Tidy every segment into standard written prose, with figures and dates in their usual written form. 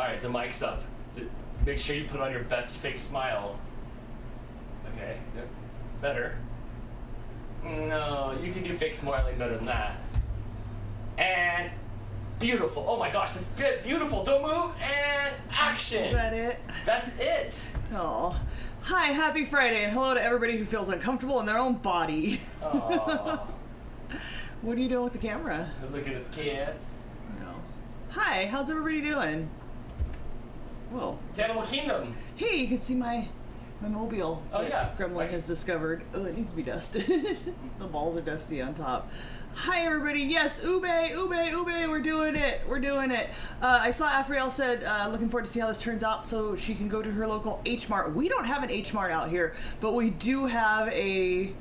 Alright, the mic's up. Make sure you put on your best fake smile. Okay, yep. Better. No, you can do fake smiling better than that. And beautiful. Oh my gosh, that's beautiful. Don't move. And action. Is that it? That's it. Oh. Hi, happy Friday, and hello to everybody who feels uncomfortable in their own body. Oh. What are you doing with the camera? I'm looking at the kids. No. Hi, how's everybody doing? Whoa. It's Animal Kingdom. Hey, you can see my mobile. Oh yeah. Gremlin has discovered. Oh, it needs to be dusted. The balls are dusty on top. Hi everybody. Yes, Ube, we're doing it. We're doing it. I saw Afriel said looking forward to see how this turns out so she can go to her local H Mart. We don't have an H Mart out here, but we do have a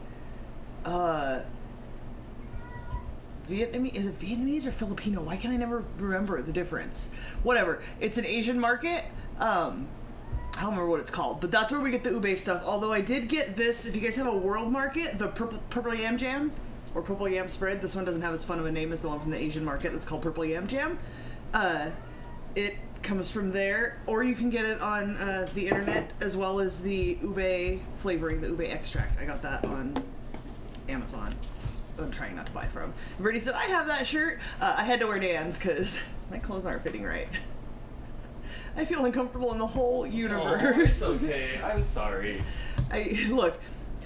Vietnamese. Is it Vietnamese or Filipino? Why can I never remember the difference? Whatever. It's an Asian market. I don't remember what it's called, but that's where we get the ube stuff. Although I did get this, if you guys have a world market, the purple Yam Jam, or purple yam spread. This one doesn't have as fun of a name as the one from the Asian market that's called purple Yam Jam. It comes from there, or you can get it on the internet, as well as the ube flavoring, the ube extract. I got that on Amazon. I'm trying not to buy from. Brittany said, I have that shirt. I had to wear Dan's because my clothes aren't fitting right. I feel uncomfortable in the whole universe. Oh, it's okay. I'm sorry. Look,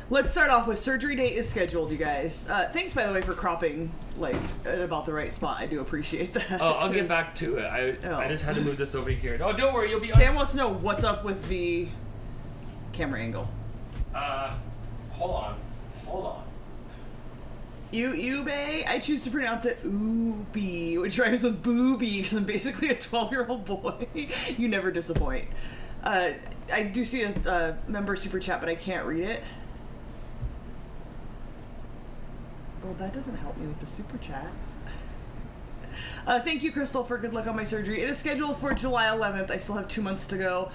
let's start off with surgery date is scheduled, you guys. Thanks, by the way, for cropping, like, at about the right spot. I do appreciate that. Oh, I'll get back to it. I just had to move this over here. Oh, don't worry. You'll be Sam wants to know what's up with the camera angle. Hold on. Ube, I choose to pronounce it Ubi, which rhymes with booby, because I'm basically a 12-year-old boy. You never disappoint. I do see a member super chat, but I can't read it. Well, that doesn't help me with the super chat. Thank you, Crystal, for good luck on my surgery. It is scheduled for July 11th. I still have 2 months to go.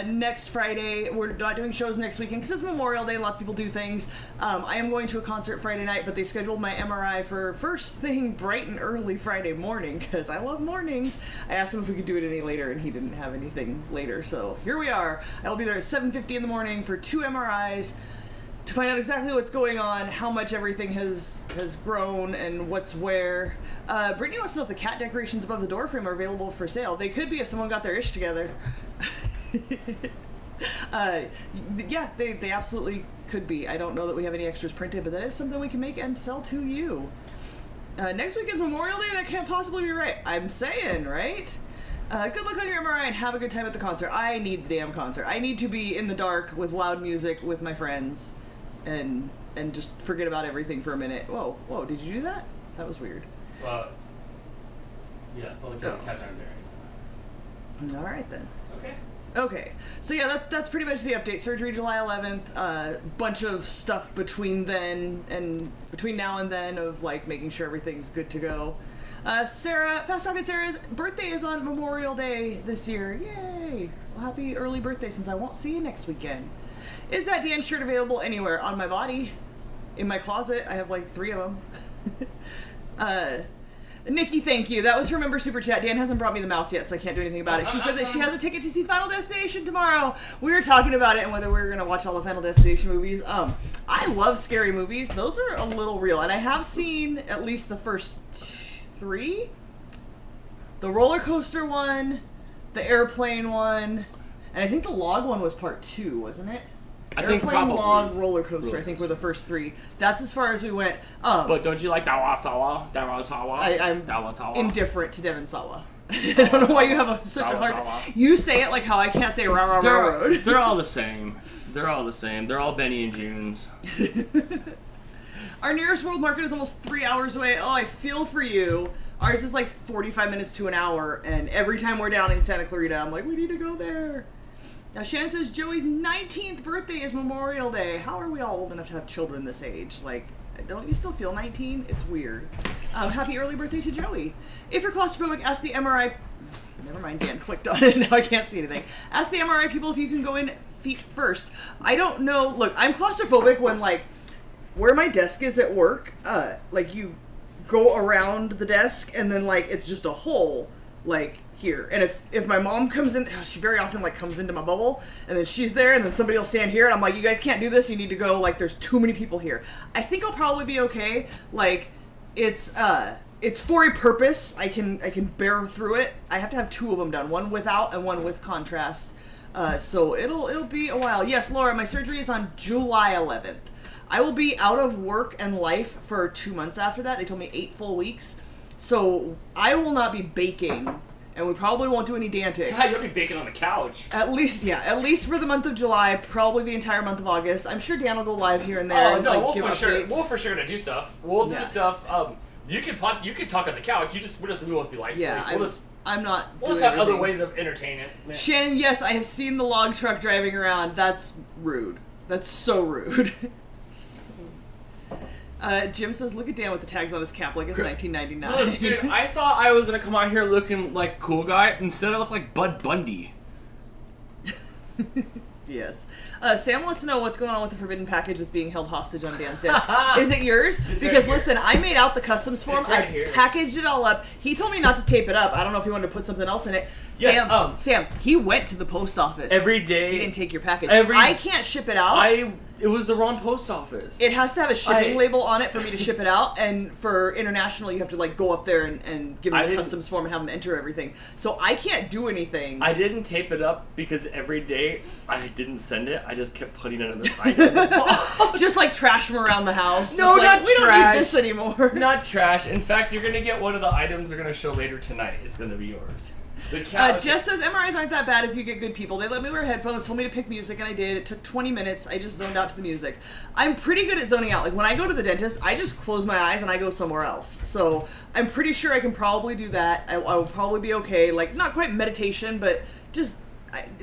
Next Friday, we're not doing shows next weekend because it's Memorial Day. Lots of people do things. I am going to a concert Friday night, but they scheduled my MRI for first thing bright and early Friday morning because I love mornings. I asked him if we could do it any later, and he didn't have anything later. So here we are. I will be there at 7:50 in the morning for 2 MRIs. To find out exactly what's going on, how much everything has grown, and what's where. Brittany wants to know if the cat decorations above the door frame are available for sale. They could be if someone got their ish together. Yeah, they absolutely could be. I don't know that we have any extras printed, but that is something we can make and sell to you. Next weekend's Memorial Day, that can't possibly be right. I'm saying, right? Good luck on your MRI and have a good time at the concert. I need the damn concert. I need to be in the dark with loud music with my friends. And just forget about everything for a minute. Whoa, did you do that? That was weird. Well, yeah, only because the cats aren't there. Alright then. Okay. So yeah, that's pretty much the update. Surgery July 11th, bunch of stuff between now and then of like making sure everything's good to go. Sarah, Fast Talking Sarah's birthday is on Memorial Day this year. Yay! Well, happy early birthday since I won't see you next weekend. Is that Dan shirt available anywhere? On my body. In my closet. I have like 3 of them. Nikki, thank you. That was her member super chat. Dan hasn't brought me the mouse yet, so I can't do anything about it. She said that she has a ticket to see Final Destination tomorrow. We were talking about it and whether we were going to watch all the Final Destination movies. I love scary movies. Those are a little real. And I have seen at least the first 3. The roller coaster one, the airplane one, and I think the log one was part 2, wasn't it? Airplane, log, roller coaster, I think were the first 3. That's as far as we went. But don't you like Dawasawa? I'm indifferent to Devon Sawa. I don't know why you have such a hard... You say it like how I can't say railroad. They're all the same. They're all Benny and June's. Our nearest world market is almost 3 hours away. Oh, I feel for you. Ours is like 45 minutes to an hour, and every time we're down in Santa Clarita, I'm like, we need to go there. Now, Shannon says Joey's 19th birthday is Memorial Day. How are we all old enough to have children this age? Like, don't you still feel 19? It's weird. Happy early birthday to Joey. If you're claustrophobic, ask the MRI... Never mind, Dan clicked on it. Now I can't see anything. Ask the MRI people if you can go in feet first. I don't know. Look, I'm claustrophobic when, like, where my desk is at work, like, you go around the desk and then, like, it's just a hole. like here. And if my mom comes in, she very often like comes into my bubble, and then she's there, and then somebody will stand here, and I'm like, you guys can't do this. You need to go. Like, there's too many people here. I think I'll probably be okay. Like, it's for a purpose. I can bear through it. I have to have 2 of them done, one without and one with contrast. So it'll be a while. Yes, Laura, my surgery is on July 11th. I will be out of work and life for 2 months after that. They told me 8 full weeks. So I will not be baking, and we probably won't do any Dantics. Yeah, you'll be baking on the couch. At least for the month of July, probably the entire month of August. I'm sure Dan will go live here and there. Oh and, no, like, we'll give for sure. updates. We'll for sure gonna do stuff. We'll do stuff. You can talk on the couch. We won't be live streaming. Yeah, I'm not. We'll just have other ways of entertaining. Shannon, yes, I have seen the log truck driving around. That's rude. That's so rude. Jim says, look at Dan with the tags on his cap like it's 1999. Look, dude, I thought I was gonna come out here looking like cool guy. Instead, I look like Bud Bundy. Yes. Sam wants to know what's going on with the forbidden package that's being held hostage on Dan's desk. Is it yours? Because listen, I made out the customs form. It's right I here. packaged it all up. He told me not to tape it up. I don't know if he wanted to put something else in it. Yes, Sam, he went to the post office. Every day. He didn't take your package. I can't ship it out. It was the wrong post office. It has to have a shipping label on it for me to ship it out, and for international, you have to like go up there and give them the customs form and have them enter everything. So I can't do anything. I didn't tape it up because every day I didn't send it. I just kept putting it in the just like trash them around the house. No, just not we trash. don't need this anymore. Not trash. In fact, you're gonna get one of the items they're gonna show later tonight. It's gonna be yours. Jess says MRIs aren't that bad if you get good people. They let me wear headphones, told me to pick music, and I did. It took 20 minutes. I just zoned out to the music. I'm pretty good at zoning out. Like, when I go to the dentist, I just close my eyes and I go somewhere else. So I'm pretty sure I can probably do that. I will probably be okay. Like, not quite meditation, but just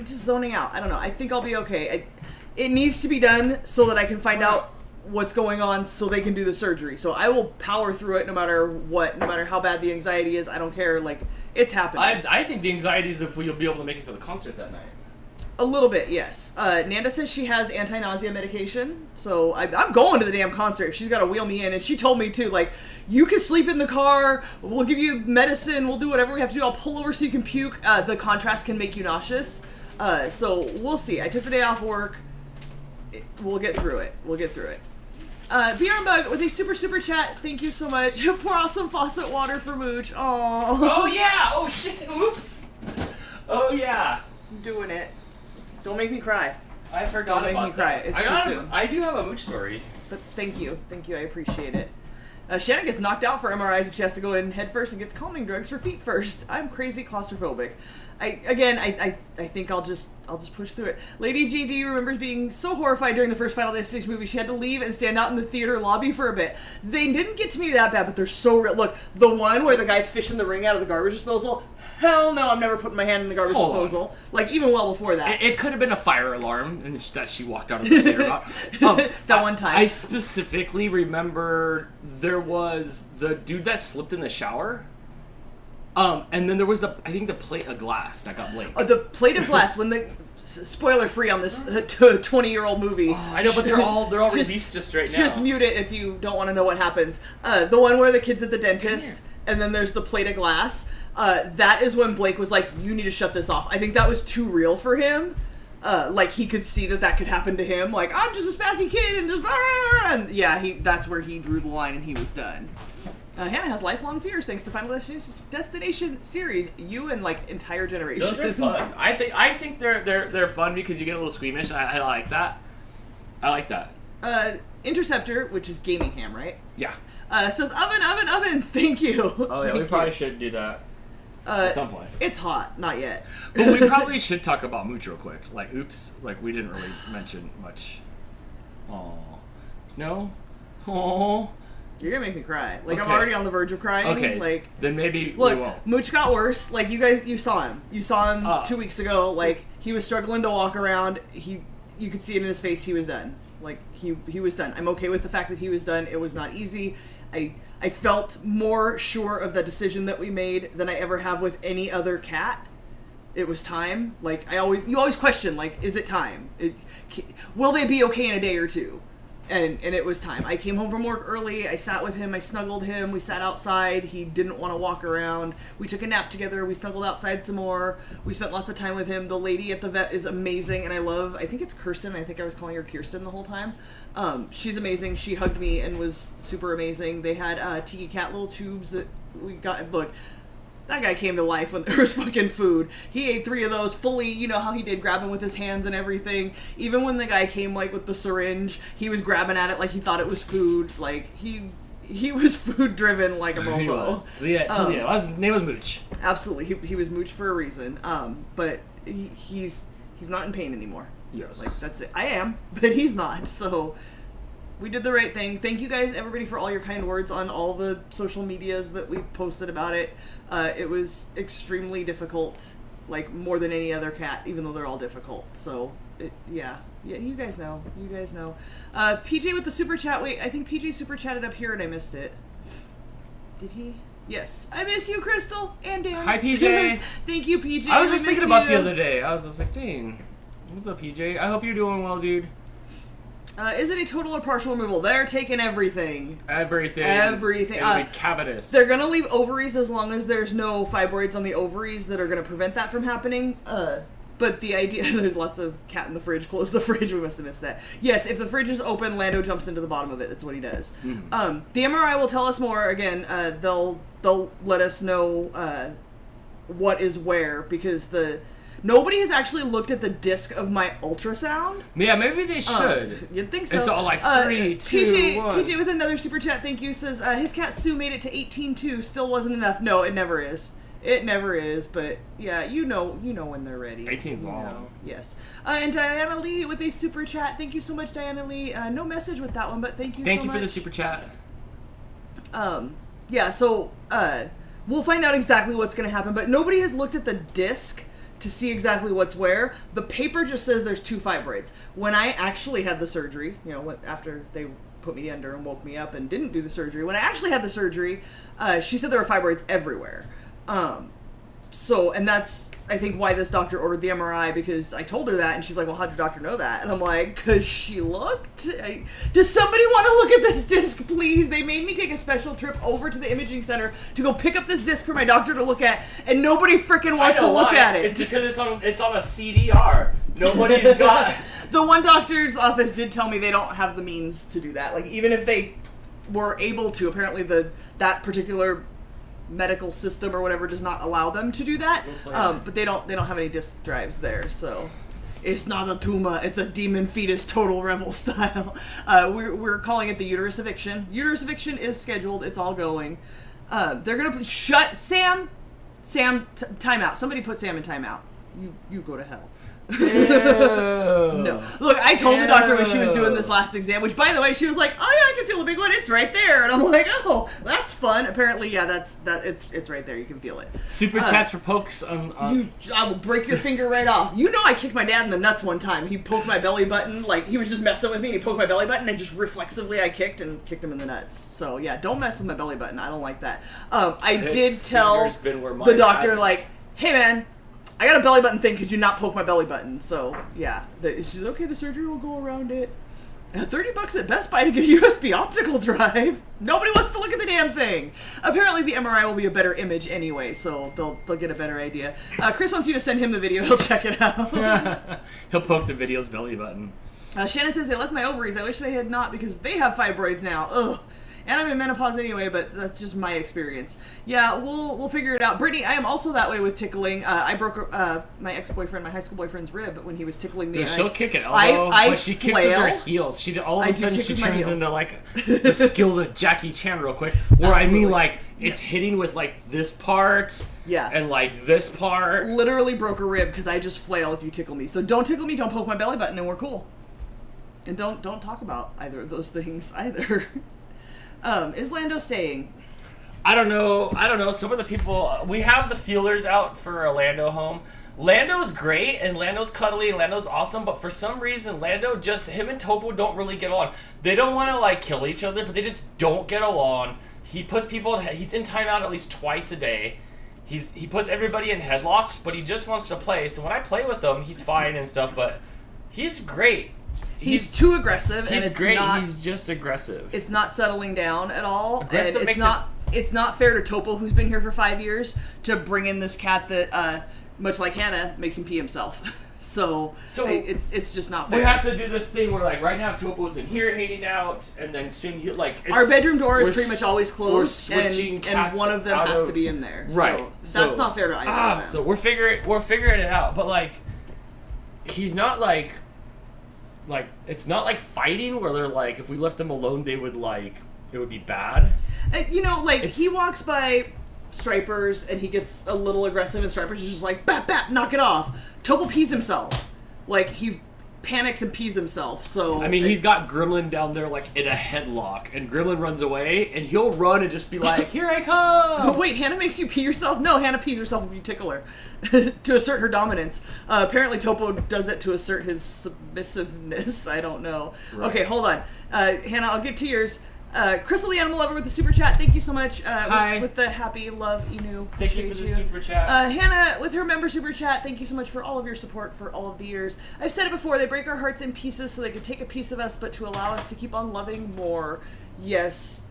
zoning out. I don't know. I think I'll be okay. It needs to be done so that I can find out what's going on so they can do the surgery. So I will power through it no matter what, no matter how bad the anxiety is. I don't care. Like, it's happening. I think the anxiety is if we'll be able to make it to the concert that night. A little bit, yes. Nanda says she has anti-nausea medication, so I'm going to the damn concert. She's got to wheel me in, and she told me too, like, you can sleep in the car, we'll give you medicine, we'll do whatever we have to do, I'll pull over so you can puke. The contrast can make you nauseous. So we'll see. I took the day off work. We'll get through it. BR Bug with a super chat. Thank you so much. Pour out some faucet water for Mooch. Aww. Oh yeah. Oh shit. Oops. Oh yeah. I'm doing it. Don't make me cry. I forgot Don't about make me cry. that. It's too soon. I do have a Mooch story. But thank you. I appreciate it. Shannon gets knocked out for MRIs if she has to go in head first and gets calming drugs for feet first. I'm crazy claustrophobic. I think I'll just push through it. Lady GD remembers being so horrified during the first Final Destination movie she had to leave and stand out in the theater lobby for a bit. They didn't get to me that bad, but they're so real. Look, the one where the guy's fishing the ring out of the garbage disposal. Hell no, I'm never putting my hand in the garbage disposal. Like, even well before that. It could have been a fire alarm that she walked out of the theater about. That one time. I specifically remember there was the dude that slipped in the shower. And then there was the plate of glass that got blanked. The plate of glass, when the... Spoiler free on this 20-year-old movie. Oh, I know, but they're all released just right now. Just mute it if you don't want to know what happens. The one where the kid's at the dentist, and then there's the plate of glass. That is when Blake was like, you need to shut this off. I think that was too real for him. Like, he could see that could happen to him. Like, I'm just a spazzy kid, and just... And yeah, that's where he drew the line, and he was done. Hannah has lifelong fears thanks to Final Destination series. You and like entire generations. Those are fun. I think they're fun because you get a little squeamish. I like that. I like that. Interceptor, which is gaming ham, right? Yeah. Says oven. Thank you. Oh yeah, we probably should do that at some point. It's hot, not yet. But we probably should talk about Mooch real quick. Like, oops, like we didn't really mention much. Oh no. Oh. You're gonna make me cry. Like, okay. I'm already on the verge of crying. Okay. Like, then maybe look, we won't. Mooch got worse. Like, you saw him. You saw him 2 weeks ago. Like, he was struggling to walk around. You could see it in his face. He was done. Like, he was done. I'm okay with the fact that he was done. It was not easy. I felt more sure of the decision that we made than I ever have with any other cat. It was time. Like, you always question, like, is it time? Will they be okay in a day or two? And it was time. I came home from work early. I sat with him. I snuggled him. We sat outside. He didn't want to walk around. We took a nap together. We snuggled outside some more. We spent lots of time with him. The lady at the vet is amazing, and I think it's Kirsten. I think I was calling her Kirsten the whole time. She's amazing. She hugged me and was super amazing. They had Tiki Cat little tubes that we got. Look, that guy came to life when there was fucking food. He ate 3 of those fully, you know how he did, grabbing with his hands and everything. Even when the guy came, like, with the syringe, he was grabbing at it like he thought it was food. Like, he was food-driven like a mofo. He was. His name was Mooch. Absolutely. He was Mooch for a reason. But he's not in pain anymore. Yes. Like, that's it. I am, but he's not, so... We did the right thing. Thank you guys, everybody, for all your kind words on all the social medias that we posted about it. It was extremely difficult, like more than any other cat, even though they're all difficult. So, yeah, you guys know. PJ with the super chat. Wait, I think PJ super chatted up here and I missed it. Did he? Yes. I miss you, Crystal and Dan. Hi, PJ. Thank you, PJ. I was just thinking about the other day. I was just like, dang, what's up, PJ? I hope you're doing well, dude. Is it a total or partial removal? They're taking everything. Everything. It'll be cavitous. They're going to leave ovaries as long as there's no fibroids on the ovaries that are going to prevent that from happening. But the idea, there's lots of cat in the fridge, close the fridge, we must have missed that. Yes, if the fridge is open, Lando jumps into the bottom of it. That's what he does. Mm-hmm. The MRI will tell us more. Again, they'll let us know what is where, because nobody has actually looked at the disc of my ultrasound. Yeah, maybe they should. You'd think so. It's all like 3, 2, 1. PJ with another super chat, thank you, says, his cat Sue made it to 18.2, still wasn't enough. No, it never is. It never is, but yeah, you know when they're ready. 18's long. Yes. And Diana Lee with a super chat. Thank you so much, Diana Lee. No message with that one, but thank you so much. Thank you for the super chat. Yeah, so we'll find out exactly what's going to happen, but nobody has looked at the disc to see exactly what's where. The paper just says there's 2 fibroids. When I actually had the surgery, after they put me under and woke me up and didn't do the surgery, when I actually had the surgery, she said there were fibroids everywhere. And that's, I think, why this doctor ordered the MRI, because I told her that, and she's like, well, how'd your doctor know that? And I'm like, because she looked. Does somebody want to look at this disc, please? They made me take a special trip over to the imaging center to go pick up this disc for my doctor to look at, and nobody freaking wants to look at it. It's because it's on a CDR. Nobody's got... The one doctor's office did tell me they don't have the means to do that. Like, even if they were able to, apparently that particular medical system or whatever does not allow them to do that. But they don't have any disk drives there, so it's not a tumor, it's a demon fetus total revel style. We're calling it the uterus eviction. Uterus eviction is scheduled, it's all going. They're gonna shut Sam, timeout. Somebody put Sam in timeout. You go to hell. No. Look, I told the doctor when she was doing this last exam, which, by the way, she was like, oh yeah, I can feel the big one, it's right there. And I'm like, oh, that's fun. Apparently, yeah, it's right there, you can feel it. Super chats for pokes on... I will break your finger right off. You know I kicked my dad in the nuts one time. He poked my belly button, like, he was just messing with me, and he poked my belly button, and just reflexively I kicked him in the nuts. So, yeah, don't mess with my belly button. I don't like that. I did tell the doctor, like, hey, man, I got a belly button thing, could you not poke my belly button? So, yeah. She's okay, the surgery will go around it. $30 at Best Buy to get a USB optical drive. Nobody wants to look at the damn thing. Apparently the MRI will be a better image anyway, so they'll get a better idea. Chris wants you to send him the video, he'll check it out. He'll poke the video's belly button. Shannon says they left my ovaries. I wish they had not, because they have fibroids now. Ugh. And I'm in menopause anyway, but that's just my experience. Yeah, we'll figure it out. Brittany, I am also that way with tickling. I broke my ex-boyfriend, my high school boyfriend's rib when he was tickling me. Yeah, she'll kick an elbow, but she kicks with her heels. All of a sudden she turns into like the skills of Jackie Chan real quick. Where absolutely. I mean, like, it's hitting with like this part. Yeah. And like this part. Literally broke a rib because I just flail if you tickle me. So don't tickle me, don't poke my belly button, and we're cool. And don't talk about either of those things either. Is Lando staying? I don't know. Some of the people... We have the feelers out for a Lando home. Lando's great, and Lando's cuddly, and Lando's awesome, but for some reason, him and Toppo don't really get along. They don't want to, like, kill each other, but they just don't get along. He puts people... He's in timeout at least twice a day. He puts everybody in headlocks, but he just wants to play. So when I play with him, he's fine and stuff, but he's great. He's too aggressive, and it's great. not. He's just aggressive. It's not settling down at all, Aggressive and makes it's not fair to Toppo, who's been here for 5 years, to bring in this cat that, much like Hannah, makes him pee himself. So it's just not fair. We have to do this thing where, like, right now Toppo's in here hanging out, and then soon our bedroom door is pretty much always closed, and one of them has to be in there. Right. So that's not fair to either of them. So we're figuring it out, but like, he's not like it's not like fighting where they're like, if we left them alone, they would like it would be bad. He walks by Stripers and he gets a little aggressive, and Stripers is just like, bat, bat, knock it off. Toppo pees himself. Like, he panics and pees himself, so... I mean, he's got Gremlin down there, like, in a headlock, and Gremlin runs away, and he'll run and just be like, here I come! Wait, Hannah makes you pee yourself? No, Hannah pees herself if you tickle her. To assert her dominance. Apparently Toppo does it to assert his submissiveness. I don't know. Right. Okay, hold on. Hannah, I'll get to yours. Crystal the Animal Lover with the super chat. Thank you so much. Hi. With the happy love, Inu. Thank you for the super chat. Hannah with her member super chat. Thank you so much for all of your support for all of the years. I've said it before. They break our hearts in pieces so they can take a piece of us, but to allow us to keep on loving more. Yes,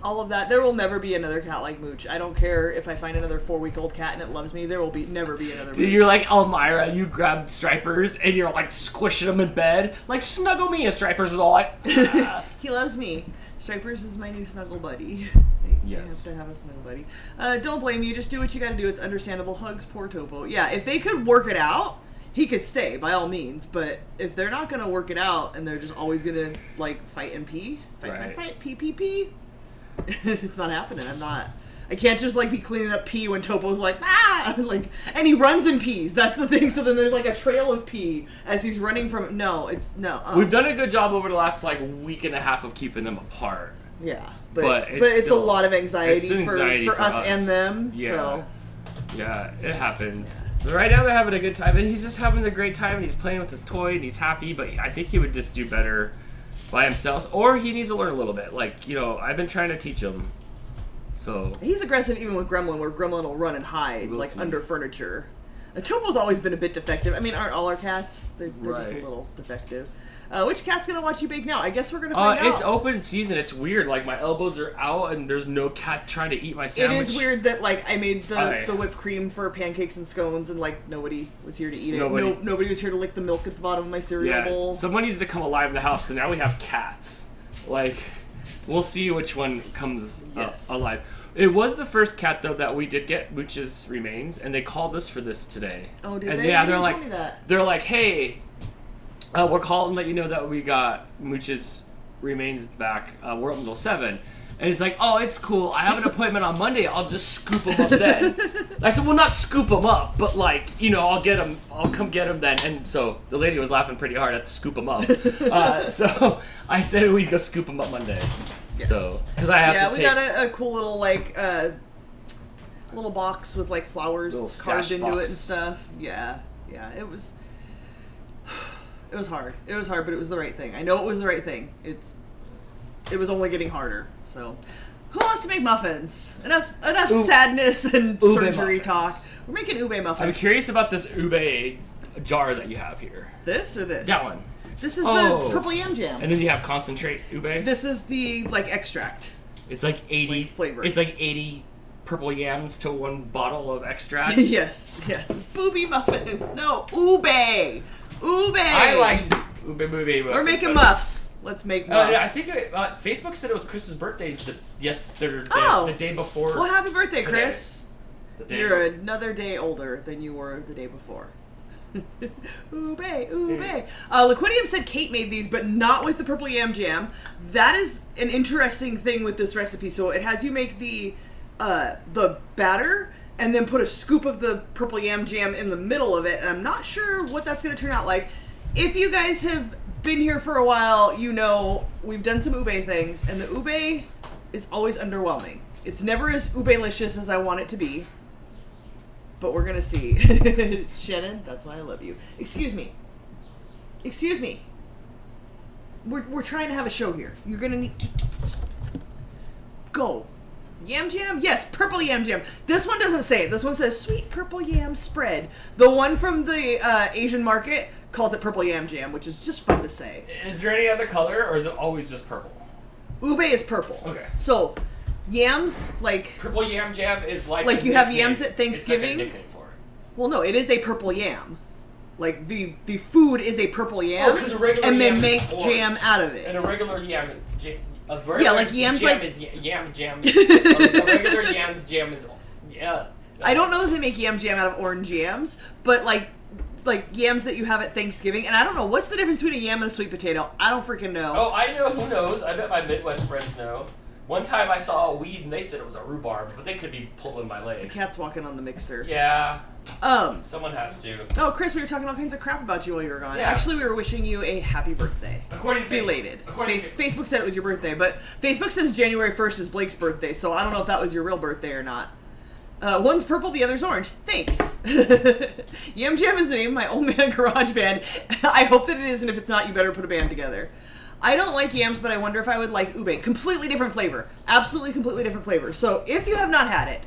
all of that. There will never be another cat like Mooch. I don't care if I find another 4-week-old cat and it loves me. There will never be another Mooch. Dude, you're like Elmira. You grab Stripers and you're like squishing them in bed. Like, snuggle me, and Stripers is all like... He loves me. Stripers is my new snuggle buddy. Yes. I have to have a snuggle buddy. Don't blame you. Just do what you gotta do. It's understandable. Hugs, poor Toppo. Yeah, if they could work it out, he could stay, by all means. But if they're not gonna work it out and they're just always gonna, like, fight and pee, fight, pee, it's not happening. I can't just, like, be cleaning up pee when Toppo's like, ah! Like, and he runs and pees. That's the thing. So then there's, like, a trail of pee as he's running from... No. We've done a good job over the last, like, week and a half of keeping them apart. Yeah. But it's still, a lot of anxiety, for us and them. Yeah. So. Yeah, it happens. But right now they're having a good time, and he's just having a great time, and he's playing with his toy, and he's happy, but I think he would just do better by himself, or he needs to learn a little bit. Like, I've been trying to teach him. So he's aggressive even with Gremlin, where Gremlin will run and hide, under furniture. Toppo's always been a bit defective. I mean, aren't all our cats? They're just a little defective. Which cat's gonna watch you bake now? I guess we're gonna find out. It's open season. It's weird. Like, my elbows are out, and there's no cat trying to eat my sandwich. It is weird that, like, I made the whipped cream for pancakes and scones, and, like, nobody was here to eat it. Nobody was here to lick the milk at the bottom of my cereal bowl. Someone needs to come alive in the house, because now we have cats. Like, we'll see which one comes alive. It was the first cat, though, that we did get Mooch's remains, and they called us for this today. Oh, did and they? Yeah, Tell me that. They're like, hey, we're calling to let you know that we got Mooch's remains back. We're up until 7. And he's like, oh, it's cool. I have an appointment on Monday. I'll just scoop them up then. I said, well, not scoop them up, but, like, I'll get them. I'll come get them then. And so the lady was laughing pretty hard at scoop them up. So I said we'd go scoop them up Monday. Yes. So, because I have to take... Yeah, we got a cool little, like, little box with, like, flowers carved into it and stuff. Yeah, it was... It was hard. It was hard, but it was the right thing. I know it was the right thing. It was only getting harder, so... Who wants to make muffins? Enough sadness and surgery talk. We're making ube muffins. I'm curious about this ube jar that you have here. This or this? That one. This is the purple Yam Jam. And then you have concentrate ube? This is the, like, extract. It's like 80... flavor. It's like 80 purple yams to 1 bottle of extract? Yes. Booby muffins. No, ube. I like ube muffins. We're making muffs. Let's make muffs. I think Facebook said it was Chris's birthday the day before. Well, happy birthday, today. Chris. You're another day older than you were the day before. Ube. Liquidium said Kate made these, but not with the purple Yam Jam. That is an interesting thing with this recipe. So it has you make the batter and then put a scoop of the purple Yam Jam in the middle of it, and I'm not sure what that's going to turn out like. If you guys have been here for a while, we've done some ube things, and the ube is always underwhelming. It's never as ube-licious as I want it to be. But we're gonna see. Shannon, that's why I love you. Excuse me. We're trying to have a show here. You're gonna need to go. Yam Jam? Yes, purple Yam Jam. This one doesn't say it. This one says sweet purple yam spread. The one from the Asian market calls it purple Yam Jam, which is just fun to say. Is there any other color, or is it always just purple? Ube is purple. Okay. So, yams, like... Purple Yam Jam is like... Like you have yams at Thanksgiving? It's like a nickname for it. Well, no, it is a purple yam. Like, the food is a purple yam, because a regular and yam they make is jam out of it. And a regular yam... like yams jam like... is Yam Jam. A regular Yam Jam is... Yeah. I don't know that they make yam jam out of orange yams, but like yams that you have at Thanksgiving, and I don't know, what's the difference between a yam and a sweet potato? I don't freaking know. Oh, I know. Who knows? I bet my Midwest friends know. One time I saw a weed and they said it was a rhubarb, but they could be pulling my The leg. cat's walking on the mixer. Yeah. Someone has to. Oh, Chris, we were talking all kinds of crap about you while you were gone. Yeah. Actually, we were wishing you a happy birthday. According to Belated. Facebook. Facebook said it was your birthday, but Facebook says January 1st is Blake's birthday, so I don't know if that was your real birthday or not. One's purple, the other's orange. Thanks. Yam Jam is the name of my old man garage band. I hope that it is, and if it's not, you better put a band together. I don't like yams, but I wonder if I would like ube. Completely different flavor. Absolutely completely different flavor. So if you have not had it,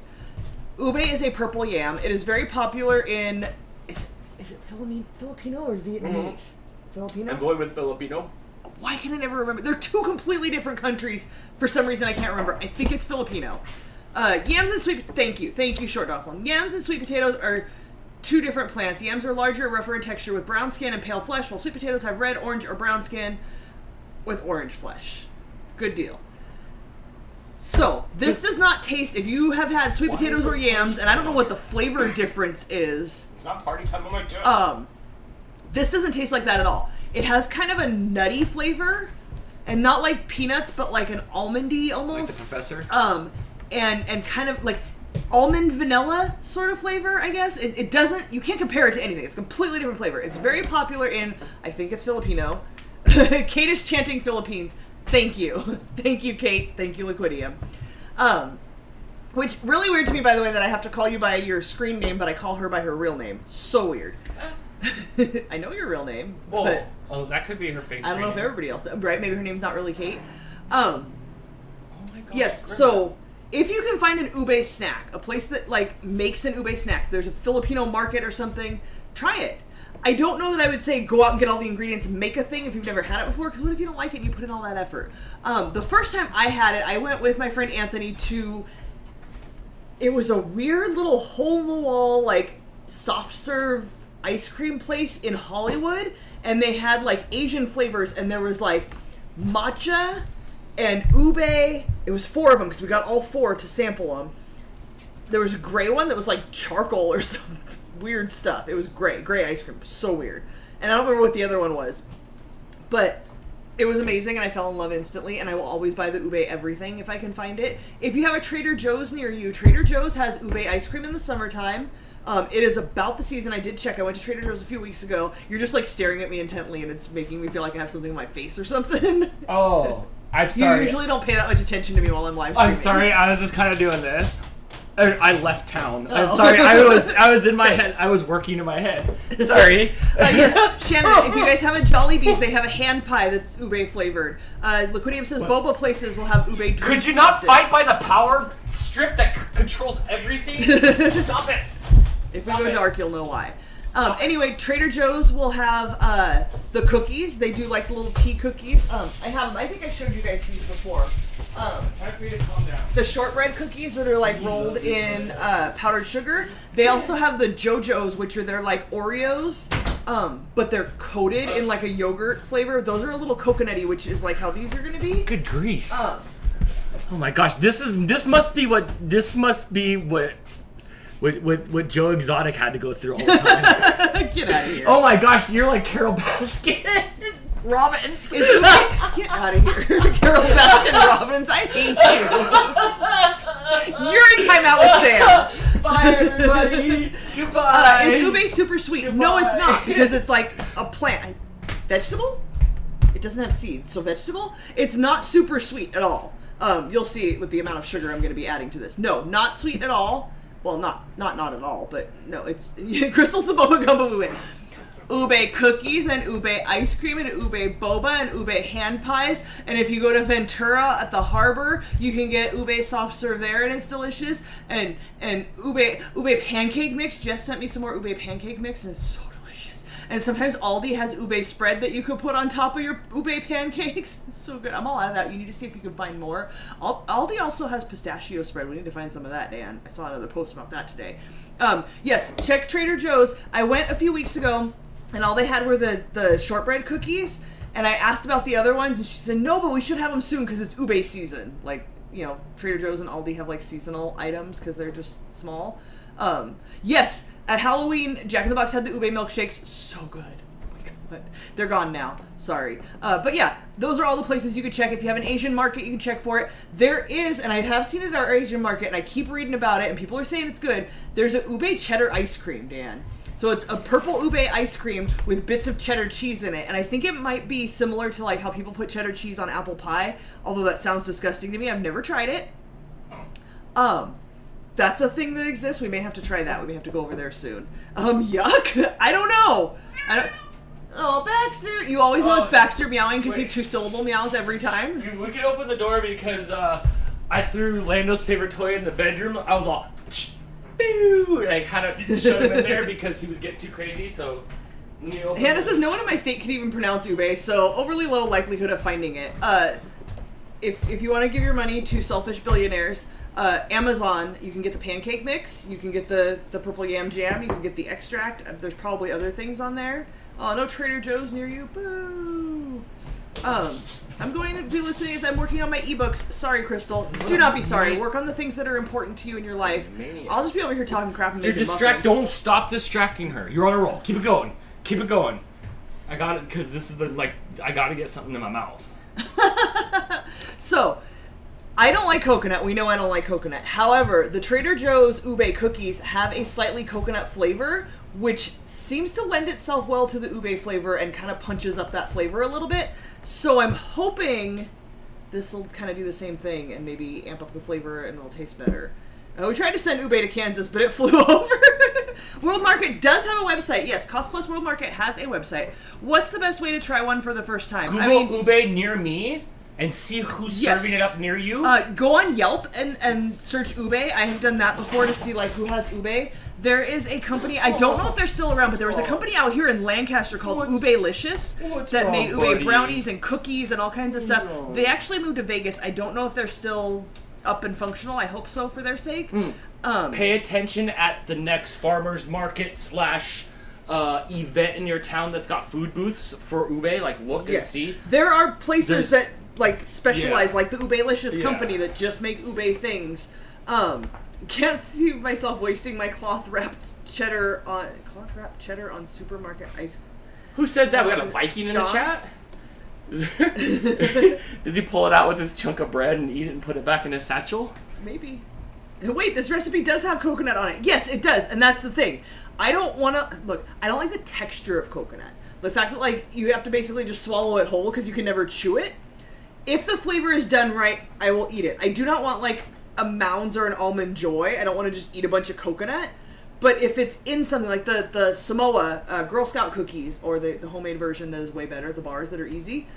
ube is a purple yam. It is very popular in... Is it Filipino or Vietnamese? Filipino? I'm going with Filipino. Why can I never remember? They're two completely different countries. For some reason, I can't remember. I think it's Filipino. Yams and sweet... Thank you, Short Dockland. Yams and sweet potatoes are two different plants. Yams are larger, rougher in texture with brown skin and pale flesh, while sweet potatoes have red, orange, or brown skin with orange flesh. Good deal. So, this does not taste... If you have had sweet potatoes or yams, and I don't know what the flavor difference is... It's not party time on my job. This doesn't taste like that at all. It has kind of a nutty flavor, and not like peanuts, but like an almondy almost. Like the professor? And kind of like almond vanilla sort of flavor, I guess. It doesn't... You can't compare it to anything. It's a completely different flavor. It's very popular in... I think it's Filipino. Kate is chanting Philippines. Thank you. Thank you, Kate. Thank you, Liquidium. Which, really weird to me, by the way, that I have to call you by your screen name, but I call her by her real name. So weird. I know your real name, but... Oh, that could be her face. I don't know if everybody else... Right? Maybe her name's not really Kate. Oh my god. Yes, so... If you can find an ube snack, a place that, like, makes an ube snack, there's a Filipino market or something, try it. I don't know that I would say go out and get all the ingredients and make a thing if you've never had it before, because what if you don't like it and you put in all that effort? The first time I had it, I went with my friend Anthony to... It was a weird little hole-in-the-wall, like, soft-serve ice cream place in Hollywood, and they had, like, Asian flavors, and there was, like, matcha and ube. It was 4 of them, because we got all 4 to sample them. There was a gray one that was, like, charcoal or some weird stuff. It was gray ice cream. So weird. And I don't remember what the other one was. But it was amazing, and I fell in love instantly, and I will always buy the ube everything if I can find it. If you have a Trader Joe's near you, Trader Joe's has ube ice cream in the summertime. It is about the season. I did check. I went to Trader Joe's a few weeks ago. You're just, like, staring at me intently, and it's making me feel like I have something in my face or something. Oh, I'm sorry. You usually don't pay that much attention to me while I'm live streaming. I'm sorry. I was just kind of doing this. I left town. I'm Oh. sorry. I was in my head. I was working in my head. Sorry. Yes, Shannon, if you guys have a Jollibee's, they have a hand pie that's ube flavored. Liquidium says boba places will have ube drinks. Could you not fight by the power strip that controls everything? Stop it. If we go dark, you'll know why. Anyway, Trader Joe's will have the cookies. They do like the little tea cookies. I have them. I think I showed you guys these before. It's time for you to calm down. The shortbread cookies that are like rolled in powdered sugar. They also have the JoJo's, which are they're like Oreos, but they're coated in like a yogurt flavor. Those are a little coconutty, which is like how these are gonna be. Good grief. Oh my gosh, this must be what Joe Exotic had to go through all the time. Get out of here. Oh my gosh, you're like Carol Baskin Robbins. Get out of here. Carol Baskin Robbins, I hate you. You're in timeout with Sam. Bye, everybody. Goodbye. Is ube super sweet? Goodbye. No, it's not, because it's like a plant. Vegetable? It doesn't have seeds, so vegetable? It's not super sweet at all. You'll see with the amount of sugar I'm going to be adding to this. No, not sweet at all. Well, not at all, but no, it's... Crystal's the Boba Gumbo we win. ube cookies and ube ice cream and ube boba and ube hand pies. And if you go to Ventura at the harbor, you can get ube soft serve there, and it's delicious. And ube pancake mix. Jess sent me some more ube pancake mix, and it's so delicious. And sometimes Aldi has ube spread that you could put on top of your ube pancakes. It's so good. I'm all out of that. You need to see if you can find more. Aldi also has pistachio spread. We need to find some of that, Dan. I saw another post about that today. Yes, check Trader Joe's. I went a few weeks ago, and all they had were the shortbread cookies. And I asked about the other ones, and she said, no, but we should have them soon because it's ube season. Like, you know, Trader Joe's and Aldi have, like, seasonal items because they're just small. Yes, at Halloween, Jack in the Box had the ube milkshakes. So good. Oh my God. They're gone now. Sorry. But yeah, those are all the places you could check. If you have an Asian market, you can check for it. There is, and I have seen it at our Asian market, and I keep reading about it, and people are saying it's good. There's a ube cheddar ice cream, Dan. So it's a purple ube ice cream with bits of cheddar cheese in it. And I think it might be similar to like how people put cheddar cheese on apple pie. Although that sounds disgusting to me. I've never tried it. That's a thing that exists. We may have to try that. We may have to go over there soon. Yuck. I don't know. Oh, Baxter. You always know it's Baxter meowing because he two-syllable meows every time. We can open the door because I threw Lando's favorite toy in the bedroom. I was all, boo! And I kind of shut him in there because he was getting too crazy, so... Hannah says no one in my state can even pronounce ube, so overly low likelihood of finding it. If you want to give your money to selfish billionaires, Amazon, you can get the pancake mix, you can get the purple Yam Jam, you can get the extract. There's probably other things on there. Oh, no Trader Joe's near you. Boo! I'm going to be listening as I'm working on my ebooks. Sorry, Crystal. Do not be sorry. Work on the things that are important to you in your life. I'll just be over here talking crap and making muffins. Don't stop distracting her. You're on a roll. Keep it going. Keep it going. I got it because this is I got to get something in my mouth. So, I don't like coconut. We know I don't like coconut. However, the Trader Joe's ube cookies have a slightly coconut flavor, which seems to lend itself well to the ube flavor and kind of punches up that flavor a little bit. So I'm hoping this will kind of do the same thing and maybe amp up the flavor and it'll taste better. We tried to send ube to Kansas, but it flew over. World Market does have a website. Yes, Cost Plus World Market has a website. What's the best way to try one for the first time? Google ube near me and see who's serving it up near you. Go on Yelp and search ube. I have done that before to see like who has ube. There is a company, I don't know if they're still around, but there was a company out here in Lancaster called Ubelicious that made ube brownies and cookies and all kinds of stuff. They actually moved to Vegas. I don't know if they're still up and functional. I hope so for their sake. Pay attention at the next farmer's market / event in your town that's got food booths for ube. Like look and see. There are places that like specialize, like the Ubelicious company that just make ube things. Can't see myself wasting my cloth wrapped cheddar on supermarket ice. Who said that? We got a Viking in the chat. Does he pull it out with his chunk of bread and eat it and put it back in his satchel? Maybe. Wait, this recipe does have coconut on it. Yes, it does, and that's the thing. I don't want to look. I don't like the texture of coconut. The fact that like you have to basically just swallow it whole because you can never chew it. If the flavor is done right, I will eat it. I do not want like a Mounds or an Almond Joy. I don't want to just eat a bunch of coconut. But if it's in something like the Samoa Girl Scout cookies or the homemade version that is way better, the bars that are easy,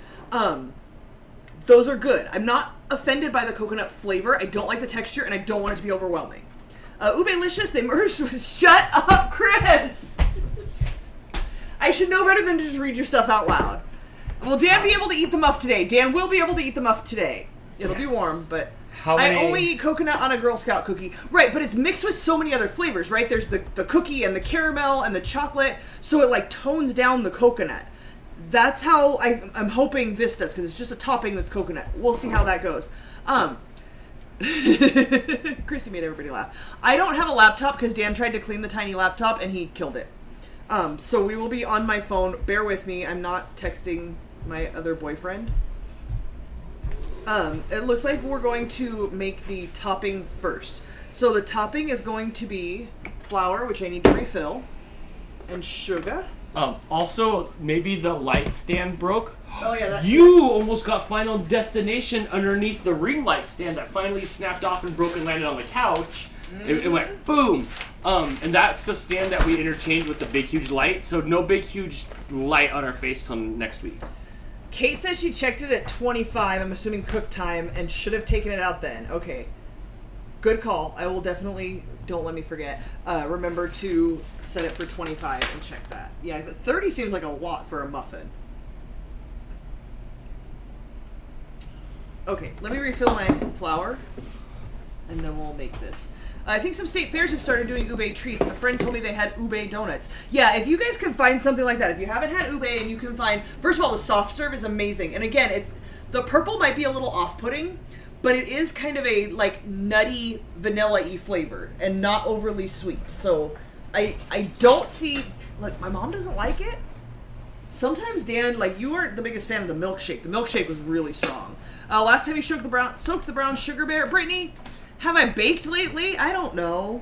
those are good. I'm not offended by the coconut flavor. I don't like the texture, and I don't want it to be overwhelming. Ubelicious, they merged with... Shut up, Chris! I should know better than to just read your stuff out loud. Will Dan be able to eat the muff today? Dan will be able to eat the muff today. It'll be warm, but... I only eat coconut on a Girl Scout cookie. Right, but it's mixed with so many other flavors, right? There's the cookie and the caramel and the chocolate, so it like tones down the coconut. That's how I'm hoping this does, because it's just a topping that's coconut. We'll see how that goes. Chrissy made everybody laugh. I don't have a laptop because Dan tried to clean the tiny laptop and he killed it. So we will be on my phone. Bear with me. I'm not texting my other boyfriend. It looks like we're going to make the topping first. So the topping is going to be flour, which I need to refill, and sugar. Also, maybe the light stand broke. Oh yeah, that's You almost got Final Destination underneath the ring light stand that finally snapped off and broke and landed on the couch. Mm-hmm. It went boom. And that's the stand that we interchanged with the Big Huge Light. So no Big Huge Light on our face till next week. Kate says she checked it at 25, I'm assuming cook time, and should have taken it out then. Okay. Good call. I will definitely, don't let me forget, remember to set it for 25 and check that. Yeah, 30 seems like a lot for a muffin. Okay, let me refill my flour, and then we'll make this. I think some state fairs have started doing ube treats. A friend told me they had ube donuts. Yeah, if you guys can find something like that, if you haven't had ube and you can find, first of all, the soft serve is amazing. And again, the purple might be a little off-putting, but it is kind of a like nutty vanilla-y flavor and not overly sweet. So I don't see, like, my mom doesn't like it. Sometimes, Dan, like, you weren't the biggest fan of the milkshake. The milkshake was really strong. Last time you soaked the brown sugar bear, Brittany. Have I baked lately? I don't know.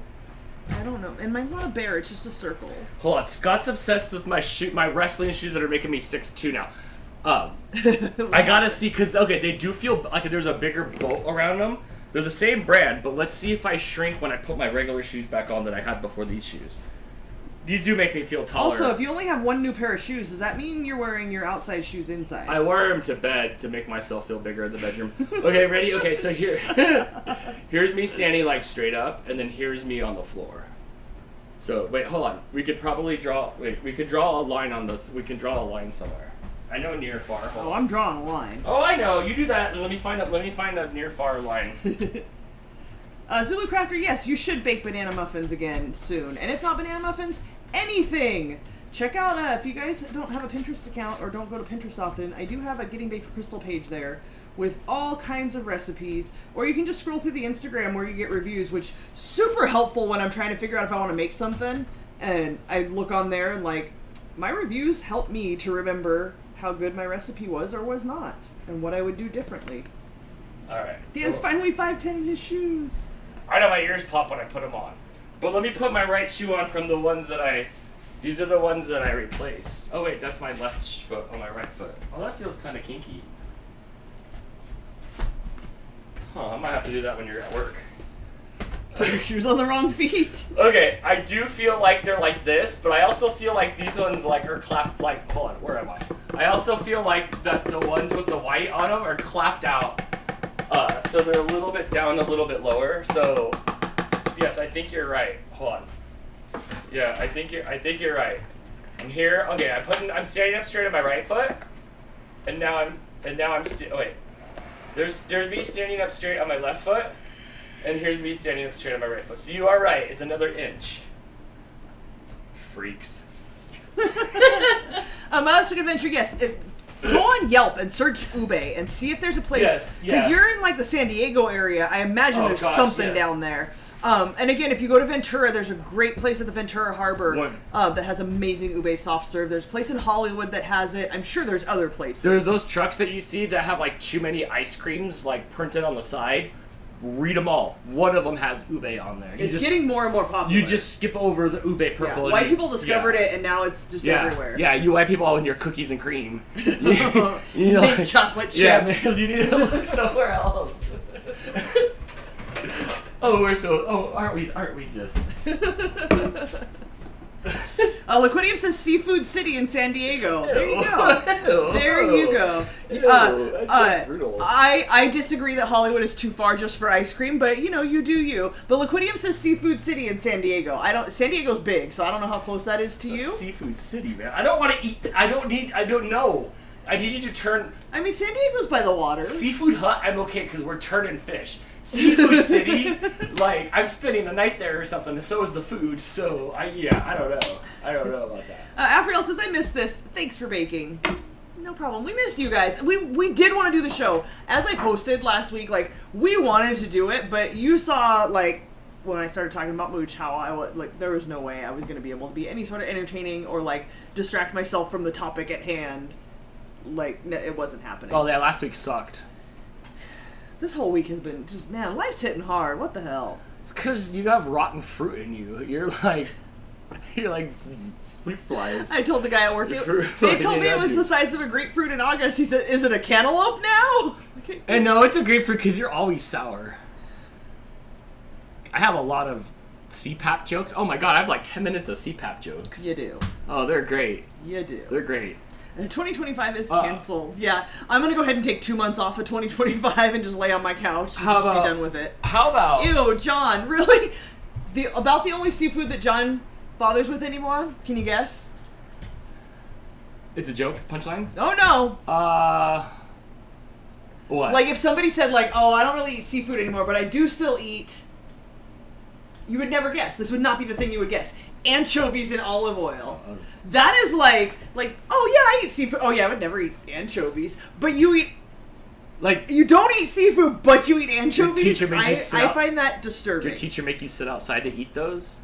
And mine's not a bear, it's just a circle. Hold on, Scott's obsessed with my wrestling shoes that are making me 6'2" now. I gotta see, because, okay, they do feel like there's a bigger boat around them. They're the same brand, but let's see if I shrink when I put my regular shoes back on that I had before these shoes. These do make me feel taller. Also, if you only have one new pair of shoes, does that mean you're wearing your outside shoes inside? I wear them to bed to make myself feel bigger in the bedroom. Okay, ready? Okay, so here's me standing like straight up, and then here's me on the floor. So, wait, hold on. We could probably draw, we could draw a line on this. We can draw a line somewhere. I know near far. Oh, I'm drawing a line. Oh, I know. You do that, and let me find a near far line. Zulu Crafter, yes, you should bake banana muffins again soon. And if not banana muffins, anything! Check out, if you guys don't have a Pinterest account or don't go to Pinterest often, I do have a Getting Baked with Crystal page there with all kinds of recipes. Or you can just scroll through the Instagram where you get reviews, which super helpful when I'm trying to figure out if I want to make something. And I look on there and, like, my reviews help me to remember how good my recipe was or was not, and what I would do differently. Alright. Dan's finally 5'10" in his shoes. I know my ears pop when I put them on. But let me put my right shoe on from the ones that these are the ones that I replaced. Oh wait, that's my left foot on my right foot. Oh, that feels kind of kinky. Huh, I might have to do that when you're at work. Put your shoes on the wrong feet. Okay, I do feel like they're like this, but I also feel like these ones like are clapped like, hold on, where am I? I also feel like that the ones with the white on them are clapped out. So they're a little bit down, a little bit lower. So, yes, I think you're right. Hold on. Yeah, I think you're right. I'm here. Okay, I'm standing up straight on my right foot, and now I'm oh wait. There's me standing up straight on my left foot, and here's me standing up straight on my right foot. So you are right. It's another inch. Freaks. Monastic Adventure, yes. Go on Yelp and search Ube and see if there's a place. Because you're in like the San Diego area. I imagine there's something down there. And again, if you go to Ventura, there's a great place at the Ventura Harbor that has amazing ube soft serve. There's a place in Hollywood that has it. I'm sure there's other places. There's those trucks that you see that have like too many ice creams like printed on the side. Read them all. One of them has ube on there. It's getting more and more popular. You just skip over the ube purple. Yeah. White people discovered it, and now it's just everywhere. Yeah, you white people all in your cookies and cream. you know, like, chocolate chip. Yeah, man, you need to look somewhere else. Aren't we just? Liquidium says Seafood City in San Diego. There you go. There you go. I disagree that Hollywood is too far just for ice cream, but you know, you do you. But Liquidium says Seafood City in San Diego. San Diego's big, so I don't know how close that is to you. Seafood City, man. I don't want to eat. I don't know. I need you to turn. I mean, San Diego's by the water. Seafood Hut, I'm okay because we're turning fish. Seafood City, like, I'm spending the night there or something, and so is the food, so, I don't know. I don't know about that. Afriel says, I missed this. Thanks for baking. No problem. We missed you guys. We did want to do the show. As I posted last week, like, we wanted to do it, but you saw, like, when I started talking about Mooch, how I was, like, there was no way I was going to be able to be any sort of entertaining or, like, distract myself from the topic at hand. Like, it wasn't happening. Oh, yeah, last week sucked. This whole week has been just, man, life's hitting hard. What the hell? It's because you have rotten fruit in you. You're like fruit flies. I told the guy at work, they told me it was the size of a grapefruit in August. He said, is it a cantaloupe now? And no, it's a grapefruit because you're always sour. I have a lot of CPAP jokes. Oh my god, I have like 10 minutes of CPAP jokes. You do. Oh, they're great. You do. They're great. 2025 is canceled. Yeah, I'm gonna go ahead and take 2 months off of 2025 and just lay on my couch and just be done with it. How about... Ew, John, really? About the only seafood that John bothers with anymore? Can you guess? It's a joke? Punchline? Oh, no. What? Like, if somebody said, like, oh, I don't really eat seafood anymore, but I do still eat... You would never guess. This would not be the thing you would guess. Anchovies in olive oil. That is like, oh, yeah, I eat seafood. Oh, yeah, I would never eat anchovies. But you eat... Like... You don't eat seafood, but you eat anchovies? Your teacher made you sit I find that disturbing. Did your teacher make you sit outside to eat those?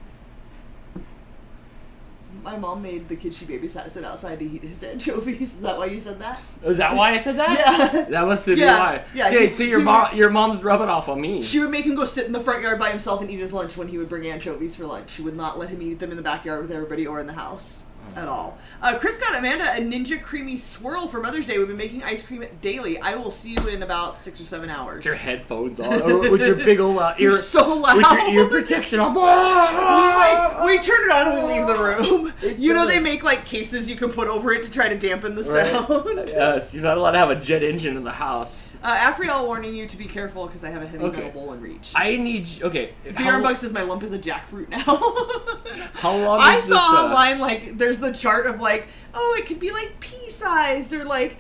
My mom made the kid she babysat sit outside to eat his anchovies. Is that why you said that? Is that why I said that? Yeah. That must have been why. Yeah. Dude, so your mom's rubbing off on me. She would make him go sit in the front yard by himself and eat his lunch when he would bring anchovies for lunch. She would not let him eat them in the backyard with everybody or in the house. At all. Chris got Amanda a Ninja Creamy Swirl for Mother's Day. We've been making ice cream daily. I will see you in about 6 or 7 hours. With your headphones on, or with your big old ear. You're so loud. With your ear protection on. we turn it on and we leave the room. You know they make like cases you can put over it to try to dampen the sound. Yes, you're not allowed to have a jet engine in the house. Afriel warning you to be careful because I have a heavy metal bowl in reach. I need okay. Bug says my lump is a jackfruit now. How long? I is saw this, online like there's the chart of like, oh, it could be like pea-sized or like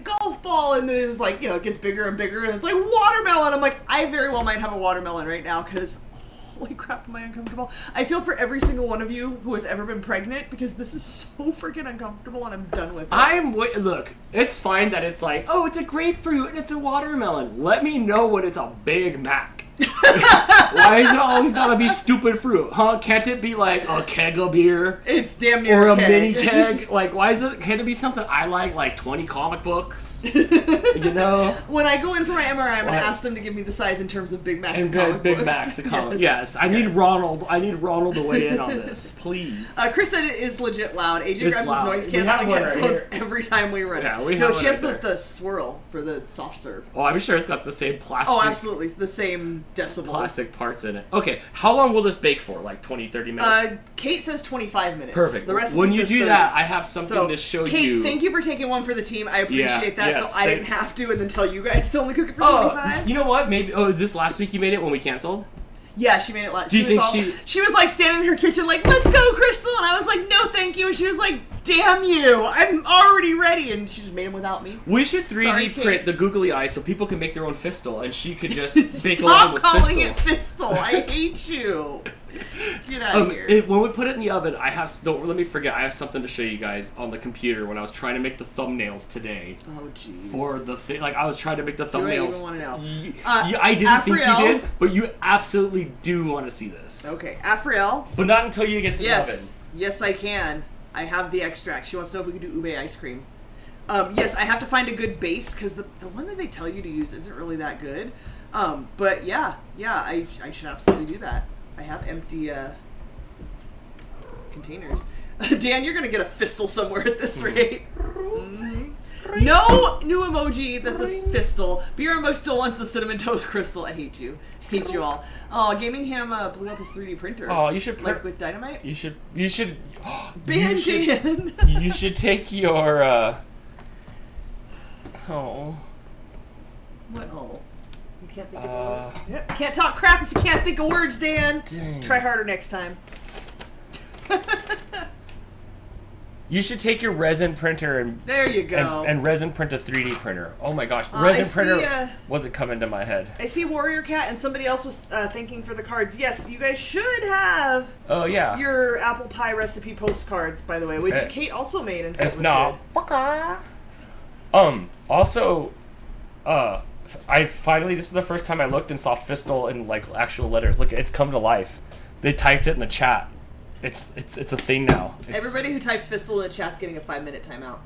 golf ball, and then it's like, you know, it gets bigger and bigger, and it's like watermelon. I'm like, I very well might have a watermelon right now because holy crap, am I uncomfortable. I feel for every single one of you who has ever been pregnant because this is so freaking uncomfortable and I'm done with it. Look, it's fine that it's like, oh, it's a grapefruit and it's a watermelon. Let me know when it's a Big Mac. Why is it always gotta be stupid fruit, huh? Can't it be like a keg of beer? It's damn near or a keg. mini keg. Like, why is it? Can't it be something I like 20 comic books? You know. When I go in for my MRI, I'm gonna ask them to give me the size in terms of Big Macs and comic Big books. Macs and comic. Yes. Yes, I need Ronald. I need Ronald to weigh in on this, please. Chris said it is legit loud. AJ It's grabs loud. his noise We have canceling one right headphones here. every time we run Yeah, it. we No, have she one has right the swirl for the soft serve. Oh, I'm sure it's got the same plastic. Oh, absolutely, the same decibels. Plastic parts in it. Okay, how long will this bake for? Like 20, 30 minutes? Kate says 25 minutes. Perfect. The rest when you says do 30. that, I have something So, to show Kate, you. thank you for taking one for the team. I appreciate that. yes, So I didn't thanks. have to, and then tell you guys to only cook it for Oh, 25. you know what? Maybe. Oh, is this last week you made it when we canceled? Yeah, she made it last. Do you think she was like standing in her kitchen, like, "Let's go, Crystal," and I was like, "No, thank you." And she was like, "Damn you! I'm already ready," and she just made them without me. We should 3D Sorry, print Kate. the googly eye so people can make their own Fistol, and she could just bake along with Stop calling Fistol. it Fistol. I hate you. Get out of here. When we put it in the oven, I have. Don't let me forget. I have something to show you guys on the computer when I was trying to make the thumbnails today. Oh jeez. For the thing, like I was trying to make the Do I thumbnails. even want to know? I didn't think Afriel. you did, but you absolutely do want to see this. Okay, Afriel. But not until you get to the oven. Yes, I can. I have the extract. She wants to know if we can do ube ice cream. Yes, I have to find a good base because the one that they tell you to use isn't really that good. But yeah, I should absolutely do that. I have empty containers. Dan, you're gonna get a Fistol somewhere at this rate. No new emoji that says Fistol. Beer Bug still wants the cinnamon toast crystal. I hate you. Hate you all. Oh, Gaming Ham blew up his 3D printer. Oh, you should like with dynamite. You should. Bandin. You should take your. Oh. What? Oh. You can't think of words. Yep. Can't talk crap if you can't think of words, Dan. Dang. Try harder next time. You should take your resin printer and There you go. and resin print a 3D printer. Oh my gosh, resin printer wasn't coming to my head. I see Warrior Cat and somebody else was thanking for the cards. Yes, you guys should have Oh yeah. your apple pie recipe postcards, by the way, which Kate also made and said If was not, also, I finally, this is the first time I looked and saw Fistol in like actual letters. Look, it's come to life. They typed it in the chat. It's a thing now. Everybody who types Fistol in the chat's getting a 5-minute timeout.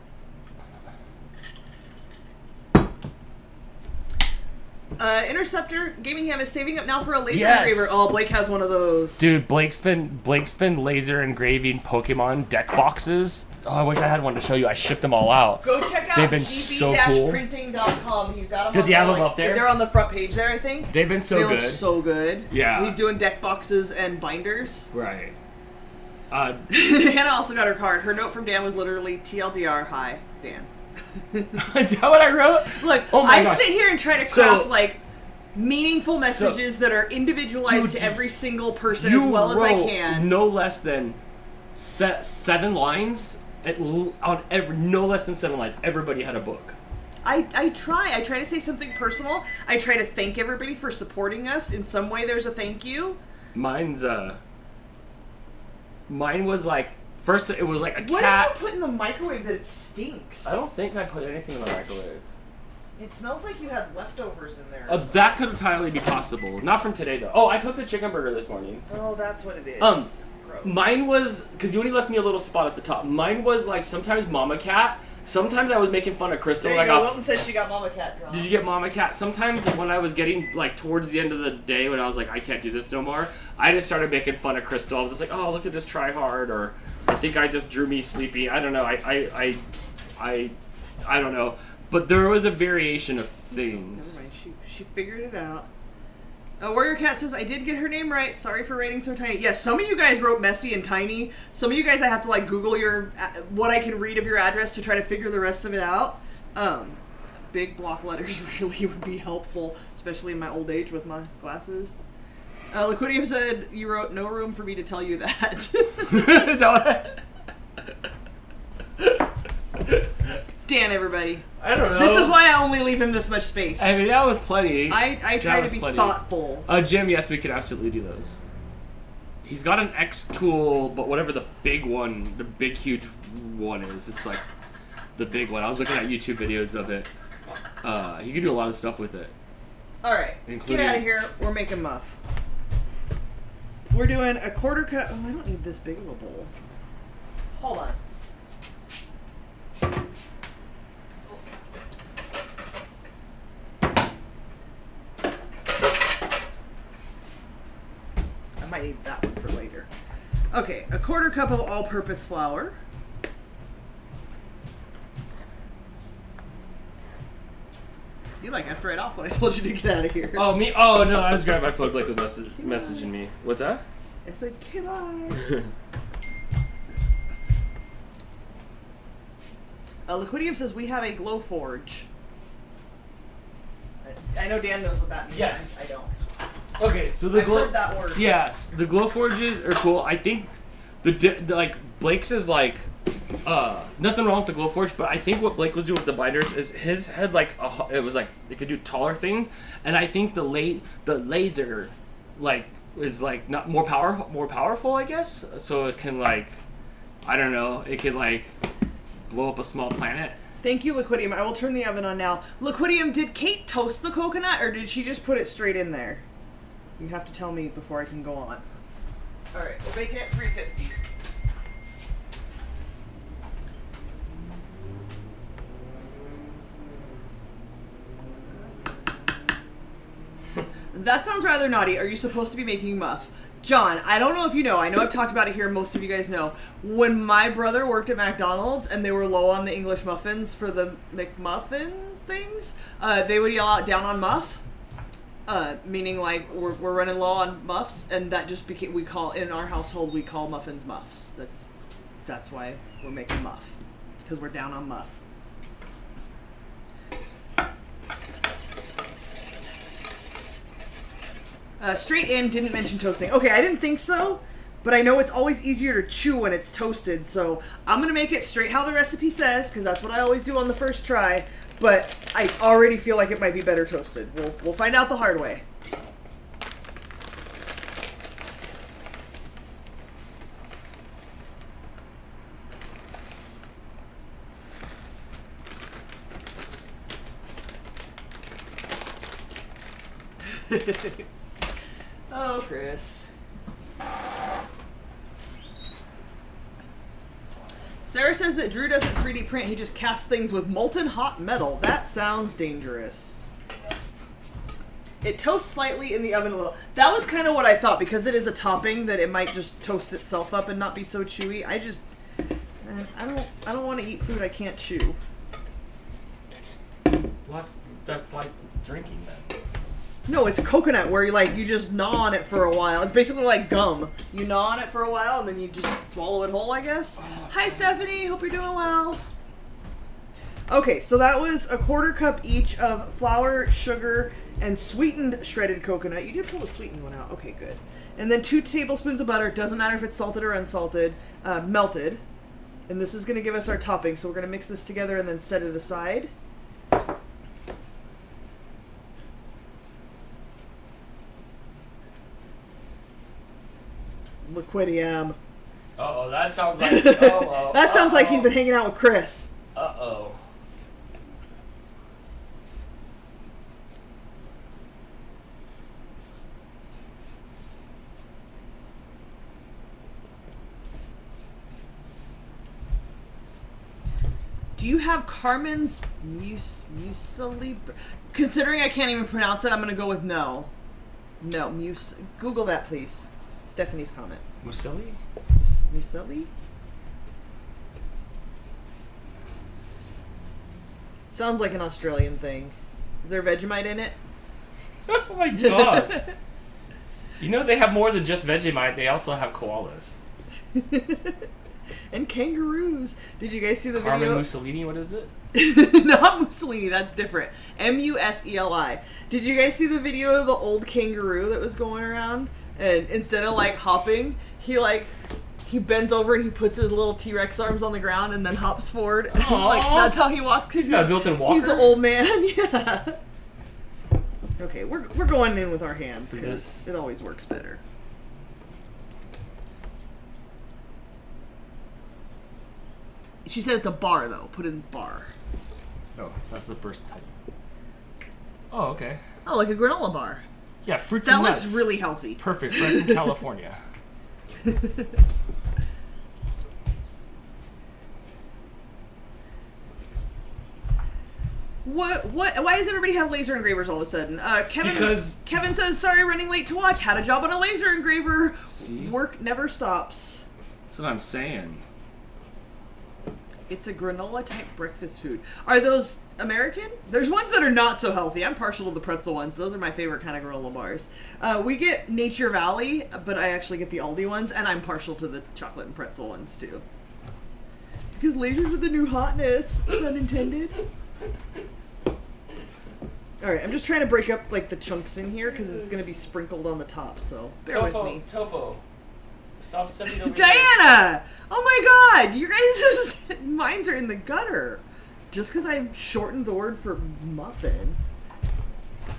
Interceptor Gaming Ham is saving up now for a laser engraver. Oh, Blake has one of those. Dude, Blake's been laser engraving Pokemon deck boxes. Oh, I wish I had one to show you. I shipped them all out. Go check check out They've been so cool. gb-printing.com. He's got them. Does he have them up there? They're on the front page there, I think. They've been so they good. Look so good. Yeah. He's doing deck boxes and binders. Right. Hannah also got her card. Her note from Dan was literally TLDR, hi, Dan. Is that what I wrote? Look, oh my I gosh. sit here and try to craft meaningful messages that are individualized to every single person as well as I can. No less than 7 lines no less than 7 lines. Everybody had a book. I try to say something personal. I try to thank everybody for supporting us. In some way there's a thank you. Mine was like, first it was like a What cat. What did you put in the microwave that it stinks? I don't think I put anything in the microwave. It smells like you had leftovers in there. That could entirely be possible. Not from today though. Oh, I cooked a chicken burger this morning. Oh, that's what it is. Gross. Gross. Mine was, because you only left me a little spot at the top. Mine was like sometimes Mama Cat. Sometimes I was making fun of Crystal. There you go. Wilton said she got Mama Cat drunk. Did you get Mama Cat? Sometimes when I was getting like towards the end of the day when I was like, I can't do this no more, I just started making fun of Crystal. I was just like, oh, look at this try hard, or I think I just drew me sleepy. I don't know. I don't know. But there was a variation of things. Never mind. She figured it out. Warrior Cat says, I did get her name right. Sorry for writing so tiny. Yes, some of you guys wrote messy and tiny. Some of you guys I have to like Google what I can read of your address to try to figure the rest of it out. Big block letters really would be helpful, especially in my old age with my glasses. Liquidium said, you wrote no room for me to tell you that. Is that what? Dan, everybody. I don't know. This is why I only leave him this much space. I mean, that was plenty. I try to be thoughtful. Jim, yes, we could absolutely do those. He's got an X tool, but whatever the big one, the big huge one is, it's like the big one. I was looking at YouTube videos of it. He could do a lot of stuff with it. Alright, get out of here. We're making muff. We're doing a quarter cut. Oh, I don't need this big of a bowl. Hold on. I might need that one for later. Okay, a quarter cup of all-purpose flour. You like after right off when I told you to get out of here. Oh, me? Oh, no, I was grabbing my phone. Blake was messaging me. What's that? I said, goodbye. Liquidium says we have a glow forge. I know Dan knows what that means. Yes. I don't. Okay, so the I've heard that word. Yes, the glow forges are cool. I think the Blake's is like nothing wrong with the glow forge, but I think what Blake was doing with the binders is his had like it was like it could do taller things, and I think the laser like is like not more powerful, I guess. So it can like I don't know, it could like blow up a small planet. Thank you, Liquidium. I will turn the oven on now. Liquidium, did Kate toast the coconut, or did she just put it straight in there? You have to tell me before I can go on. All right, we'll bake it at 350. That sounds rather naughty. Are you supposed to be making muff? John, I don't know if you know. I know I've talked about it here. Most of you guys know. When my brother worked at McDonald's and they were low on the English muffins for the McMuffin things, they would yell out down on muff. Meaning like we're running low on muffs, and that just became in our household we call muffins muffs. That's why we're making muff, because we're down on muff. Straight in didn't mention toasting. Okay, I didn't think so, but I know it's always easier to chew when it's toasted, so I'm gonna make it straight how the recipe says, because that's what I always do on the first try. But I already feel like it might be better toasted. We'll find out the hard way. Oh, Chris. Sarah says that Drew doesn't 3D print, he just casts things with molten hot metal. That sounds dangerous. It toasts slightly in the oven a little. That was kind of what I thought, because it is a topping that it might just toast itself up and not be so chewy. I don't want to eat food I can't chew. Well, that's like drinking then. No, it's coconut where you just gnaw on it for a while. It's basically like gum. You gnaw on it for a while and then you just swallow it whole, I guess. Hi, Stephanie. Hope you're doing well. Okay, so that was a 1/4 cup each of flour, sugar, and sweetened shredded coconut. You did pull the sweetened one out. Okay, good. And then 2 tablespoons of butter. Doesn't matter if it's salted or unsalted. Melted. And this is going to give us our topping. So we're going to mix this together and then set it aside. Liquid yam. Uh-oh, that sounds like... Uh-oh. That sounds like he's been hanging out with Chris. Uh-oh. Do you have Carmen's muesli? Considering I can't even pronounce it, I'm going to go with no. No, Google that, please. Stephanie's comment. Muesli? Muesli? Sounds like an Australian thing. Is there Vegemite in it? Oh my gosh. You know they have more than just Vegemite. They also have koalas. And kangaroos. Did you guys see the Carmen video? Mussolini, what is it? Not Mussolini, that's different. Museli. Did you guys see the video of the old kangaroo that was going around? And instead of hopping, he bends over and he puts his little T-Rex arms on the ground and then hops forward. That's how he walks. He's got a built-in walker. He's an old man, yeah. Okay, we're going in with our hands because it always works better. She said it's a bar, though. Put in bar. Oh, that's the first type. Oh, okay. Oh, like a granola bar. Yeah, fruits That and nuts. looks really healthy. Perfect, right from California. Why does everybody have laser engravers all of a sudden? Kevin says, sorry, running late to watch. Had a job on a laser engraver. See? Work never stops. That's what I'm saying. It's a granola type breakfast food. Are those American? There's ones that are not so healthy. I'm partial to the pretzel ones. Those are my favorite kind of granola bars. We get Nature Valley, but I actually get the Aldi ones, and I'm partial to the chocolate and pretzel ones too. Because lasers are the new hotness, pun intended. Alright, I'm just trying to break up the chunks in here because it's going to be sprinkled on the top, so bear with me. Toppo. Stop sending over Diana! Oh my god! You guys' minds are in the gutter. Just because I shortened the word for muffin.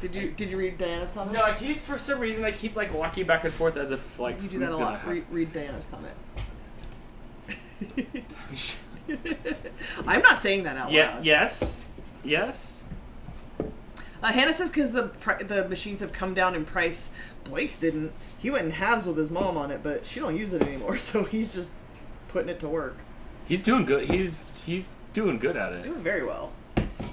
Did you read Diana's comment? No, for some reason I keep walking back and forth as if you do that a lot. Read Diana's comment. I'm not saying that out loud. Yes. Hannah says because the machines have come down in price. Blake's didn't. He went in halves with his mom on it, but she don't use it anymore, so he's just putting it to work. He's doing good. He's doing good at it. He's doing very well.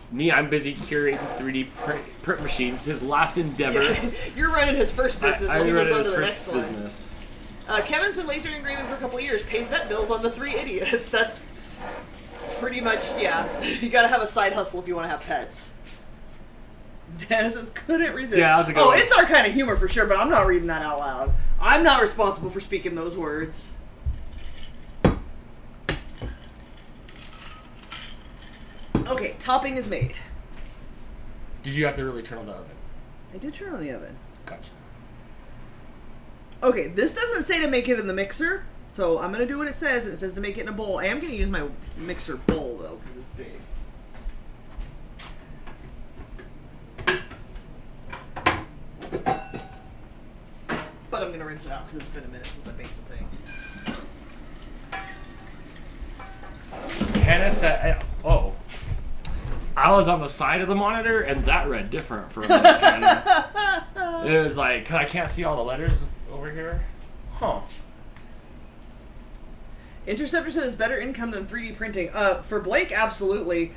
Me, I'm busy curating 3D print machines. His last endeavor. Yeah, you're running his first business while he moves on to the next one. Business. Kevin's been laser engraving for a couple of years. Pays vet bills on the 3 idiots. That's pretty much, yeah. You gotta have a side hustle if you want to have pets. Dennis says, couldn't resist. Yeah, that was a good one. It's our kind of humor for sure, but I'm not reading that out loud. I'm not responsible for speaking those words. Okay, topping is made. Did you have to really turn on the oven? I did turn on the oven. Gotcha. Okay, this doesn't say to make it in the mixer, so I'm going to do what it says. It says to make it in a bowl. I am going to use my mixer bowl, though, because it's big. But I'm going to rinse it out because it's been a minute since I baked the thing. Hannah said, I was on the side of the monitor, and that read different for a minute, Hannah. It was I can't see all the letters over here. Huh. Interceptor says better income than 3D printing. For Blake, absolutely.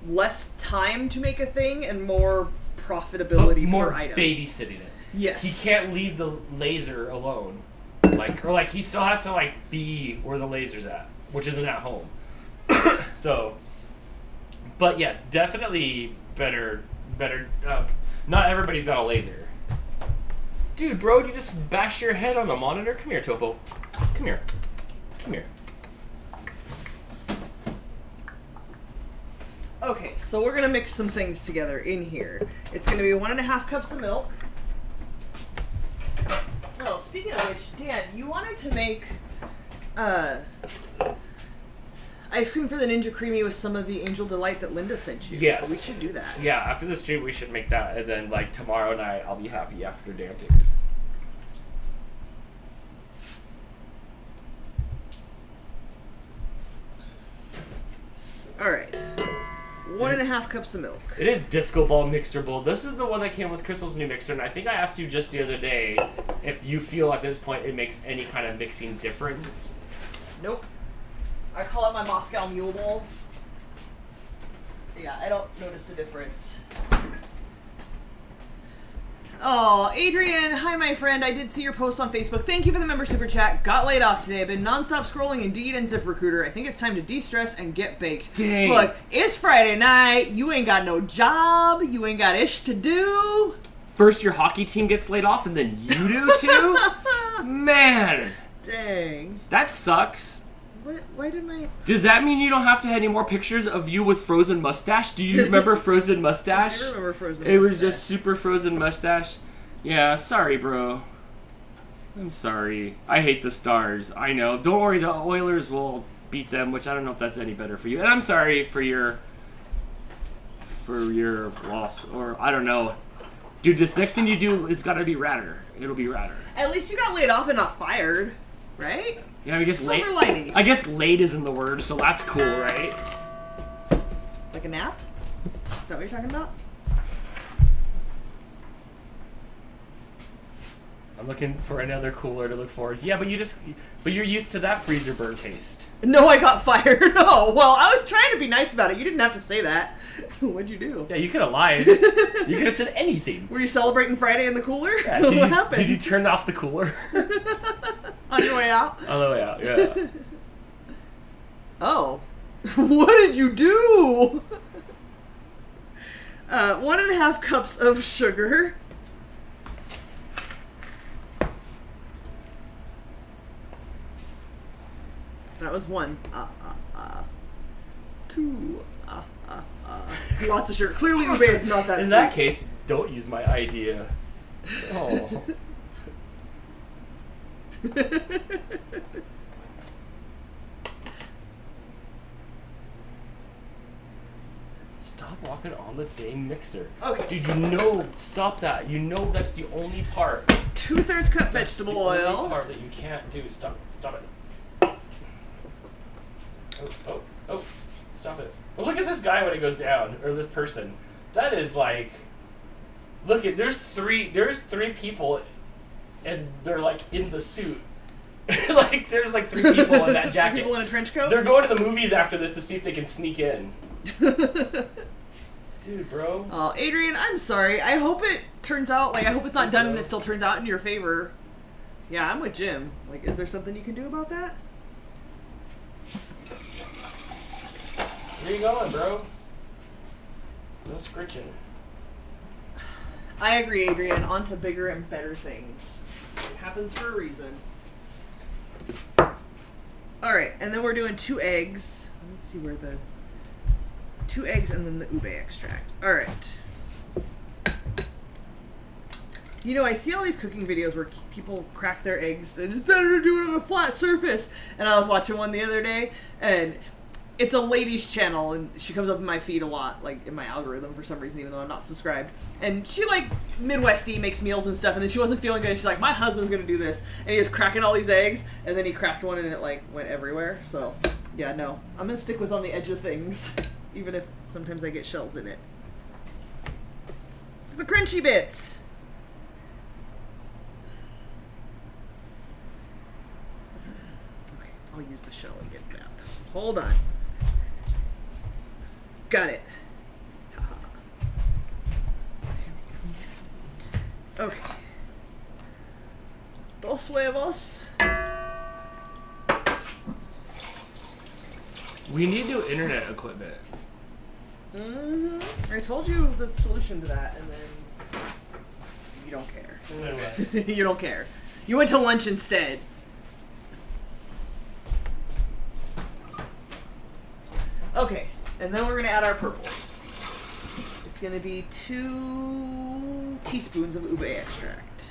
Less time to make a thing and more profitability more per item. babysitting it. Yes. He can't leave the laser alone. He still has to be where the laser's at, which isn't at home. So, but yes, definitely better. Not everybody's got a laser. Dude, bro, you just bash your head on the monitor? Come here, Toppo. Come here. Come here. Okay, so we're gonna mix some things together in here. It's gonna be 1.5 cups of milk. Oh, speaking of which, Dan, you wanted to make ice cream for the Ninja Creamy with some of the Angel Delight that Linda sent you. Yes. We should do that. Yeah, after the stream we should make that, and then like tomorrow night I'll be happy after Dantics. Alright. 1.5 cups of milk. It is Disco Ball Mixer Bowl. This is the one that came with Crystal's new mixer, and I think I asked you just the other day if you feel at this point it makes any kind of mixing difference. Nope. I call it my Moscow Mule Bowl. Yeah, I don't notice a difference. Oh, Adrian, hi my friend. I did see your post on Facebook. Thank you for the member super chat. Got laid off today. I've been nonstop scrolling Indeed and ZipRecruiter. I think it's time to de-stress and get baked. Dang. Look, it's Friday night. You ain't got no job. You ain't got ish to do. First your hockey team gets laid off, and then you do too? Man. Dang. That sucks. What? Why did my... Does that mean you don't have to have any more pictures of you with frozen mustache? Do you remember frozen mustache? I do remember frozen It was mustache. just super frozen mustache. Yeah, sorry, bro. I'm sorry. I hate the Stars. I know. Don't worry, the Oilers will beat them, which I don't know if that's any better for you. And I'm sorry for your loss, or I don't know. Dude, the next thing you do is gotta be radder. It'll be radder. At least you got laid off and not fired, right? Yeah, I guess Silver late. linings. I guess late isn't the word, so that's cool, right? Like a nap? Is that what you're talking about? I'm looking for another cooler to look for. Yeah, but you're used to that freezer burn taste. No, I got fired. Oh, well, I was trying to be nice about it. You didn't have to say that. What'd you do? Yeah, you could have lied. You could have said anything. Were you celebrating Friday in the cooler? Yeah, What happened? Did you turn off the cooler? On your way out? On the way out, yeah. Oh. What did you do? 1.5 cups of sugar. That was 1. 2. Lots of sugar. Clearly, UBE is not that In sweet. that case, don't use my idea. Oh. Stop walking on the dang mixer. Okay. Dude, you know, stop that. You know that's the only part. 2/3 cup That's vegetable the oil. only part that you can't do. Stop it. Oh, stop it. Well, look at this guy when it goes down, or this person. That is like, look at, there's three people, and they're like in the suit. Like, there's like 3 people in that jacket. People in a trench coat? They're going to the movies after this to see if they can sneak in. Dude, bro. Oh, Adrian, I'm sorry. I hope it turns out, I hope it's not done and it still turns out in your favor. Yeah, I'm with Jim. Like, is there something you can do about that? Where you going, bro? No scritching. I agree, Adrian. On to bigger and better things. It happens for a reason. Alright, and then we're doing 2 eggs. Let's see where the... 2 eggs and then the ube extract. Alright. You know, I see all these cooking videos where people crack their eggs, and it's better to do it on a flat surface. And I was watching one the other day, and it's a lady's channel, and she comes up in my feed a lot, like in my algorithm for some reason, even though I'm not subscribed. And she, like, Midwesty, makes meals and stuff, and then she wasn't feeling good, and she's like, my husband's gonna do this. And he was cracking all these eggs, and then he cracked one, and it, like, went everywhere. So, yeah, no. I'm gonna stick with on the edge of things, even if sometimes I get shells in it. It's the crunchy bits. Okay, I'll use the shell and get it out. Hold on. Got it. Okay. 2 huevos. We need new internet equipment. I told you the solution to that, and then you don't care. And then what? You don't care. You went to lunch instead. Okay, and then we're gonna add our purple. It's gonna be 2 teaspoons of ube extract.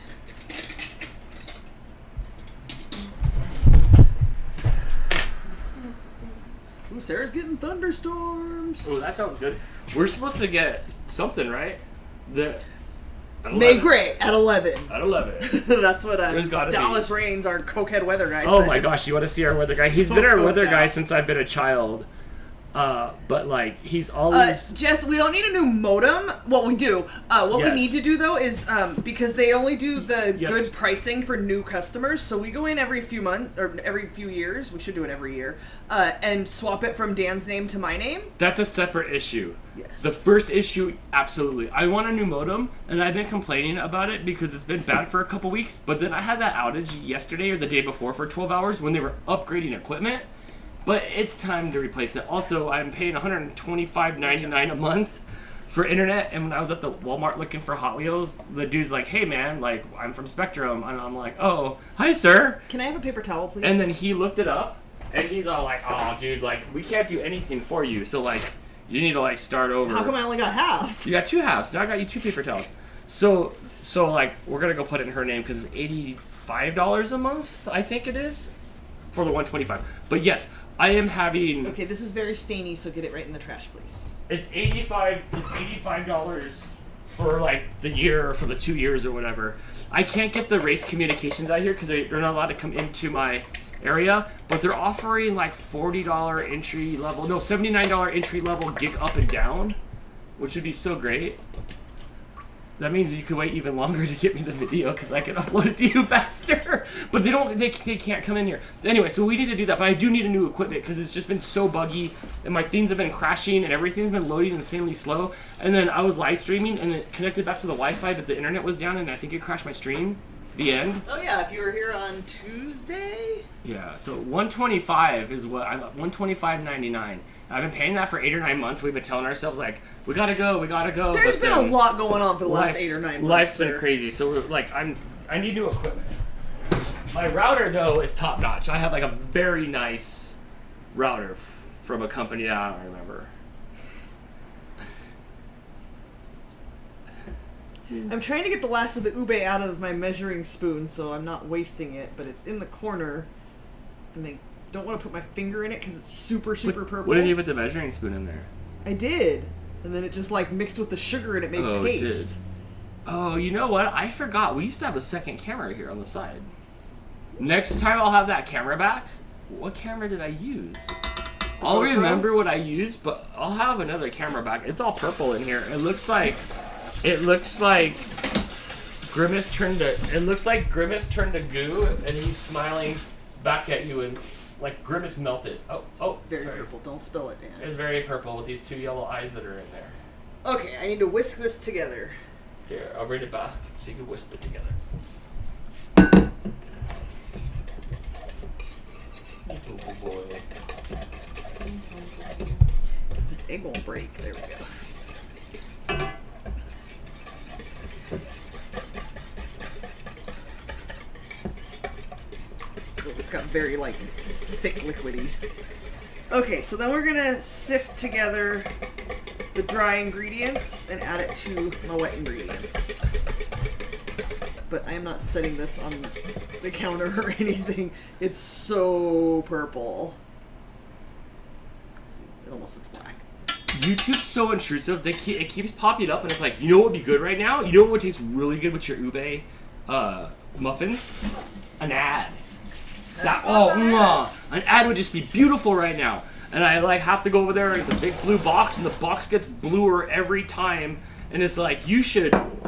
Ooh, Sarah's getting thunderstorms. Oh, that sounds good. We're supposed to get something, right? May Gray at 11. At 11. That's what There's gotta Dallas be. Rains, our cokehead weather guy, Oh said. my gosh, you want to see our weather guy? He's So been our coked weather guy out. since I've been a child. But like, he's always... Jess, we don't need a new modem. Well, we do. What we Yes. need to do, though, is because they only do the Yes. good pricing for new customers, so we go in every few months, or every few years, we should do it every year, and swap it from Dan's name to my name. That's a separate issue. Yes. The first issue, absolutely. I want a new modem, and I've been complaining about it because it's been bad for a couple weeks, but then I had that outage yesterday or the day before for 12 hours when they were upgrading equipment. But it's time to replace it. Also, I'm paying $125.99 a month for internet, and when I was at the Walmart looking for Hot Wheels, the dude's like, "Hey man, like I'm from Spectrum," and I'm like, "Oh, hi sir." Can I have a paper towel, please? And then he looked it up, and he's all like, "Oh, dude, like we can't do anything for you, so like you need to like start over." How come I only got half? You got 2 halves. Now I got you 2 paper towels. So like we're gonna go put it in her name because it's $85 a month, I think it is, for the 125. But yes. I am having. Okay, this is very stainy, so get it right in the trash, please. It's $85 for like the year or for the 2 years or whatever. I can't get the race communications out here because they're not allowed to come into my area. But they're offering like $40 entry level, no, $79 entry level gig up and down, which would be so great. That means you could wait even longer to get me the video because I can upload it to you faster. But they can't come in here. Anyway, so we need to do that. But I do need a new equipment because it's just been so buggy and my things have been crashing and everything's been loading insanely slow. And then I was live streaming and it connected back to the Wi-Fi, but the internet was down and I think it crashed my stream. The end. Oh yeah, if you were here on Tuesday. Yeah, so 125 is what I'm $125.99. I've been paying that for 8 or 9 months. We've been telling ourselves like we gotta go. There's been a lot going on for the last 8 or 9 months. Life's been crazy, so we're like I need new equipment. My router though is top notch. I have like a very nice router from a company that I don't remember. I'm trying to get the last of the ube out of my measuring spoon, so I'm not wasting it, but it's in the corner, and I don't want to put my finger in it because it's super purple. What did you put the measuring spoon in there? I did, and then it just like mixed with the sugar and it made paste. It did. Oh, you know what? I forgot. We used to have a second camera here on the side. Next time I'll have that camera back. What camera did I use? I'll remember what I used, but I'll have another camera back. It's all purple in here. It looks like Grimace turned to goo, and he's smiling back at you, and like Grimace melted. Oh, Very sorry. purple. Don't spill it, Dan. It's very purple with these 2 yellow eyes that are in there. Okay, I need to whisk this together. Here, I'll bring it back so you can whisper it together. Oh boy. This egg won't break. There we go. It's got very like thick liquidy. Okay, so then we're gonna sift together the dry ingredients and add it to my wet ingredients. But I am not setting this on the counter or anything. It's so purple. See, it almost looks black. YouTube's so intrusive. It keeps popping up, and it's like, you know what would be good right now? You know what would taste really good with your ube muffins? An ad. An ad would just be beautiful right now. And I like have to go over there, and it's a big blue box, and the box gets bluer every time. And it's like, you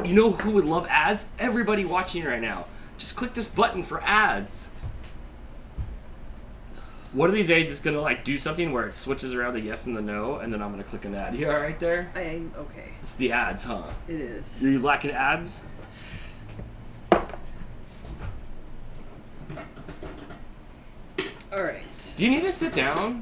know who would love ads? Everybody watching right now. Just click this button for ads. One of these days it's gonna like do something where it switches around the yes and the no, and then I'm gonna click an ad. You alright there? I am okay. It's the ads, huh? It is. Are you lacking ads? Alright. Do you need to sit down?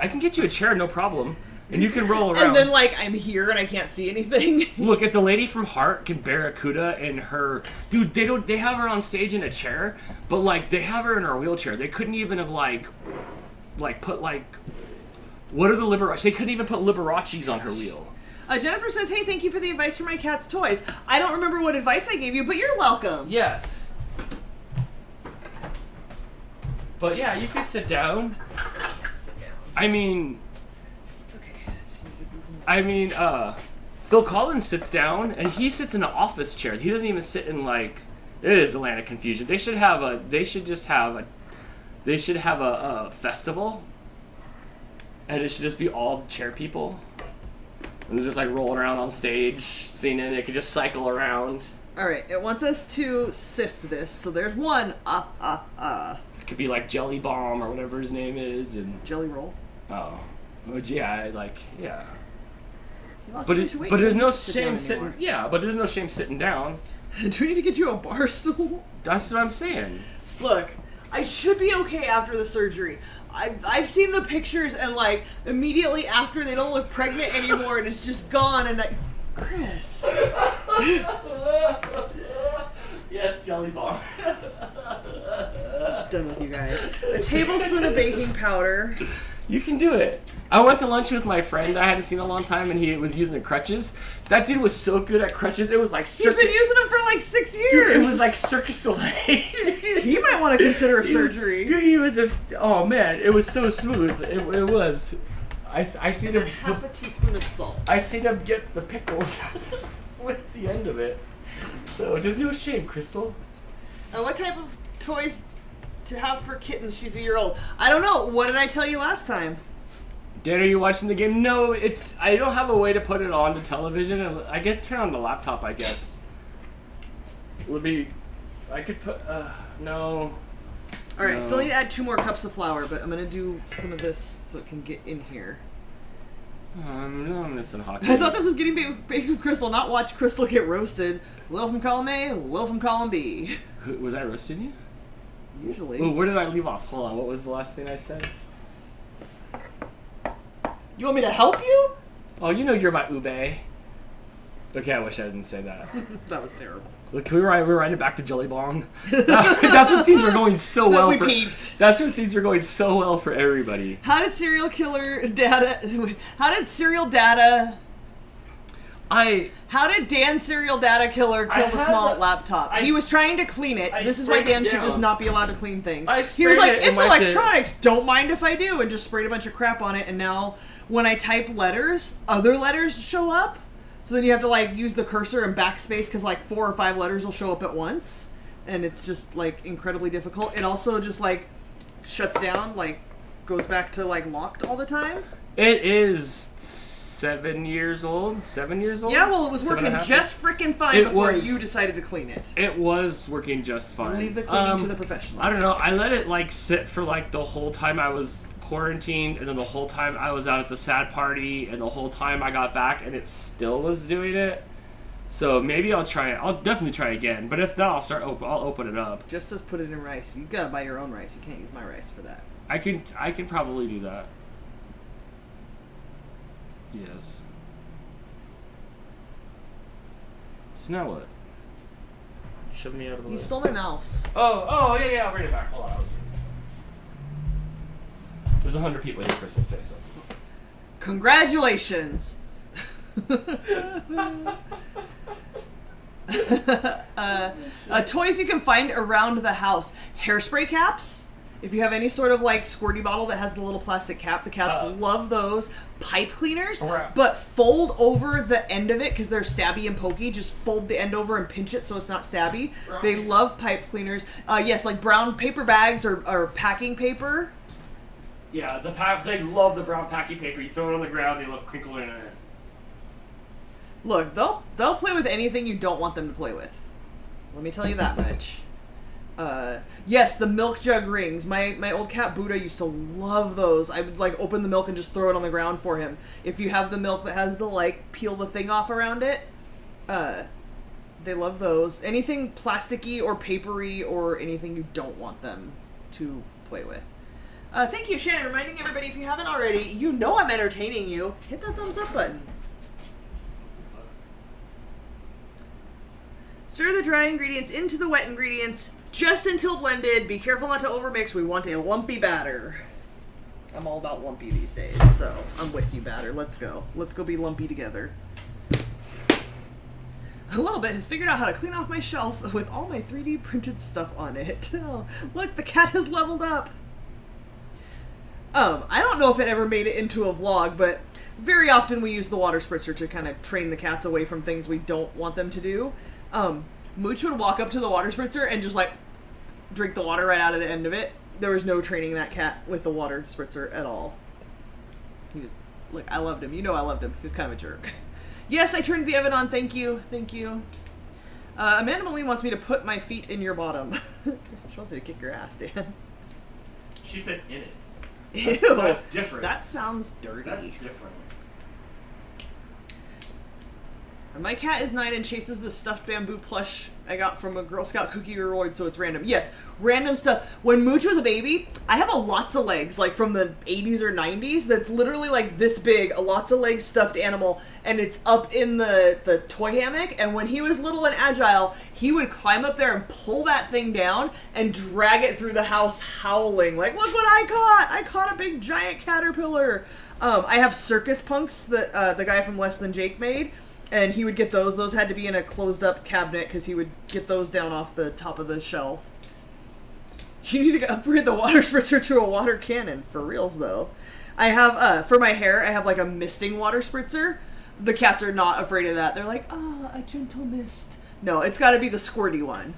I can get you a chair, no problem. And you can roll around. And then, like, I'm here and I can't see anything. Look, if the lady from Heart can Barracuda in her... Dude, they have her on stage in a chair, but, like, they have her in her wheelchair. They couldn't even have, like, put, like... What are the Liberace? They couldn't even put Liberace's on her wheel. Jennifer says, hey, thank you for the advice for my cat's toys. I don't remember what advice I gave you, but you're welcome. Yes. But, yeah, you can sit down. I mean... Phil Collins sits down, and he sits in an office chair. He doesn't even sit in, like... It is Atlantic confusion. They should have a festival. And it should just be all the chair people. And they're just, like, rolling around on stage, singing. It could just cycle around. Alright, it wants us to sift this. So there's one. It could be, like, Jelly Bomb or whatever his name is. And Jelly Roll. Oh. Yeah, yeah. But there's no shame sitting. Yeah, but there's no shame sitting down. Do we need to get you a bar stool? That's what I'm saying. Look, I should be okay after the surgery. I've seen the pictures and like immediately after they don't look pregnant anymore and it's just gone and Chris. Yes, Jelly Bomb. Just done with you guys. A tablespoon of baking powder. You can do it. I went to lunch with my friend I hadn't seen in a long time, and he was using the crutches. That dude was so good at crutches. It was like He's been using them for like 6 years. Dude, it was like Circus Soleil. He might want to consider a surgery. He was just. Oh man, it was so smooth. It was. I seen him. Half a teaspoon of salt. I seen him get the pickles with the end of it. So there's no shame, Crystal. And what type of toys to have for kittens? She's a year old. I don't know. What did I tell you last time? Dan, are you watching the game? No, I don't have a way to put it on the television. I get to turn on the laptop, I guess. I could put, no. Alright, no. still need to add 2 more cups of flour, but I'm going to do some of this so it can get in here. I'm missing hockey. I thought this was getting baked with Crystal, not watch Crystal get roasted. A little from column A, a little from column B. Was I roasting you? Usually. Ooh, where did I leave off? Hold on, what was the last thing I said? You want me to help you? Oh, you know you're my UBE. Okay, I wish I didn't say that. That was terrible. Look, we were riding back to Jelly Bong. That's when things were going so well. Peaked. That's when things were going so well for everybody. How did serial data? How did Dan Serial Data Killer kill the small laptop? He was trying to clean it. This is why Dan should just not be allowed to clean things. He was like, it's electronics, don't mind if I do, and just sprayed a bunch of crap on it, and now when I type letters, other letters show up. So then you have to like use the cursor and backspace because like 4 or 5 letters will show up at once. And it's just like incredibly difficult. It also just like shuts down, like goes back to like locked all the time. It is 7 years old. 7 years old? Yeah, well, it was working just freaking fine before you decided to clean it. It was working just fine. Leave the cleaning to the professionals. I don't know. I let it like sit for like the whole time I was quarantined, and then the whole time I was out at the sad party, and the whole time I got back, and it still was doing it. So maybe I'll try it. I'll definitely try again. But if not, I'll open it up. Just says put it in rice. You gotta buy your own rice. You can't use my rice for that. I can probably do that. Yes. So now what? Shove me out of the way. You stole my mouse. Oh, yeah, I'll bring it back. Hold on, I was doing something. There's 100 people here, Chris, to say something. Congratulations! Toys you can find around the house. Hairspray caps. If you have any sort of like squirty bottle that has the little plastic cap, the cats love those. Pipe cleaners, but fold over the end of it because they're stabby and pokey. Just fold the end over and pinch it so it's not stabby. They love pipe cleaners. Yes, like brown paper bags or packing paper. Yeah, they love the brown packing paper. You throw it on the ground, they love crinkling in it. Look, they'll play with anything you don't want them to play with. Let me tell you that much. Yes, the milk jug rings. My old cat Buddha used to love those. I would like open the milk and just throw it on the ground for him. If you have the milk that has the like peel the thing off around it, they love those. Anything plasticky or papery or anything you don't want them to play with. Thank you, Shannon. Reminding everybody, if you haven't already, you know I'm entertaining you. Hit that thumbs up button. Stir the dry ingredients into the wet ingredients just until blended. Be careful not to overmix. We want a lumpy batter. I'm all about lumpy these days, so I'm with you, batter. Let's go. Let's go be lumpy together. A little bit has figured out how to clean off my shelf with all my 3D printed stuff on it. Oh, look, the cat has leveled up. I don't know if it ever made it into a vlog, but very often we use the water spritzer to kind of train the cats away from things we don't want them to do. Mooch would walk up to the water spritzer and just like drink the water right out of the end of it. There was no training that cat with the water spritzer at all. He was, look, I loved him. You know I loved him. He was kind of a jerk. Yes, I turned the oven on. Thank you. Thank you. Amanda Moline wants me to put my feet in your bottom. She wants me to kick your ass, Dan. She said in it. Ew. That's different. That sounds dirty. That's different. My cat is 9 and chases the stuffed bamboo plush I got from a Girl Scout cookie reward, so it's random. Yes, random stuff. When Mooch was a baby, I have a lots of legs, like from the 80s or 90s, that's literally like this big, a lots of legs stuffed animal, and it's up in the toy hammock, and when he was little and agile, he would climb up there and pull that thing down and drag it through the house howling, like, look what I caught! I caught a big giant caterpillar! I have circus punks that the guy from Less Than Jake made, and he would get those. Those had to be in a closed-up cabinet because he would get those down off the top of the shelf. You need to upgrade the water spritzer to a water cannon. For reals, though. I have, for my hair, I have, like, a misting water spritzer. The cats are not afraid of that. They're like, ah, a gentle mist. No, it's got to be the squirty one.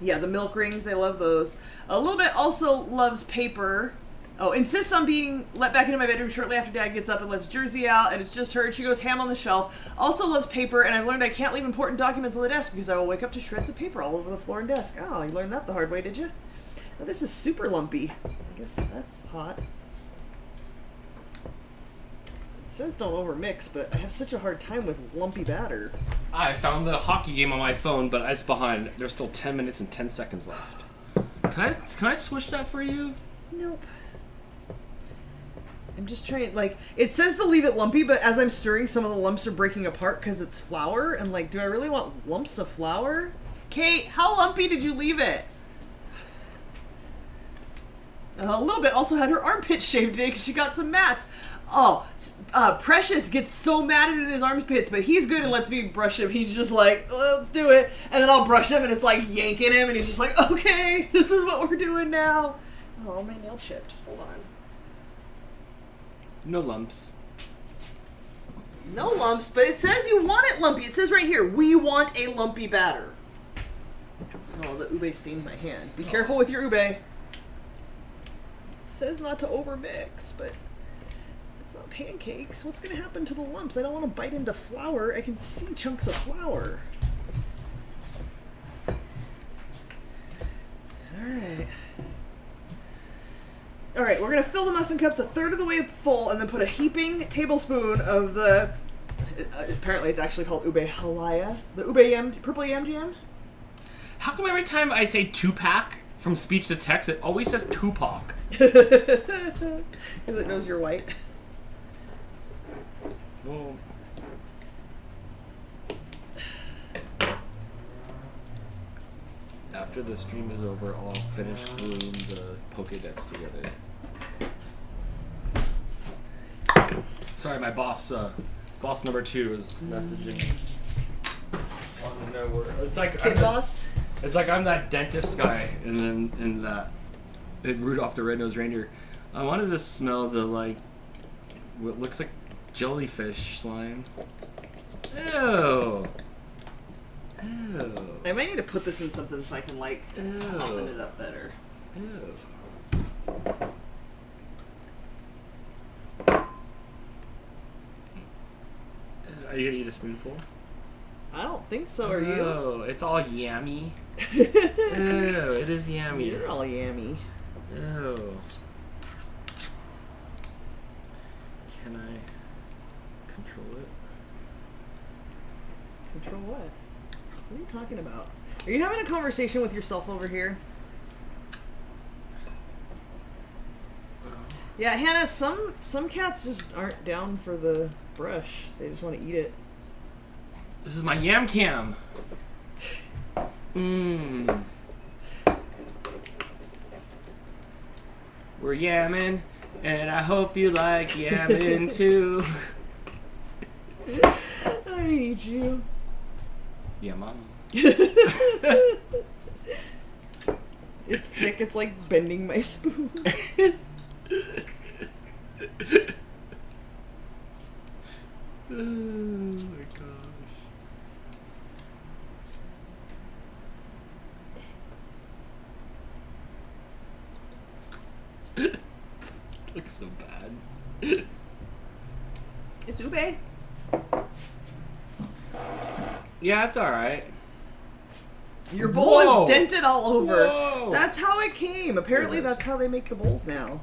Yeah, the milk rings, they love those. A little bit also loves paper. Oh, insists on being let back into my bedroom shortly after Dad gets up and lets Jersey out, and it's just her, and she goes ham on the shelf. Also loves paper, and I've learned I can't leave important documents on the desk because I will wake up to shreds of paper all over the floor and desk. Oh, you learned that the hard way, did you? Oh, this is super lumpy. I guess that's hot. It says don't overmix, but I have such a hard time with lumpy batter. I found the hockey game on my phone, but it's behind. There's still 10 minutes and 10 seconds left. Can I switch that for you? Nope. I'm just trying, like, it says to leave it lumpy, but as I'm stirring, some of the lumps are breaking apart because it's flour, and, like, do I really want lumps of flour? Kate, how lumpy did you leave it? A little bit. Also had her armpits shaved today because she got some mats. Oh, Precious gets so mad at his armpits, but he's good and lets me brush him. He's just like, let's do it. And then I'll brush him, and it's like yanking him, and he's just like, okay, this is what we're doing now. Oh, my nail chipped. Hold on. No lumps. No lumps, but it says you want it lumpy. It says right here, we want a lumpy batter. Oh, the ube stained my hand. Be careful with your ube. It says not to overmix, but it's not pancakes. What's going to happen to the lumps? I don't want to bite into flour. I can see chunks of flour. All right, we're going to fill the muffin cups a third of the way full and then put a heaping tablespoon of the, apparently it's actually called ube halaya, the ube yam, purple yam jam. How come every time I say Tupac from speech to text, it always says Tupac? Because it knows you're white. Well, after the stream is over, I'll finish gluing the Pokédex together. Sorry, my boss number 2 is messaging me. It's like Kid boss? It's like I'm that dentist guy in Rudolph the Red-Nosed Reindeer. I wanted to smell the, like, what looks like jellyfish slime. Ew. Ew. I might need to put this in something so I can, like, soften it up better. Ew. Are you gonna eat a spoonful? I don't think so, are you? Oh, it's all yummy. Ew, it is yummy. You're all yummy. Ew. Can I control it? Control what? What are you talking about? Are you having a conversation with yourself over here? Yeah, Hannah, some cats just aren't down for the brush. They just want to eat it. This is my Yam Cam. Mmm. We're yamming, and I hope you like yamming too. I hate you. Yeah, mom. It's thick, it's like bending my spoon. Oh my gosh. Looks so bad. It's ube. Yeah, it's alright. Your bowl Whoa. is dented all over. Whoa. That's how it came. Apparently It is. that's how they make the bowls now.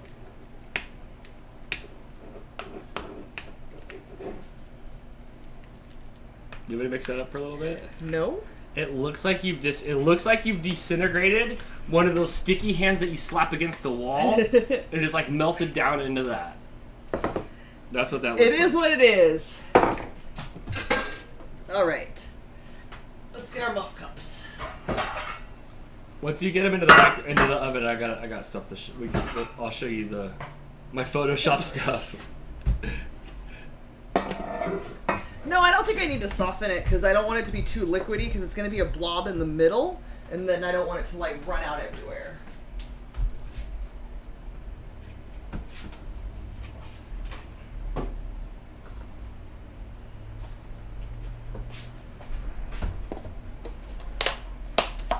You want me to mix that up for a little bit? No? It looks like you've disintegrated one of those sticky hands that you slap against the wall and just like melted down into that. That's what that looks like. It is what it is. Alright. Let's get our muff cups. Once you get them into the oven, I got stuff to I'll show you my Photoshop stuff. No, I don't think I need to soften it because I don't want it to be too liquidy because it's going to be a blob in the middle and then I don't want it to like run out everywhere.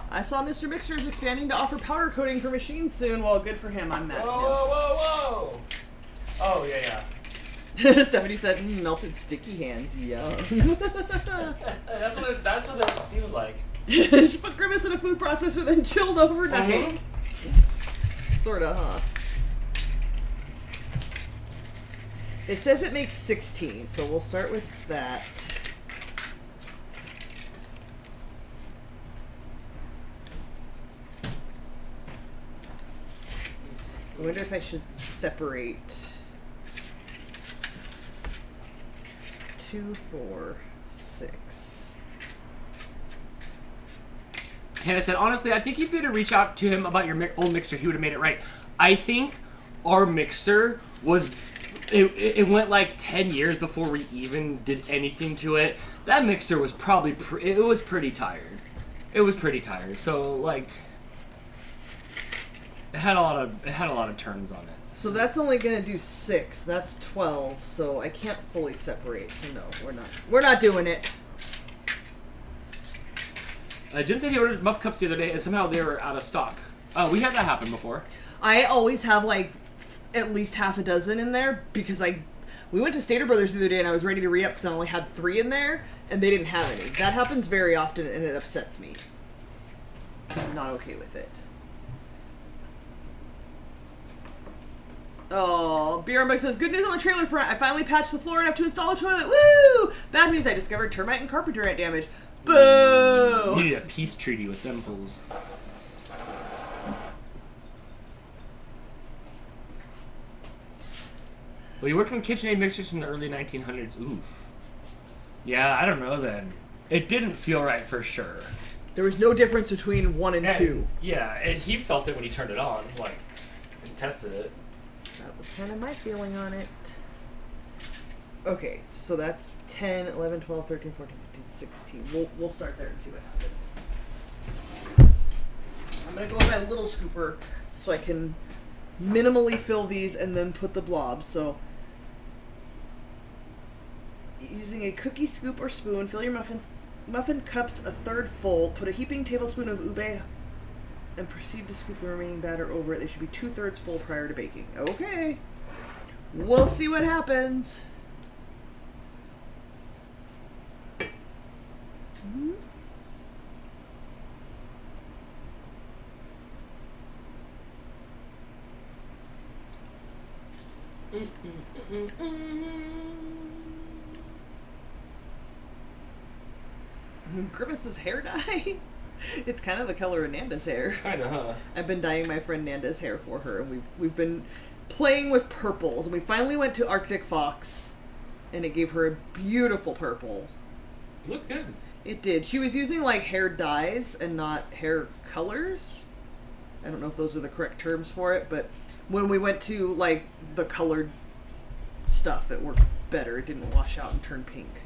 I saw Mr. Mixer is expanding to offer powder coating for machines soon. Well, good for him. I'm mad at him. Whoa! Oh yeah. Stephanie said, melted sticky hands. Yum. That's what it seems like. She put Grimace in a food processor, then chilled overnight. Sorta, huh? It says it makes 16, so we'll start with that. I wonder if I should separate 2, 4, 6. Hannah said, honestly, I think if you had to reach out to him about your old mixer, he would have made it right. I think our mixer was... It went like 10 years before we even did anything to it. That mixer was probably... it was pretty tired. It was pretty tired. So, like... It had a lot of turns on it. So that's only gonna do 6. That's 12. So I can't fully separate. So no, we're not doing it. Jim said he ordered muff cups the other day, and somehow they were out of stock. We had that happen before. I always have like at least half a dozen in there because we went to Stater Brothers the other day and I was ready to re-up because I only had 3 in there and they didn't have any. That happens very often and it upsets me. I'm not okay with it. Oh, BRMX says, good news on the trailer front. I finally patched the floor enough to install a toilet. Woo! Bad news, I discovered termite and carpenter ant damage. Boo! You need a peace treaty with them fools. Well, you worked on KitchenAid mixers from the early 1900s. Oof. Yeah, I don't know then. It didn't feel right for sure. There was no difference between 1 and 2. Yeah, and he felt it when he turned it on, like, and tested it. That was kind of my feeling on it. Okay, so that's 10, 11, 12, 13, 14, 15, 16. We'll start there and see what happens. I'm going to go with my little scooper so I can minimally fill these and then put the blobs. So using a cookie scoop or spoon, fill your muffin cups a third full, put a heaping tablespoon of ube and proceed to scoop the remaining batter over it. They should be 2/3 full prior to baking. Okay. We'll see what happens. Grimace's hair dye? It's kind of the color of Nanda's hair. Kinda, huh? I've been dyeing my friend Nanda's hair for her, and we've been playing with purples, and we finally went to Arctic Fox, and it gave her a beautiful purple. Looked good. It did. She was using like hair dyes and not hair colors. I don't know if those are the correct terms for it, but when we went to like the colored stuff, it worked better. It didn't wash out and turn pink.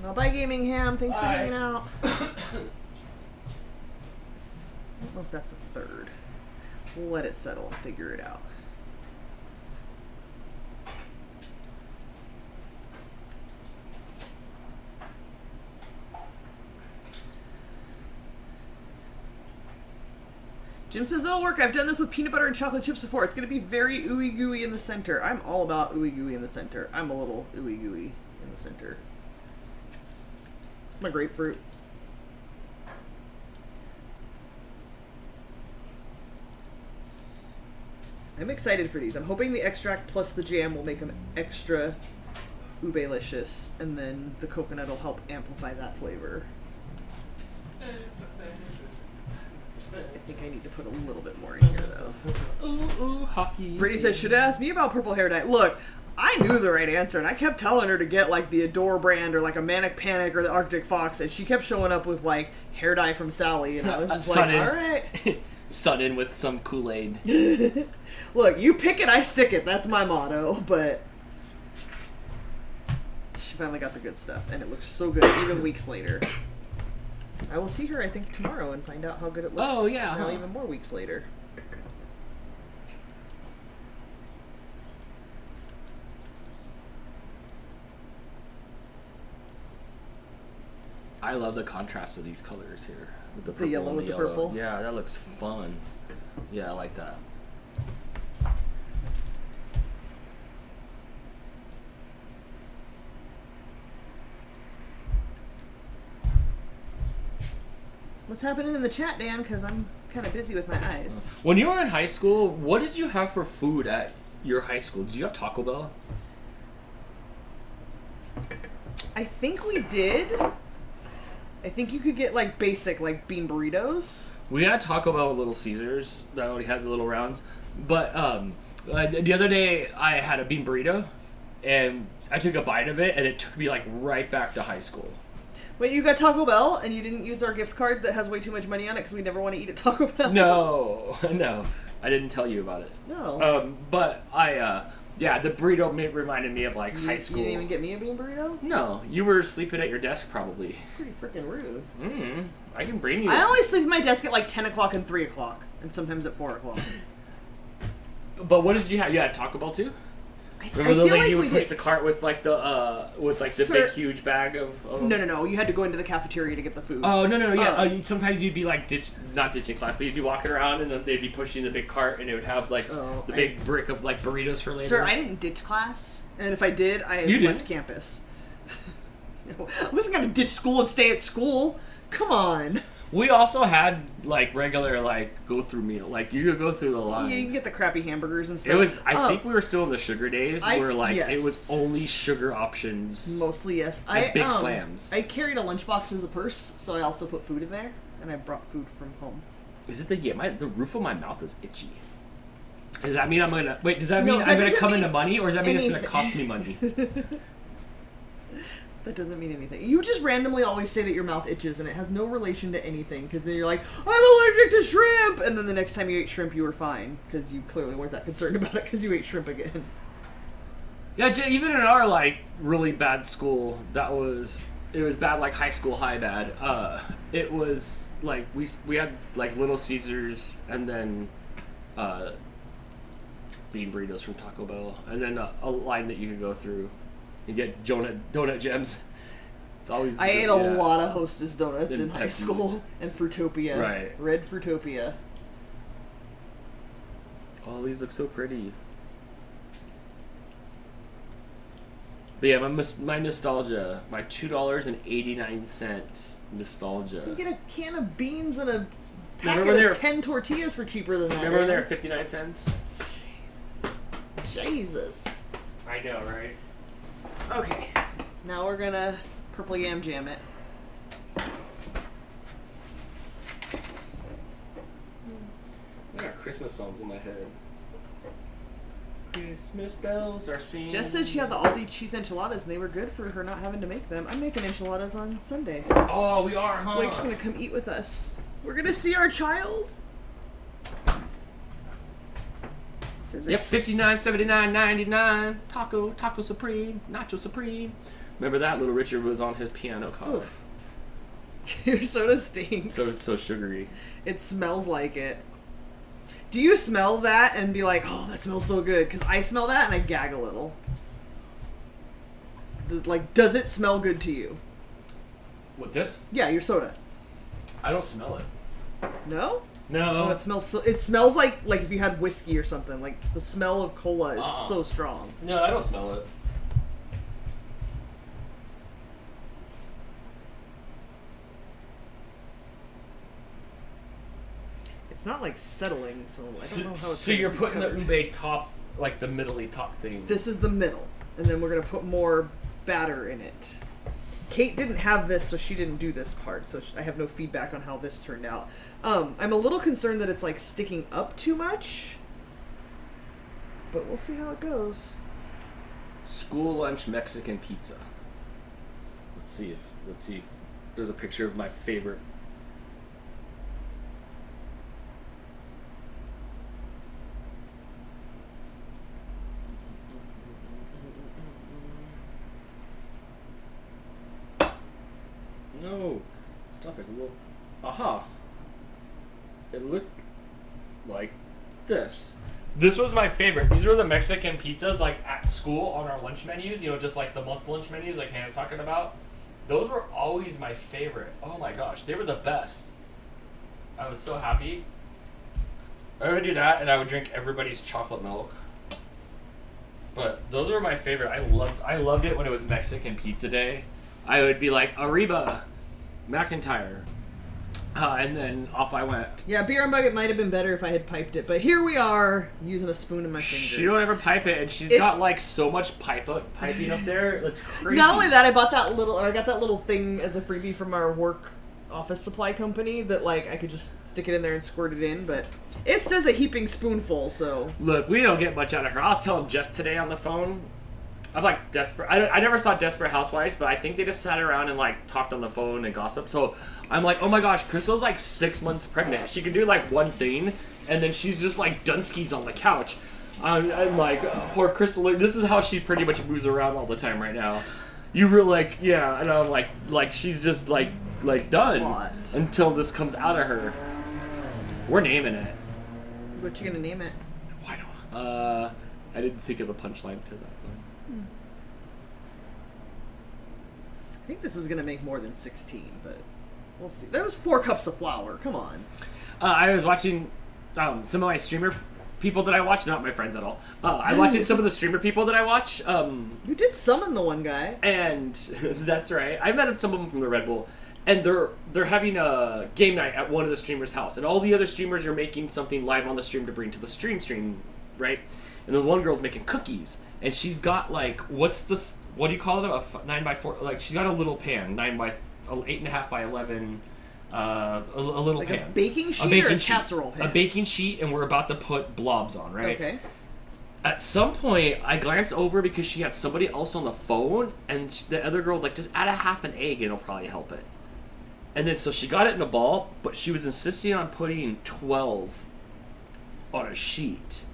Well, bye, Gaming Ham. Thanks for hanging out. I don't know if that's a third. We'll let it settle and figure it out. Jim says it'll work. I've done this with peanut butter and chocolate chips before. It's going to be very ooey gooey in the center. I'm all about ooey gooey in the center. I'm a little ooey gooey in the center. My grapefruit. I'm excited for these. I'm hoping the extract plus the jam will make them extra ube-licious, and then the coconut will help amplify that flavor. I think I need to put a little bit more in here, though. Ooh, hockey. Brittany says, should ask me about purple hair dye. Look, I knew the right answer, and I kept telling her to get, like, the Adore brand or, like, a Manic Panic or the Arctic Fox, and she kept showing up with, like, hair dye from Sally, and I was just like, all right. Sudden with some Kool-Aid. Look, you pick it, I stick it. That's my motto, but she finally got the good stuff, and it looks so good, even weeks later. I will see her, I think, tomorrow and find out how good it looks. Oh, yeah. Now, even more weeks later. I love the contrast of these colors here. With the purple yellow and with the yellow. purple? Yeah, that looks fun. Yeah, I like that. What's happening in the chat, Dan? Because I'm kind of busy with my eyes. When you were in high school, what did you have for food at your high school? Did you have Taco Bell? I think we did. I think you could get, like, basic, like, bean burritos. We had Taco Bell with Little Caesars that already had the little rounds. But the other day, I had a bean burrito, and I took a bite of it, and it took me, like, right back to high school. Wait, you got Taco Bell, and you didn't use our gift card that has way too much money on it because we never want to eat at Taco Bell? No, I didn't tell you about it. No. But yeah, the burrito reminded me of, like, high school. You didn't even get me a bean burrito? No, you were sleeping at your desk, probably. Pretty freaking rude. I can bring you. I always sleep at my desk at, like, 10 o'clock and 3 o'clock, and sometimes at 4 o'clock. But what did you have? You had Taco Bell, too? Remember the lady would push the cart with like the big huge bag of No. You had to go into the cafeteria to get the food. Oh no, yeah. Sometimes you'd be like not ditching class, but you'd be walking around and then they'd be pushing the big cart and it would have like the big brick of like burritos for later. Sir, I didn't ditch class, and if I did, I left campus. I wasn't gonna ditch school and stay at school. Come on. We also had like regular like go through meal. Like you could go through the line. Yeah, you can get the crappy hamburgers and stuff. It was. I think we were still in the sugar days where like yes. it was only sugar options. Mostly yes. And big slams. I carried a lunchbox as a purse, so I also put food in there, and I brought food from home. Is it the roof of my mouth is itchy? Does that mean I'm gonna wait? Does that mean that I'm gonna come mean into money, or does that mean anything. it's gonna cost me money? That doesn't mean anything. You just randomly always say that your mouth itches, and it has no relation to anything, because then you're like, I'm allergic to shrimp! And then the next time you ate shrimp, you were fine, because you clearly weren't that concerned about it, because you ate shrimp again. Yeah, even in our, like, really bad school, it was bad, like, high school high bad. It was, like, we had, like, Little Caesars, and then, bean burritos from Taco Bell, and then a line that you could go through. You get donut gems. It's always. I ate a lot of Hostess donuts in high Pepsi's. school and Fruitopia. Right. Red Fruitopia. Oh, these look so pretty. But yeah, my nostalgia, my $2.89 nostalgia. You get a can of beans and a Remember packet when of 10 tortillas for cheaper than that. Remember when they were 59 cents? Jesus. I know, right? Okay, now we're gonna purple Yam Jam it. Christmas songs in my head. Christmas bells are singing. Jess said she had the Aldi cheese enchiladas and they were good for her not having to make them. I'm making enchiladas on Sunday. Oh, we are, huh? Blake's gonna come eat with us. We're gonna see our child. Yep, $59.79.99. Taco Supreme, Nacho Supreme. Remember that? Little Richard was on his piano cover. Your soda stinks. So sugary. It smells like it. Do you smell that and be like, oh, that smells so good? Because I smell that and I gag a little. Like, does it smell good to you? What, this? Yeah, your soda. I don't smell it. No? No. Oh, it smells like if you had whiskey or something. Like, the smell of cola is so strong. No, I don't smell it. It's not like settling, so I don't know how it's. So you're putting the ube top, like the middly top thing. This is the middle, and then we're gonna put more batter in it. Kate didn't have this, so she didn't do this part, so I have no feedback on how this turned out. I'm a little concerned that it's like sticking up too much, but we'll see how it goes. School lunch Mexican pizza. Let's see if there's a picture of my favorite. No, stop it, Google. Aha! It looked like this. This was my favorite. These were the Mexican pizzas, like at school on our lunch menus. You know, just like the month lunch menus, like Hannah's talking about. Those were always my favorite. Oh my gosh, they were the best. I was so happy. I would do that, and I would drink everybody's chocolate milk. But those were my favorite. I loved it when it was Mexican Pizza Day. I would be like, Arriba, McIntyre. And then off I went. Yeah, beer and bucket might have been better if I had piped it, but here we are using a spoon in my fingers. She don't ever pipe it, and she's got like so much piping up there. It's crazy. Not only that, I got that little thing as a freebie from our work office supply company that like I could just stick it in there and squirt it in, but it says a heaping spoonful, so. Look, we don't get much out of her. I was telling Jess today on the phone. I'm like desperate. I never saw Desperate Housewives, but I think they just sat around and like talked on the phone and gossiped. So I'm like, oh my gosh, Crystal's like 6 months pregnant. She can do like one thing, and then she's just like Dunskies on the couch. I'm like, poor Crystal. This is how she pretty much moves around all the time right now. You were like, yeah, and I'm like she's just like done until this comes out of her. We're naming it. What you gonna name it? Why don't? I didn't think of a punchline to that one. I think this is gonna make more than 16, but we'll see. There was 4 cups of flour. Come on. I was watching some of my streamer people that I watch, not my friends at all. I watched some of the streamer people that I watch. You did summon the one guy. And that's right. I met some of them from the Red Bull. And they're having a game night at one of the streamers' house. And all the other streamers are making something live on the stream to bring to the stream, right? And the one girl's making cookies. And she's got like, what do you call it? A 9x4, like she's got a little pan, 8.5 by 11, a little like pan. A baking sheet or a casserole pan? A baking sheet, and we're about to put blobs on, right? Okay. At some point, I glance over because she had somebody else on the phone, and the other girl's like, just add a half an egg and it'll probably help it. And then so she got it in a ball, but she was insisting on putting 12 on a sheet.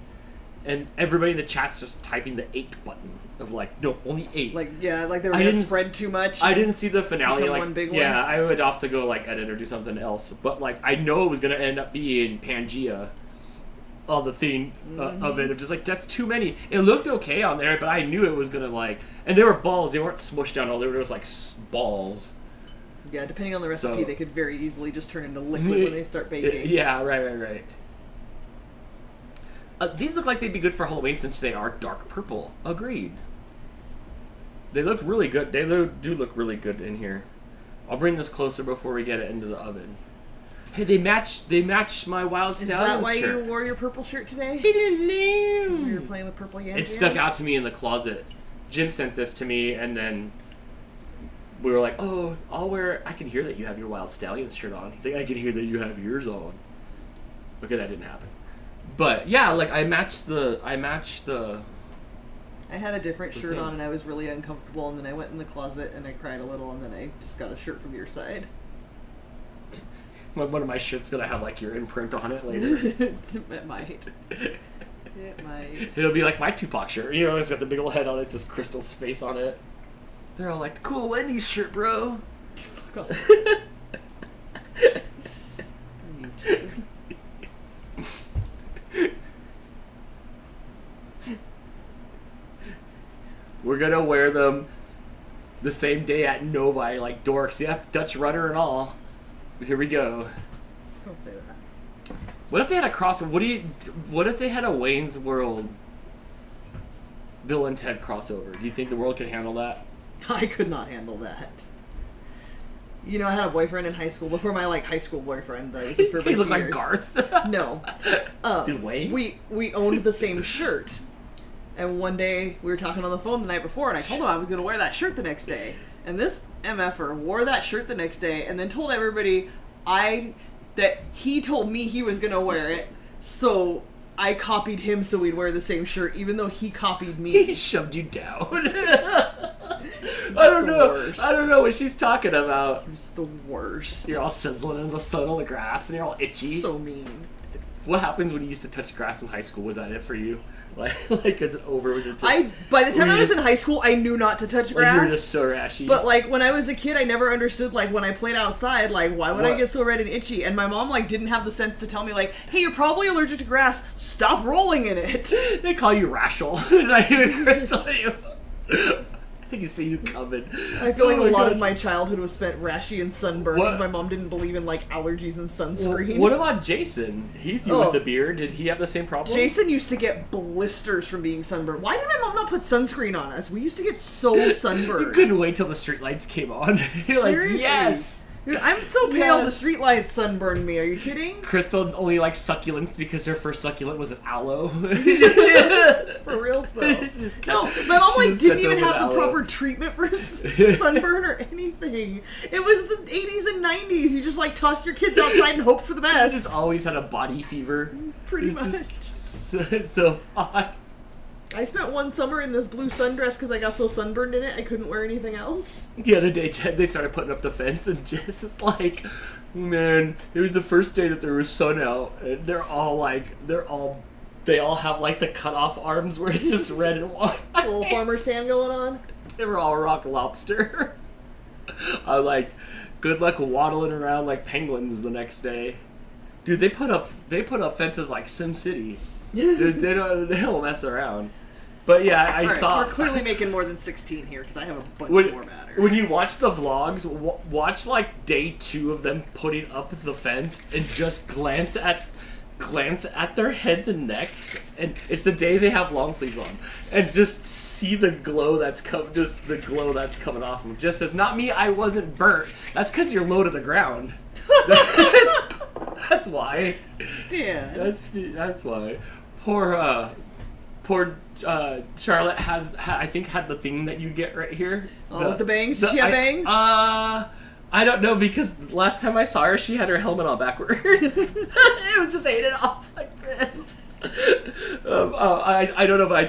And everybody in the chat's just typing the 8 button of like, no, only 8. Like, yeah, like they were going to spread too much. I didn't see the finale. Become like, one big one. Yeah, I would have to go like edit or do something else. But like, I know it was going to end up being Pangea. All the thing of it. Of just like, that's too many. It looked okay on there, but I knew it was going to like, and they were balls. They weren't smushed down. All they were just like balls. Yeah, depending on the recipe, they could very easily just turn into liquid when they start baking. Yeah, right. These look like they'd be good for Halloween since they are dark purple. Agreed. They look really good. They do look really good in here. I'll bring this closer before we get it into the oven. Hey, they match my Wild Stallion shirt. Is that why you wore your purple shirt today? You were playing with purple Yam Jam? It stuck out to me in the closet. Jim sent this to me, and then we were like, oh, I can hear that you have your Wild Stallions shirt on. He's like, I can hear that you have yours on. Okay, that didn't happen. But yeah, like I matched the. I had a different shirt thing. on and I was really uncomfortable, and then I went in the closet and I cried a little, and then I just got a shirt from your side. One of my shirts gonna have like your imprint on it later. It might. It might. It'll be like my Tupac shirt. You know, it's got the big old head on it, just Crystal's face on it. They're all like, cool Wendy's shirt, bro. Fuck off. We're gonna wear them the same day at Novi, like dorks. Yep, Dutch rudder and all. Here we go. Don't say that. What if they had a crossover? What if they had a Wayne's World Bill and Ted crossover? Do you think the world could handle that? I could not handle that. You know, I had a boyfriend in high school before my like high school boyfriend that I was with for a bunch He looked of like years. Garth. No. Dude, Wayne? We owned the same shirt. And one day we were talking on the phone the night before, and I told him I was going to wear that shirt the next day. And this MFer wore that shirt the next day, and then told everybody that he told me he was going to wear it. So I copied him so we'd wear the same shirt, even though he copied me. He shoved you down. I don't know. Worst. I don't know what she's talking about. He was the worst. You're all sizzling in the sun on the grass, and you're all itchy. So mean. What happens when you used to touch grass in high school? Was that it for you? Like, is it over? Was it just? By the time were I you was just- in high school, I knew not to touch Like, you were grass. just so rashy. But like when I was a kid, I never understood like when I played outside, like why would I What? get so red and itchy? And my mom like didn't have the sense to tell me like, hey, you're probably allergic to grass. Stop rolling in it. They call you Rachel. Not even Crystal. I think you see you coming. I feel like Oh a lot gosh. of my childhood was spent rashy and sunburned What? because my mom didn't believe in like allergies and sunscreen. What about Jason? He's you Oh. with the beard. Did he have the same problem? Jason used to get blisters from being sunburned. Why did my mom not put sunscreen on us? We used to get so sunburned. You couldn't wait till the streetlights came on. You're like, Seriously? yes. Dude, I'm so pale. Yes. The streetlights sunburned me. Are you kidding? Crystal only likes succulents because her first succulent was an aloe. For real though. No, my mom She like just didn't cuts even over have the the aloe. proper treatment for sunburn or anything. It was the 80s and 90s. You just like tossed your kids outside and hope for the I best. just always had a body fever. Pretty It's much. just so hot. I spent one summer in this blue sundress because I got so sunburned in it I couldn't wear anything else. The other day, they started putting up the fence, and Jess is like, man, it was the first day that there was sun out, and they all have like the cut off arms where it's just red and white. A little farmer's tan going on. They were all rock lobster. I'm like, good luck waddling around like penguins the next day. Dude, they put up fences like SimCity. They don't mess around. But yeah, I All right, saw. we're clearly making more than 16 here because I have a bunch more matter. When you watch the vlogs, watch like day 2 of them putting up the fence and just glance at their heads and necks, and it's the day they have long sleeves on, and just see the glow that's coming off them. Just as not me, I wasn't burnt. That's because you're low to the ground. That's why. Damn. That's why. Poor Charlotte I think had the thing that you get right here. Oh, with the bangs? Does she have bangs? I don't know, because last time I saw her, she had her helmet on backwards. It was just hanging off like this. I don't know, but I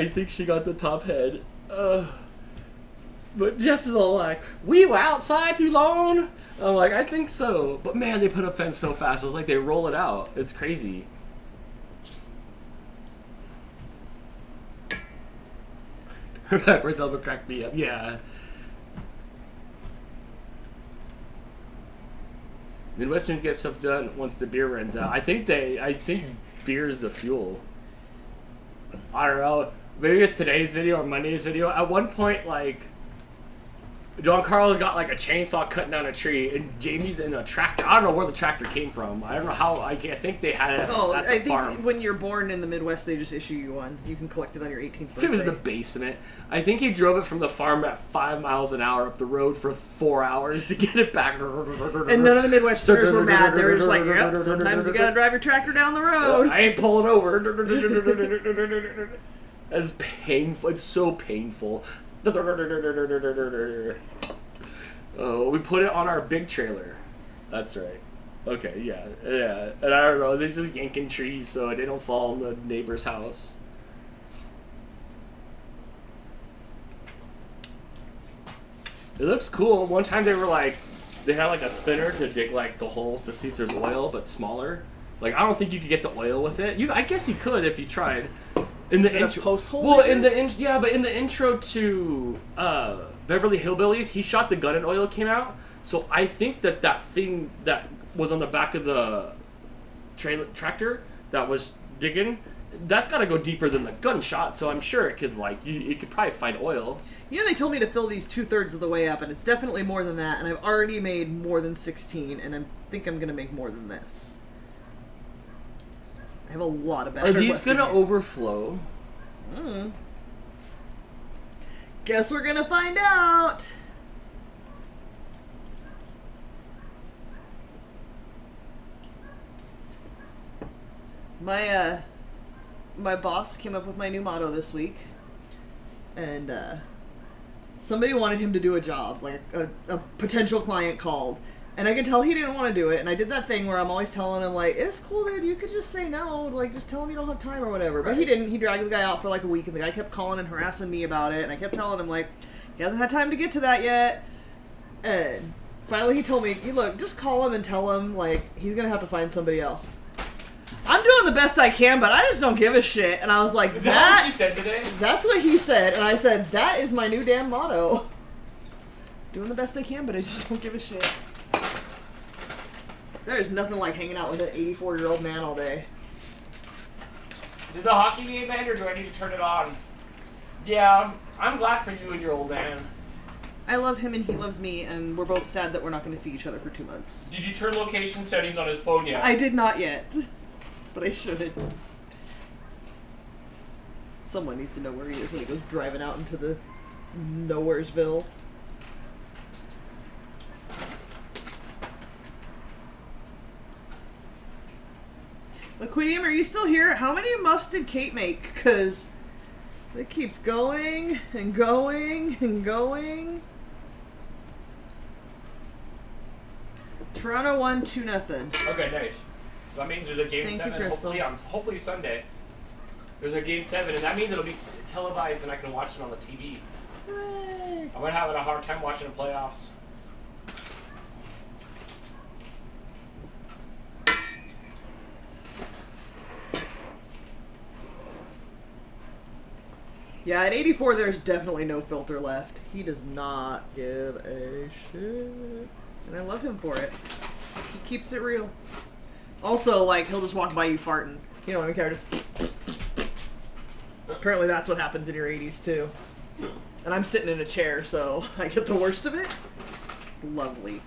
think she got the top head. But Jess is all like, we were outside too long. I'm like, I think so. But man, they put up fence so fast. It's like they roll it out. It's crazy. Her backwards elbow cracked me up. Yeah. Midwesterners get stuff done once the beer runs out. I think beer is the fuel. I don't know. Maybe it's today's video or Monday's video. At one point, like, John Carl got like a chainsaw cutting down a tree, and Jamie's in a tractor. I don't know where the tractor came from. I don't know how. I think they had it Oh, at the I think farm. when you're born in the Midwest, they just issue you one. You can collect it on your 18th birthday. It was the basement. I think he drove it from the farm at 5 miles an hour up the road for 4 hours to get it back. And none of the Midwesterners were mad. They were just like, yep, sometimes you gotta drive your tractor down the road. I ain't pulling over. It's painful. It's so painful. Oh, we put it on our big trailer. That's right. Okay, yeah. And I don't know, they're just yanking trees so they don't fall in the neighbor's house. It looks cool. One time they had like a spinner to dig like the holes to see if there's oil, but smaller. Like I don't think you could get the oil with it. I guess you could if you tried. In the Is it a post hole? Well, in the intro to Beverly Hillbillies, he shot the gun and oil came out. So I think that thing that was on the back of the tractor that was digging, that's got to go deeper than the gunshot. So I'm sure it could you could probably find oil. You know, they told me to fill these 2/3 of the way up, and it's definitely more than that. And I've already made more than 16, and I think I'm gonna make more than this. I have a lot of battery. Are these gonna overflow? Guess we're gonna find out. My boss came up with my new motto this week, and somebody wanted him to do a job, like a potential client called, and I could tell he didn't want to do it, and I did that thing where I'm always telling him, like, it's cool, dude, you could just say no, like, just tell him you don't have time or whatever, but he didn't. He dragged the guy out for like a week, and the guy kept calling and harassing me about it, and I kept telling him, like, he hasn't had time to get to that yet, and finally he told me, look, just call him and tell him, like, he's gonna have to find somebody else. I'm doing the best I can, but I just don't give a shit. And I was like, Is that what you said today? That's what he said. And I said, that is my new damn motto. Doing the best I can, but I just don't give a shit. There's nothing like hanging out with an 84-year-old man all day. Did the hockey game end, or do I need to turn it on? Yeah, I'm glad for you and your old man. I love him and he loves me, and we're both sad that we're not going to see each other for 2 months. Did you turn location settings on his phone yet? I did not yet. But I should. Someone needs to know where he is when he goes driving out into the Nowheresville. Liquidium, are you still here? How many muffs did Kate make? Because it keeps going and going and going. Toronto won 2-0. Okay, nice. So that means there's a game 7, hopefully Sunday. There's a game 7, and that means it'll be televised and I can watch it on the TV. Hooray. I'm having a hard time watching the playoffs. Yeah, at 84, there's definitely no filter left. He does not give a shit. And I love him for it. He keeps it real. Also, like, he'll just walk by you farting. You don't even care. Just... Apparently that's what happens in your 80s, too. And I'm sitting in a chair, so I get the worst of it. It's lovely.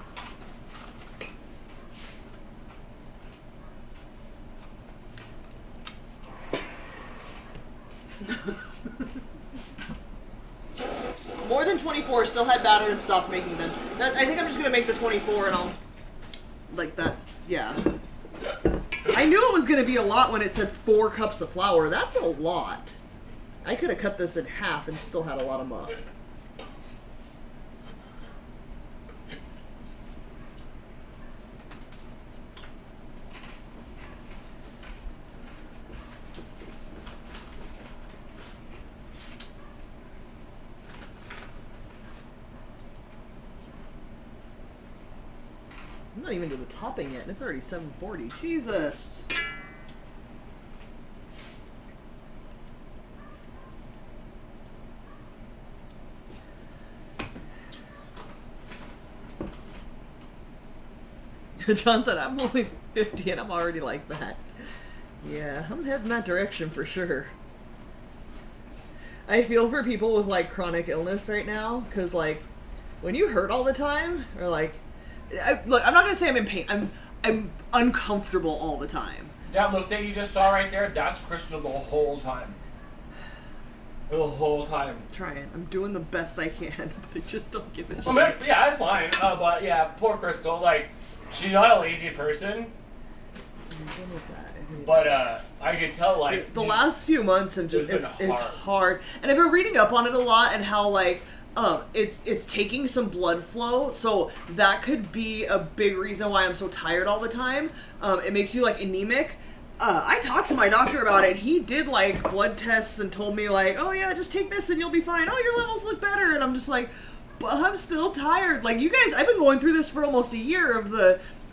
More than 24, still had batter and stopped making them. I think I'm just gonna make the 24 and I'll... Like that, yeah. I knew it was gonna be a lot when it said 4 cups of flour. That's a lot. I could have cut this in half and still had a lot of muff. I'm not even to the topping yet, and it's already 7:40. Jesus! John said, I'm only 50 and I'm already like that. Yeah, I'm heading that direction for sure. I feel for people with, like, chronic illness right now, because, like, when you hurt all the time, or, like, look, I'm not gonna say I'm in pain. I'm uncomfortable all the time. That look that you just saw right there, that's Crystal the whole time. The whole time. I'm trying. I'm doing the best I can, but I just don't give a shit. Well, yeah, that's fine. But yeah, poor Crystal. Like, she's not a lazy person. But I can tell, like, the last few months have just it's hard, and I've been reading up on it a lot and how, like, it's taking some blood flow, so that could be a big reason why I'm so tired all the time. It makes you like anemic. I talked to my doctor about it. He did like blood tests and told me like, oh yeah, just take this and you'll be fine. Oh, your levels look better. And I'm just like, but I'm still tired. Like, you guys, I've been going through this for almost a year of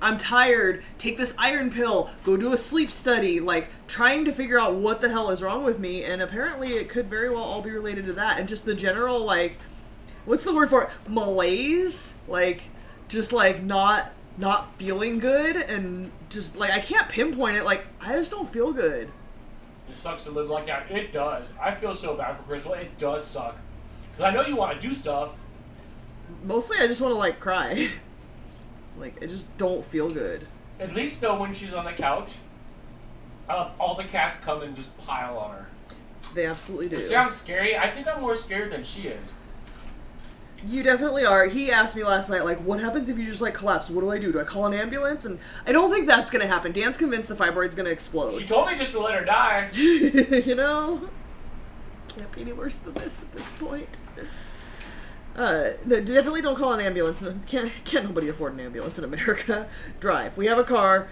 I'm tired, take this iron pill, go do a sleep study, like trying to figure out what the hell is wrong with me. And apparently it could very well all be related to that. And just the general, like, what's the word for it? Malaise? Like, just like not feeling good, and just like I can't pinpoint it. Like, I just don't feel good. It sucks to live like that. It does. I feel so bad for Crystal. It does suck. Because I know you want to do stuff. Mostly I just want to like cry. Like, I just don't feel good. At least know when she's on the couch, all the cats come and just pile on her. They absolutely do. See, I'm scary. I think I'm more scared than she is. You definitely are. He asked me last night, like, what happens if you just, like, collapse? What do I do? Do I call an ambulance? And I don't think that's going to happen. Dan's convinced the fibroid's going to explode. She told me just to let her die. You know? Can't be any worse than this at this point. No, definitely don't call an ambulance. Can't nobody afford an ambulance in America. Drive. We have a car.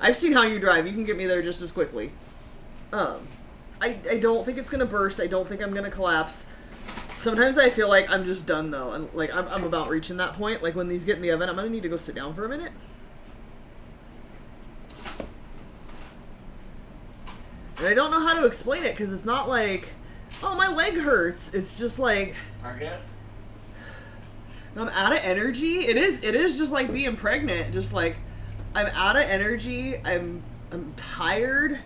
I've seen how you drive. You can get me there just as quickly. I don't think it's going to burst. I don't think I'm going to collapse. Sometimes I feel like I'm just done, though, and like I'm about reaching that point. Like, when these get in the oven, I'm gonna need to go sit down for a minute. And I don't know how to explain it, because it's not like, oh, my leg hurts. It's just like, Target? I'm out of energy. It is just like being pregnant. Just like, I'm out of energy. I'm tired.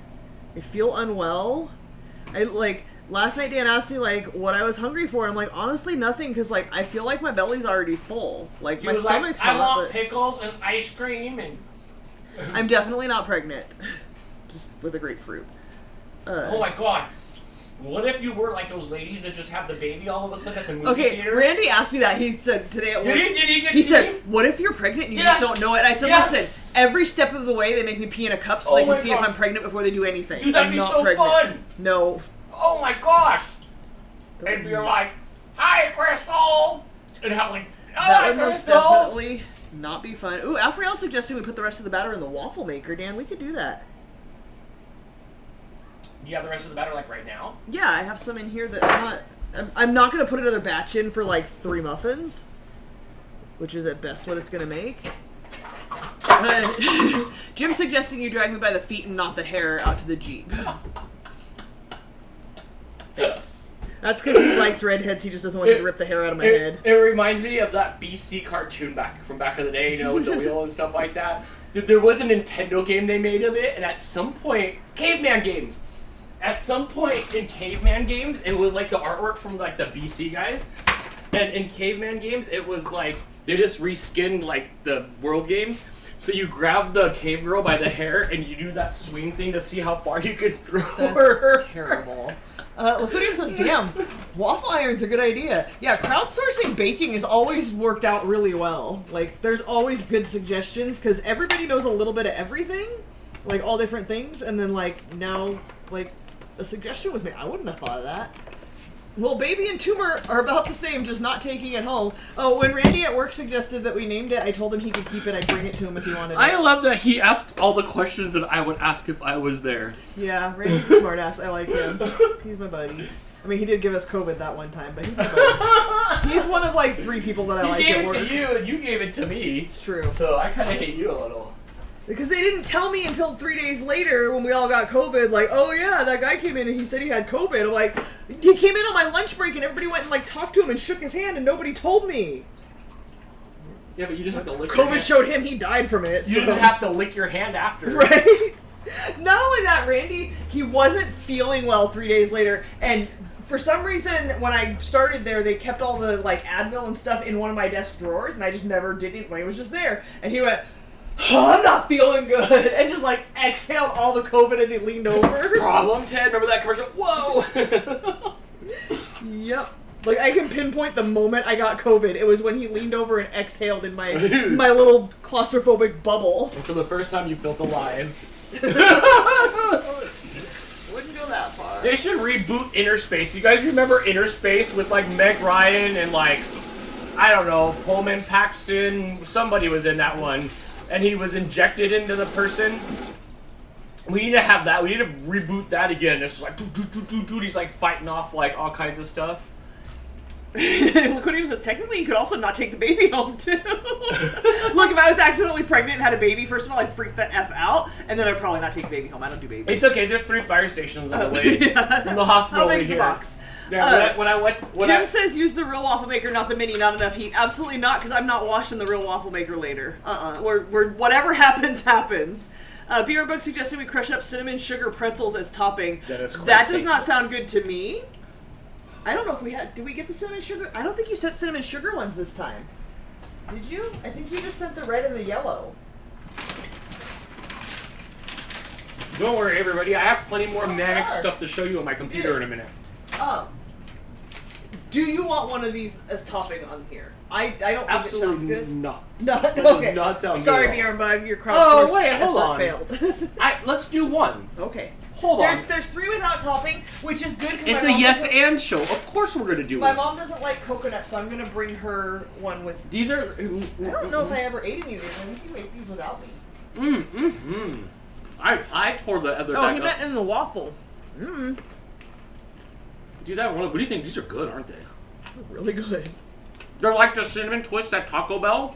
I feel unwell. Last night, Dan asked me, like, what I was hungry for, and I'm like, honestly, nothing, because, like, I feel like my belly's already full. Like, my stomach's like, not, I want but pickles and ice cream, and... I'm definitely not pregnant. Just with a grapefruit. Oh my god. What if you were like those ladies that just have the baby all of a sudden at the movie theater? Randy asked me that. He said today at work. He said, what if you're pregnant and you just don't know it? I said, listen, every step of the way they make me pee in a cup so they can see if I'm pregnant before they do anything. Dude, that'd I'm be not so pregnant. fun! No. Oh my gosh! And you're like, hi, Crystal! And have like, that would most definitely not be fun. Ooh, Alfredo suggested we put the rest of the batter in the waffle maker, Dan. We could do that. You have the rest of the batter like right now? Yeah, I have some in here that I'm not going to put another batch in for like 3 muffins, which is at best what it's going to make. Jim's suggesting you drag me by the feet and not the hair out to the Jeep. Thanks. That's because he likes redheads. He just doesn't want you to rip the hair out of my head. It reminds me of that BC cartoon from back in the day, you know, with the wheel and stuff like that. There was a Nintendo game they made of it, and at some point, Caveman Games. At some point in Caveman Games, it was like the artwork from like the BC guys. And in Caveman Games, it was like they just reskinned like the World Games. So you grab the cave girl by the hair and you do that swing thing to see how far you could throw her. That's terrible. Liquidium says, damn, waffle iron's a good idea. Yeah, crowdsourcing baking has always worked out really well. Like, there's always good suggestions, because everybody knows a little bit of everything. Like, all different things, and then, like, now, like, a suggestion was made. I wouldn't have thought of that. Well, baby and tumor are about the same, just not taking it home. Oh, when Randy at work suggested that we named it, I told him he could keep it. I'd bring it to him if he wanted it. I love that he asked all the questions that I would ask if I was there. Yeah, Randy's a smartass. I like him. He's my buddy. I mean, he did give us COVID that one time, but he's my buddy. He's one of, like, 3 people that I like at work. He gave it to you, and you gave it to me. It's true. So I kind of hate you a little. Because they didn't tell me until 3 days later when we all got COVID, like, oh yeah, that guy came in and he said he had COVID. I'm like, he came in on my lunch break and everybody went and, like, talked to him and shook his hand and nobody told me. Yeah, but you didn't have to lick your hand. COVID showed him, he died from it. You didn't have to lick your hand after. Right? Not only that, Randy, he wasn't feeling well 3 days later, and for some reason, when I started there, they kept all the, like, Advil and stuff in one of my desk drawers, and I just never did it. Like, it was just there. And he went, oh, I'm not feeling good, and just, like, exhaled all the COVID as he leaned over. Problem, Ted? Remember that commercial? Whoa! Yep. Like, I can pinpoint the moment I got COVID. It was when he leaned over and exhaled in my little claustrophobic bubble. And for the first time, you felt alive. Wouldn't go that far. They should reboot Inner Space. You guys remember Inner Space with like Meg Ryan and like, I don't know, Pullman Paxton? Somebody was in that one. And he was injected into the person. We need to have that. We need to reboot that again. It's like, he's like fighting off like all kinds of stuff. Look what he says. Technically, you could also not take the baby home, too. Look, if I was accidentally pregnant and had a baby, first of all, I'd freak the F out, and then I'd probably not take the baby home. I don't do babies. It's okay. There's 3 fire stations on the way from the hospital How over big's the here. box? Yeah, Tim says use the real waffle maker, not the mini, not enough heat. Absolutely not, because I'm not washing the real waffle maker later. We're whatever happens, happens. Beer Book suggested we crush up cinnamon sugar pretzels as topping. That does not sound good to me. I don't know if we had... Did we get the cinnamon sugar? I don't think you sent cinnamon sugar ones this time. Did you? I think you just sent the red and the yellow. Don't worry, everybody. I have plenty more manic stuff to show you on my computer in a minute. Do you want one of these as topping on here? I don't think Absolutely it sounds good. not. That does not sound Sorry, good at all. Bjorn Bug, your crowdsource hold on. failed. Let's do one. Okay. Hold on. There's 3 without topping, which is good. It's a yes and show. Of course we're gonna do it. My mom doesn't like coconut, so I'm gonna bring her one with. These are. I don't know if I ever ate any of these. I think you ate these without me. I tore the other. Oh, back he up. meant in the waffle. Do that one. What do you think? These are good, aren't they? Really good. They're like the cinnamon twist at Taco Bell,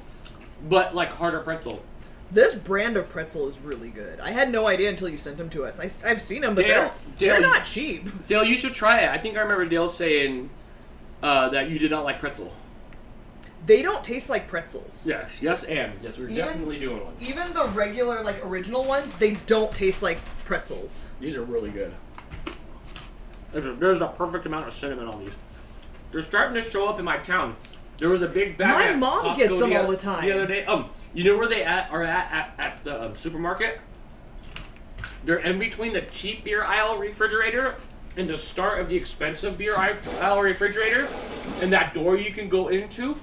but like harder pretzel. This brand of pretzel is really good. I had no idea until you sent them to us. I've seen them, but Dale, they're not cheap. Dale, you should try it. I think I remember Dale saying that you did not like pretzel. They don't taste like pretzels. Yes, we're definitely doing one. Even the regular, like, original ones, they don't taste like pretzels. These are really good. There's a perfect amount of cinnamon on these. They're starting to show up in my town. There was a big bag. My at mom Costco gets them all the time. The other day. You know where they are at the supermarket? They're in between the cheap beer aisle refrigerator and the start of the expensive beer aisle refrigerator, and that door you can go into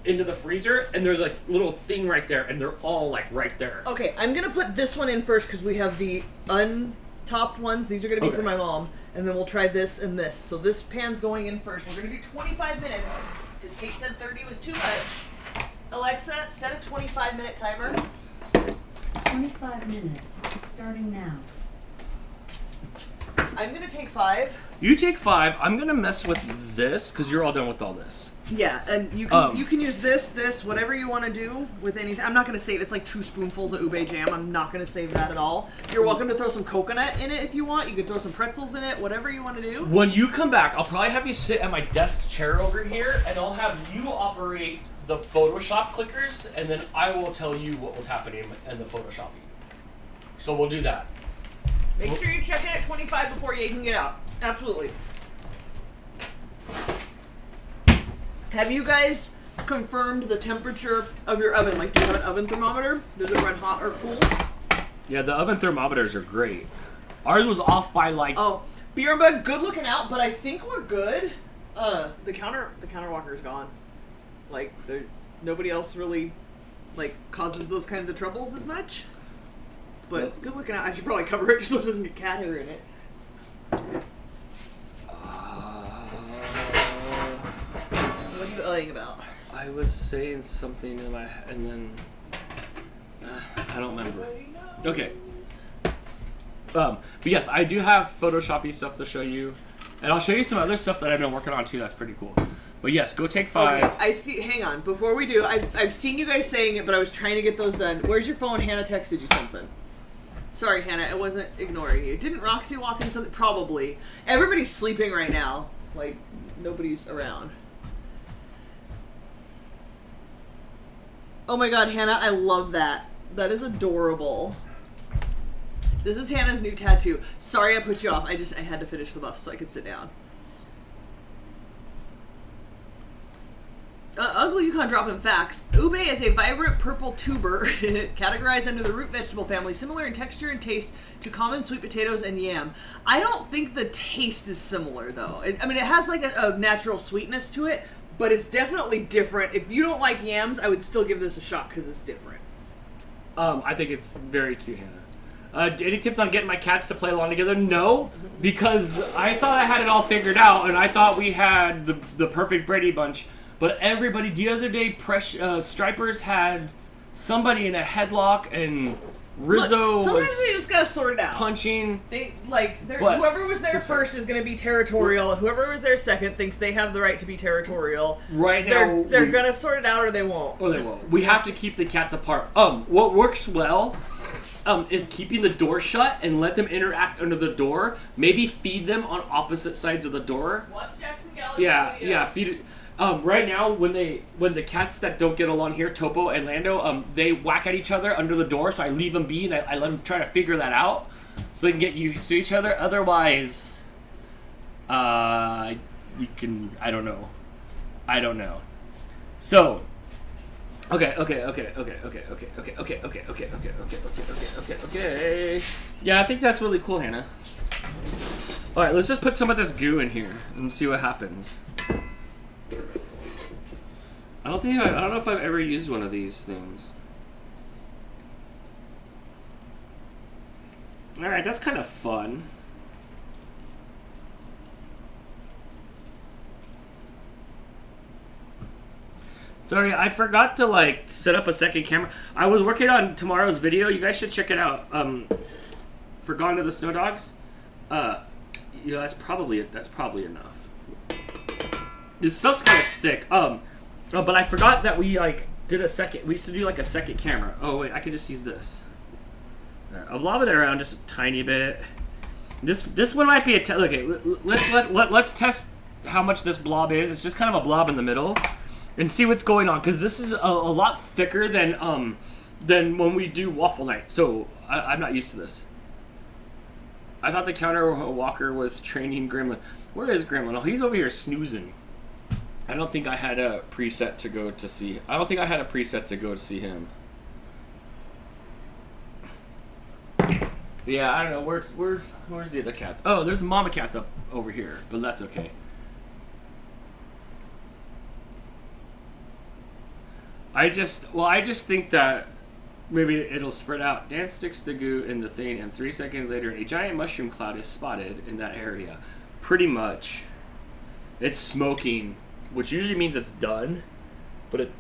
the freezer, and there's a little thing right there, and they're all like right there. Okay, I'm gonna put this one in first because we have the untopped ones. These are gonna be for my mom, and then we'll try this and this. So this pan's going in first. We're gonna do 25 minutes because Kate said 30 was too much. Alexa, set a 25-minute timer. 25 minutes, starting now. I'm gonna take 5. You take 5. I'm gonna mess with this because you're all done with all this. Yeah, and you can use this, whatever you want to do with anything. I'm not going to save. It's like 2 spoonfuls of ube jam. I'm not going to save that at all. You're welcome to throw some coconut in it if you want. You can throw some pretzels in it, whatever you want to do. When you come back, I'll probably have you sit at my desk chair over here, and I'll have you operate the Photoshop clickers, and then I will tell you what was happening in the Photoshopping. So we'll do that. Make sure you check in at 25 before you can get out. Absolutely. Have you guys confirmed the temperature of your oven? Like, do you have an oven thermometer? Does it run hot or cool? Yeah, the oven thermometers are great. Ours was off by like... Oh, Beer and Bud, good looking out, but I think we're good. The counter walker's gone. Like, there's nobody else really, like, causes those kinds of troubles as much. But good looking out. I should probably cover it just so it doesn't get cat hair in it. What are you lying about? I was saying something in my head, and then I don't remember. Okay. But yes, I do have Photoshoppy stuff to show you, and I'll show you some other stuff that I've been working on too. That's pretty cool. But yes, go take 5. Okay, I see. Hang on. Before we do, I've seen you guys saying it, but I was trying to get those done. Where's your phone? Hannah texted you something. Sorry, Hannah. I wasn't ignoring you. Didn't Roxy walk in something? Probably. Everybody's sleeping right now. Like, nobody's around. Oh my god, Hannah, I love that. That is adorable. This is Hannah's new tattoo. Sorry I put you off. I had to finish the buff so I could sit down. Ugly Yukon dropping facts. Ube is a vibrant purple tuber categorized under the root vegetable family, similar in texture and taste to common sweet potatoes and yam. I don't think the taste is similar, though. I mean, it has like a natural sweetness to it, but it's definitely different. If you don't like yams, I would still give this a shot because it's different. I think it's very cute, Hannah. Any tips on getting my cats to play along together? No, because I thought I had it all figured out, and I thought we had the perfect Brady Bunch. But everybody, the other day, Stripers had somebody in a headlock, and Rizzo Look, sometimes was they just gotta sort it out. punching. What? Whoever was there first is gonna be territorial. Whoever was there second thinks they have the right to be territorial. Right now, they're gonna sort it out, or they won't. Or they won't. We have to keep the cats apart. What works well is keeping the door shut and let them interact under the door. Maybe feed them on opposite sides of the door. Watch Jackson Galaxy. Yeah, feed it. Right now, when the cats that don't get along here, Toppo and Lando, they whack at each other under the door, so I leave them be and I let them try to figure that out so they can get used to each other. Otherwise, you can, I don't know. So, okay. Yeah, I think that's really cool, Hannah. All right, let's just put some of this goo in here and see what happens. I don't know if I've ever used one of these things. All right, that's kind of fun. Sorry, I forgot to set up a second camera. I was working on tomorrow's video. You guys should check it out. For Gone to the Snow Dogs. That's probably enough. This stuff's kind of thick. But I forgot that we did a second. We used to do a second camera. Oh wait, I could just use this. I'll blob it around just a tiny bit. This one might be a okay. Let's test how much this blob is. It's just kind of a blob in the middle, and see what's going on, because this is a lot thicker than when we do waffle night. So I'm not used to this. I thought the counter walker was training Gremlin. Where is Gremlin? Oh, he's over here snoozing. I don't think I had a preset to go to see. I don't think I had a preset to go to see him. Yeah, I don't know. Where's the other cats? Oh, there's mama cats up over here, but that's okay. I just think that maybe it'll spread out. Dan sticks the goo in the thing, and 3 seconds later, a giant mushroom cloud is spotted in that area. Pretty much. It's smoking, which usually means it's done, but it...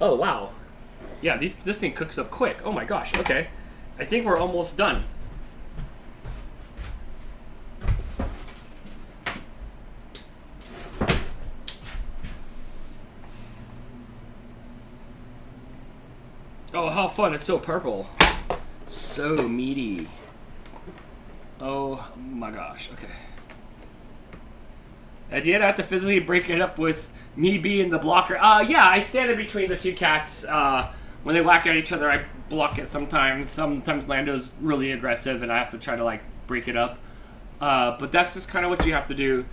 Oh, wow. Yeah, this thing cooks up quick. Oh my gosh, okay. I think we're almost done. Oh, how fun. It's so purple. So meaty. Oh my gosh, okay. At the end, I have to physically break it up with me being the blocker. Yeah, I stand in between the two cats. When they whack at each other, I block it sometimes. Sometimes Lando's really aggressive, and I have to try to, break it up. But that's just kind of what you have to do.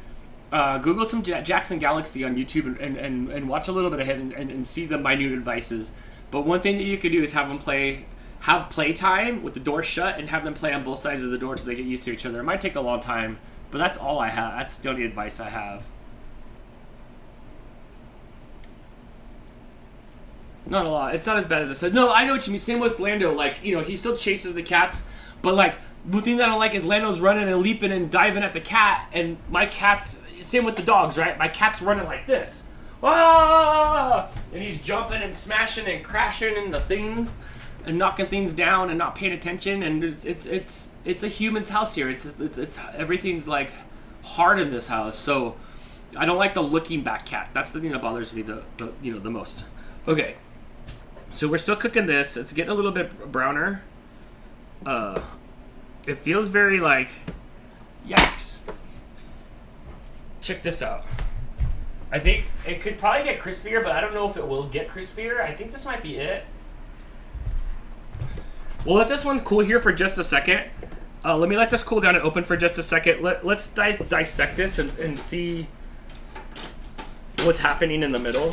Google some Jackson Galaxy on YouTube and watch a little bit of him and see the minute advices. But one thing that you could do is have playtime with the door shut and have them play on both sides of the door until they get used to each other. It might take a long time, but that's all I have. That's the only advice I have. Not a lot. It's not as bad as I said. No, I know what you mean. Same with Lando. He still chases the cats, but the thing I don't like is Lando's running and leaping and diving at the cat, and my cat's... Same with the dogs, right? My cat's running like this. Ah! And he's jumping and smashing and crashing into things and knocking things down and not paying attention, and it's a human's house here. It's everything's hard in this house, so I don't like the looking back cat. That's the thing that bothers me the most. Okay, so we're still cooking this. It's getting a little bit browner. It feels very yikes. Check this out. I think it could probably get crispier, but I don't know if it will get crispier. I think this might be it. We'll let this one cool here for just a second. Let me let this cool down and open for just a second. Let's dissect this and see what's happening in the middle.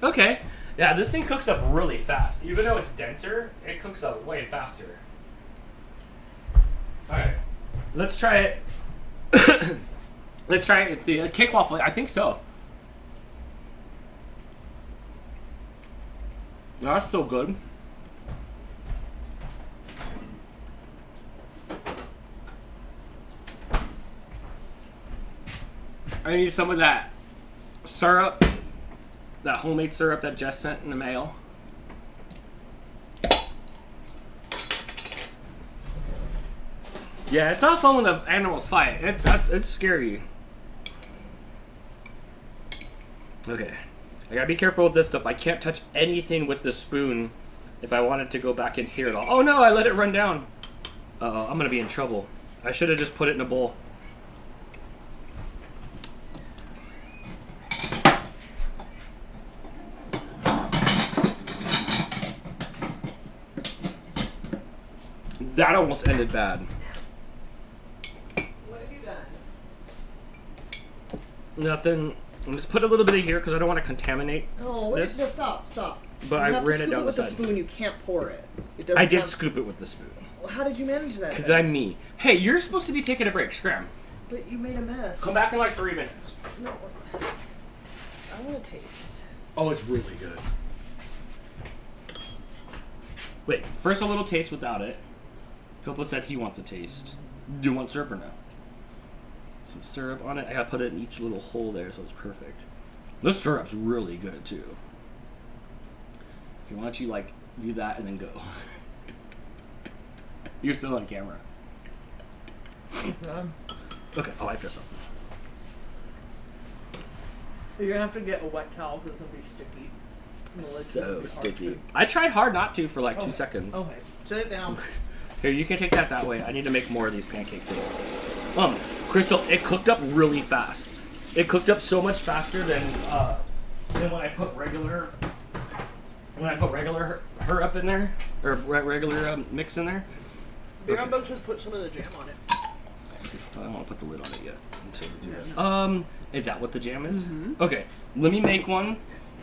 Okay. Yeah, this thing cooks up really fast. Even though it's denser, it cooks up way faster. Alright. Let's try it. Let's try it. The cake waffle, I think so. That's so good. I need some of that syrup, that homemade syrup that Jess sent in the mail. Yeah, it's not fun when the animals fight. It's scary. Okay, I gotta be careful with this stuff. I can't touch anything with the spoon if I want it to go back in here at all. Oh no, I let it run down. Uh-oh, I'm gonna be in trouble. I should have just put it in a bowl. That almost ended bad. What have you done? Nothing. I'm just put a little bit of here because I don't want to contaminate Oh, this. No, stop. But you I have ran to it scoop down it with the a side. spoon. You can't pour it. It doesn't. I did have- scoop it with the spoon. Well, how did you manage that? Because then? I'm me. Hey, you're supposed to be taking a break. Scram. But you made a mess. Come back in like 3 minutes. No. I want to taste. Oh, it's really good. Wait, first a little taste without it. Toppo said he wants a taste. Do you want syrup or no? Some syrup on it. I gotta put it in each little hole there so it's perfect. This syrup's really good too. Why don't you like do that and then go? You're still on camera. Okay, I'll wipe this up. You're gonna have to get a wet towel because it's gonna be sticky. So sticky. I tried hard not to for like 2 seconds. Okay, sit down. Here, you can take that way. I need to make more of these pancake things. Crystal, it cooked up really fast. It cooked up so much faster than when I put regular her up in there, or regular mix in there. The unbox just put some of the jam on it. I don't want to put the lid on it yet until we do that. Is that what the jam is? Mm-hmm. Okay, let me make one,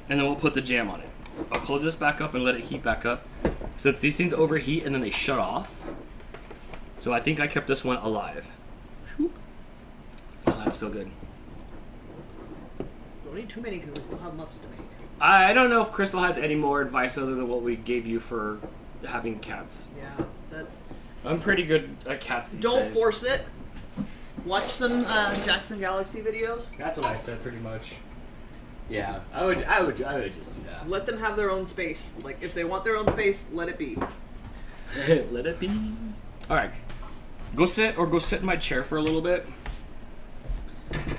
and then we'll put the jam on it. I'll close this back up and let it heat back up. Since these things overheat and then they shut off. So I think I kept this one alive. Oh, that's so good. Don't eat too many because we still have muffs to make. I don't know if Crystal has any more advice other than what we gave you for having cats. Yeah, that's... I'm pretty good at cats these Don't days. force it. Watch some Jackson Galaxy videos. That's what I said pretty much. Yeah, I would just do that. Let them have their own space. Like, if they want their own space, let it be. Let it be. Alright. Go sit in my chair for a little bit.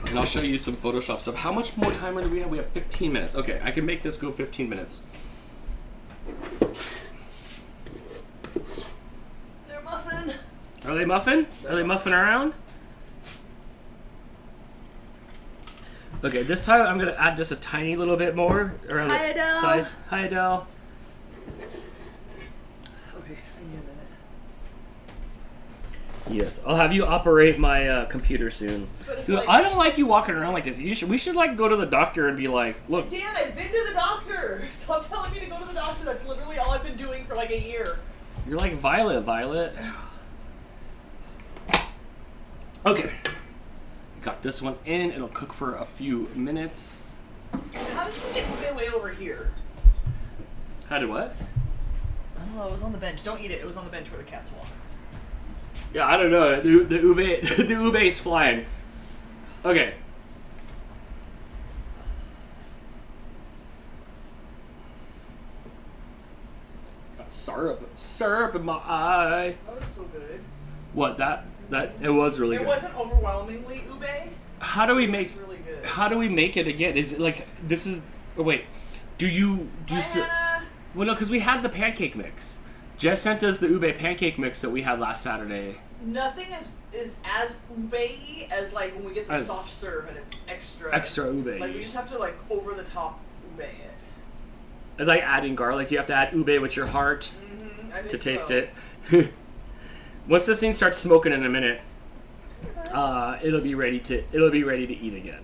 And I'll show you some Photoshop stuff. How much more time do we have? We have 15 minutes. Okay, I can make this go 15 minutes. They're muffin. Are they muffin? Are they muffin around? Okay, this time I'm gonna add just a tiny little bit more around Hi, the Adele. size. Hi, Adele. Okay, I need a minute. Yes, I'll have you operate my computer soon. But it's Dude, like- I don't like you walking around like this. We should like go to the doctor and be like, look. Dan, I've been to the doctor. Stop telling me to go to the doctor. That's literally all I've been doing for like a year. You're like Violet. Okay. Got this one in. It'll cook for a few minutes. How did you get it way over here? How did what? I don't know. It was on the bench. Don't eat it. It was on the bench where the cats walk. Yeah, I don't know. The ube's flying. Okay. Got syrup in my eye. That was so good. What, that it was really It good. wasn't overwhelmingly ube. How do we It make was really good. How do we make it again? Is it like this is oh, wait. Do you Diana. well no, because we had the pancake mix. Jess sent us the ube pancake mix that we had last Saturday. Nothing is as ube-y as like when we get the As- soft serve and it's extra. Extra ube. Like we just have to like over the top ube it. It's like adding garlic. You have to add ube with your heart Mm-hmm. I think to taste so. it. Once this thing starts smoking in a minute, it'll be ready to eat again.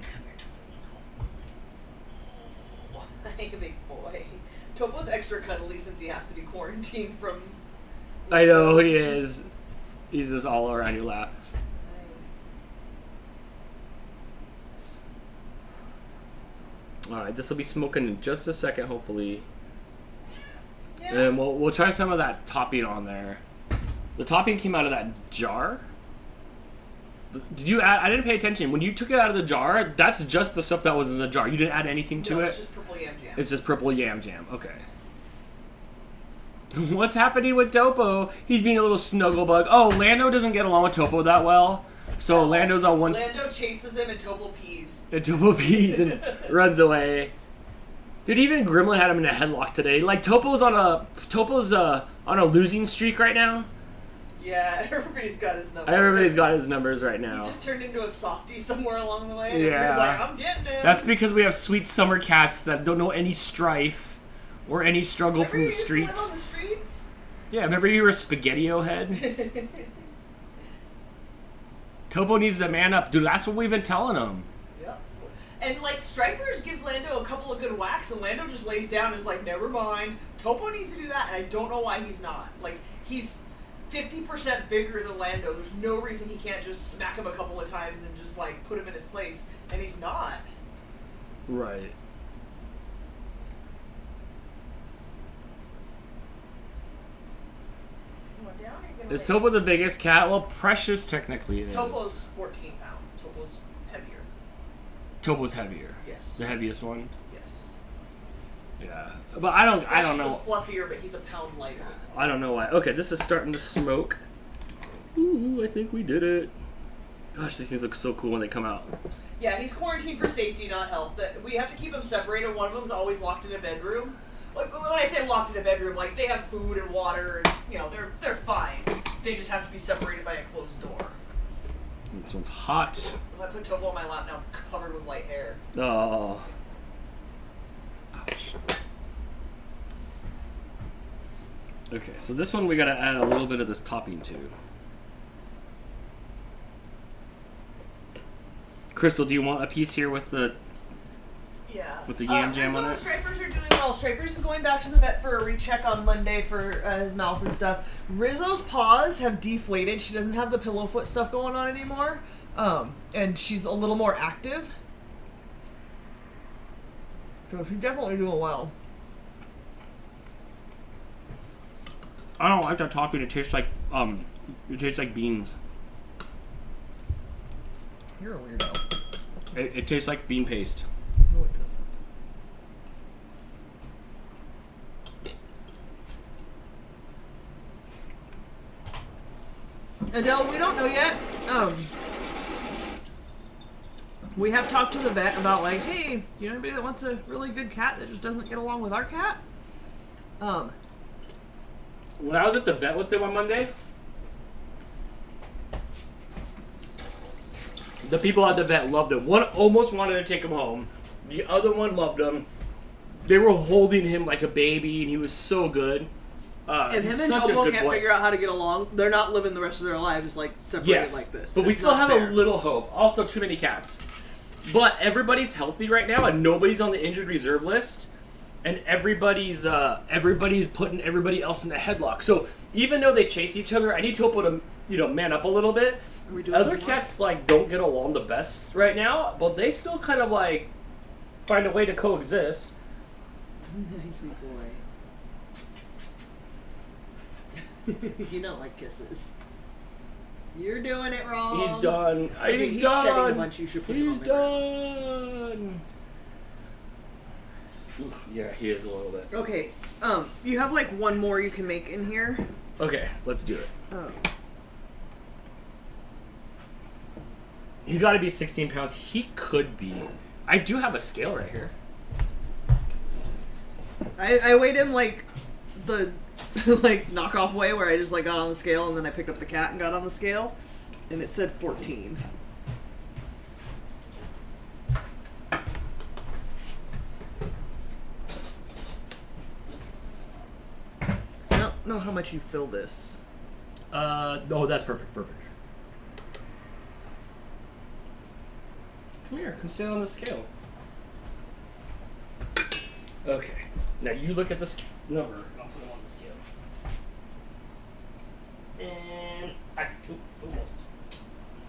Hey, big boy. Toppo's extra cuddly since he has to be quarantined from. I know he is. He's just all around your lap. All right, this will be smoking in just a second, hopefully. Yeah. And we'll try some of that topping on there. The topping came out of that jar. Did you add? I didn't pay attention. When you took it out of the jar, that's just the stuff that was in the jar. You didn't add anything to it? It's just purple Yam Jam. It's just purple Yam Jam. Okay. What's happening with Toppo? He's being a little snugglebug. Oh, Lando doesn't get along with Toppo that well. So Lando's on one Lando chases him and Toppo pees. and Toppo pees and runs away. Dude, even Gremlin had him in a headlock today. Like Toppo's on a losing streak right now. Yeah, everybody's got his number. Everybody's got his numbers right now. He just turned into a softie somewhere along the way. Yeah. He's like, I'm getting him. That's because we have sweet summer cats that don't know any strife or any struggle Remember from you the used to live streets. on the streets? Yeah, remember you were a spaghetti-o head? Toppo needs to man up. Dude, that's what we've been telling him. Yep. And like Stripers gives Lando a couple of good whacks, and Lando just lays down and is like, never mind. Toppo needs to do that, and I don't know why he's not. Like, he's 50% bigger than Lando. There's no reason he can't just smack him a couple of times and just like put him in his place, and he's not. Right. Going down, or you gonna Is lay- Toppo the biggest cat? Well, Precious technically is. Toppo's 14 pounds. Toppo's heavier. Toppo's heavier. Yes. The heaviest one. Yes. Yeah. But I don't Precious know. is fluffier, but he's a pound lighter. I don't know why. Okay, this is starting to smoke. Ooh, I think we did it. Gosh, these things look so cool when they come out. Yeah, he's quarantined for safety, not health. We have to keep them separated. One of them's always locked in a bedroom. Like, when I say locked in a bedroom, like they have food and water, and you know they're fine. They just have to be separated by a closed door. This one's hot. I put Toppo on my lap now, covered with white hair. Oh. Ouch. Okay, so this one we gotta add a little bit of this topping to. Crystal, do you want a piece here with the Yeah. With the Yam Jam on the it? Stripers are doing well. Stripers is going back to the vet for a recheck on Monday for his mouth and stuff. Rizzo's paws have deflated. She doesn't have the pillow foot stuff going on anymore. And she's a little more active. So she's definitely doing well. I don't like that topping. It tastes like beans. You're a weirdo. It tastes like bean paste. No, it doesn't. Adele, we don't know yet. We have talked to the vet about like, hey, you know anybody that wants a really good cat that just doesn't get along with our cat? When I was at the vet with him on Monday, the people at the vet loved him. One almost wanted to take him home. The other one loved him. They were holding him like a baby, and he was so good. If he's him and such a Toppo good can't boy. figure out how to get along, they're not living the rest of their lives like separated Yes, like this. but we It's still not have fair. a little hope. Also, too many cats. But everybody's healthy right now, and nobody's on the injured reserve list. And everybody's putting everybody else in a headlock. So even though they chase each other, I need Toppo to man up a little bit. Are we doing Other more? cats don't get along the best right now, but they still kind of find a way to coexist. Nice sweet boy. You don't like kisses. You're doing it wrong. He's done. Okay, He's shedding a done. bunch. You should put him He's on the ground. done. Oof, yeah, he is a little bit. Okay. You have like one more you can make in here. Okay, let's do it. Oh. He's got to be 16 pounds. He could be. I do have a scale right here. I weighed him like the like knockoff way where I just got on the scale and then I picked up the cat and got on the scale and it said 14. I don't know how much you fill this. Oh, that's perfect. Come here. Come sit on the scale. Okay. Now you look at this number. I'll put it on the scale. And almost.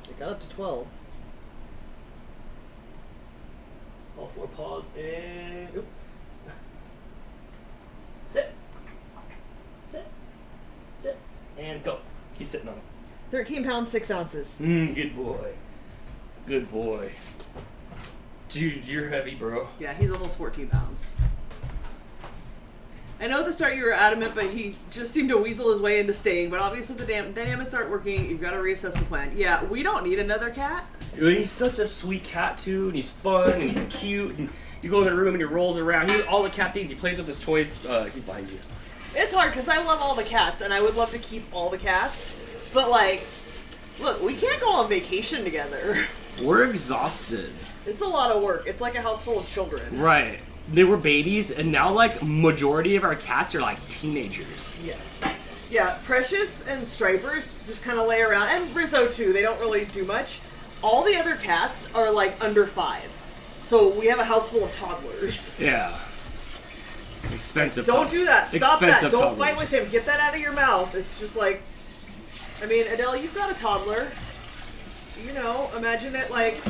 It got up to 12. All four paws and sit. And go. He's sitting on it. 13 pounds, 6 ounces. Good boy. Good boy. Dude, you're heavy, bro. Yeah, he's almost 14 pounds. I know at the start you were adamant, but he just seemed to weasel his way into staying. But obviously the dynamics aren't working. You've got to reassess the plan. Yeah, we don't need another cat. He's such a sweet cat, too, and he's fun, and he's cute, and you go in the room and he rolls around. All the cat things, he plays with his toys. He's behind you. It's hard because I love all the cats, and I would love to keep all the cats. But, like, look, we can't go on vacation together. We're exhausted. It's a lot of work. It's like a house full of children. Right. They were babies, and now, like, majority of our cats are, like, teenagers. Yes. Yeah, Precious and Stripers just kind of lay around, and Rizzo, too. They don't really do much. All the other cats are, like, under 5. So we have a house full of toddlers. Yeah. Expensive. Don't do that. Stop that. Don't toddlers. fight with him. Get that out of your mouth. It's just like, I mean, Adele, you've got a toddler. You know, imagine it like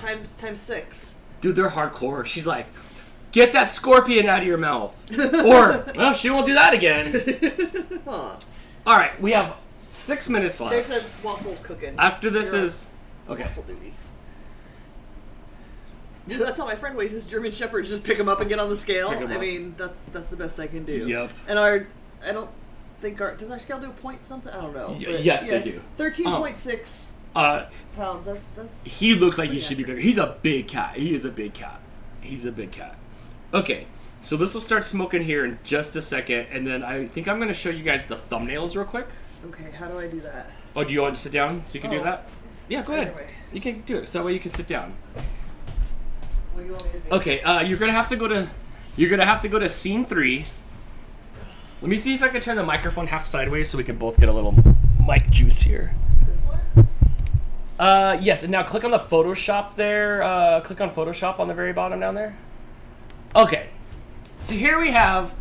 times 6. Dude, they're hardcore. She's like, get that scorpion out of your mouth. Or, well, she won't do that again. Huh. All right, we have 6 minutes left. There's a waffle cooking. After this You're is... Okay. Waffle duty. That's how my friend weighs his German Shepherds. Just pick him up and get on the scale. Pick 'em I up. mean, that's the best I can do. Yep. And I don't think does our scale do point something? I don't know. But yes, they do. 13.6 Uh, pounds. That's. he looks like he pretty should be accurate. bigger. He's a big cat. He is a big cat. He's a big cat. Okay, so this will start smoking here in just a second, and then I think I'm going to show you guys the thumbnails real quick. Okay, how do I do that? Oh, do you want to sit down so you can do Oh. that? Yeah, go ahead. Anyway. You can do it. So that way you can sit down. What do you want me to do? Okay, you're gonna have to go to scene 3. Let me see if I can turn the microphone half sideways so we can both get a little mic juice here. This one? Yes, and now click on the Photoshop there. Click on Photoshop on the very bottom down there. Okay, so here we have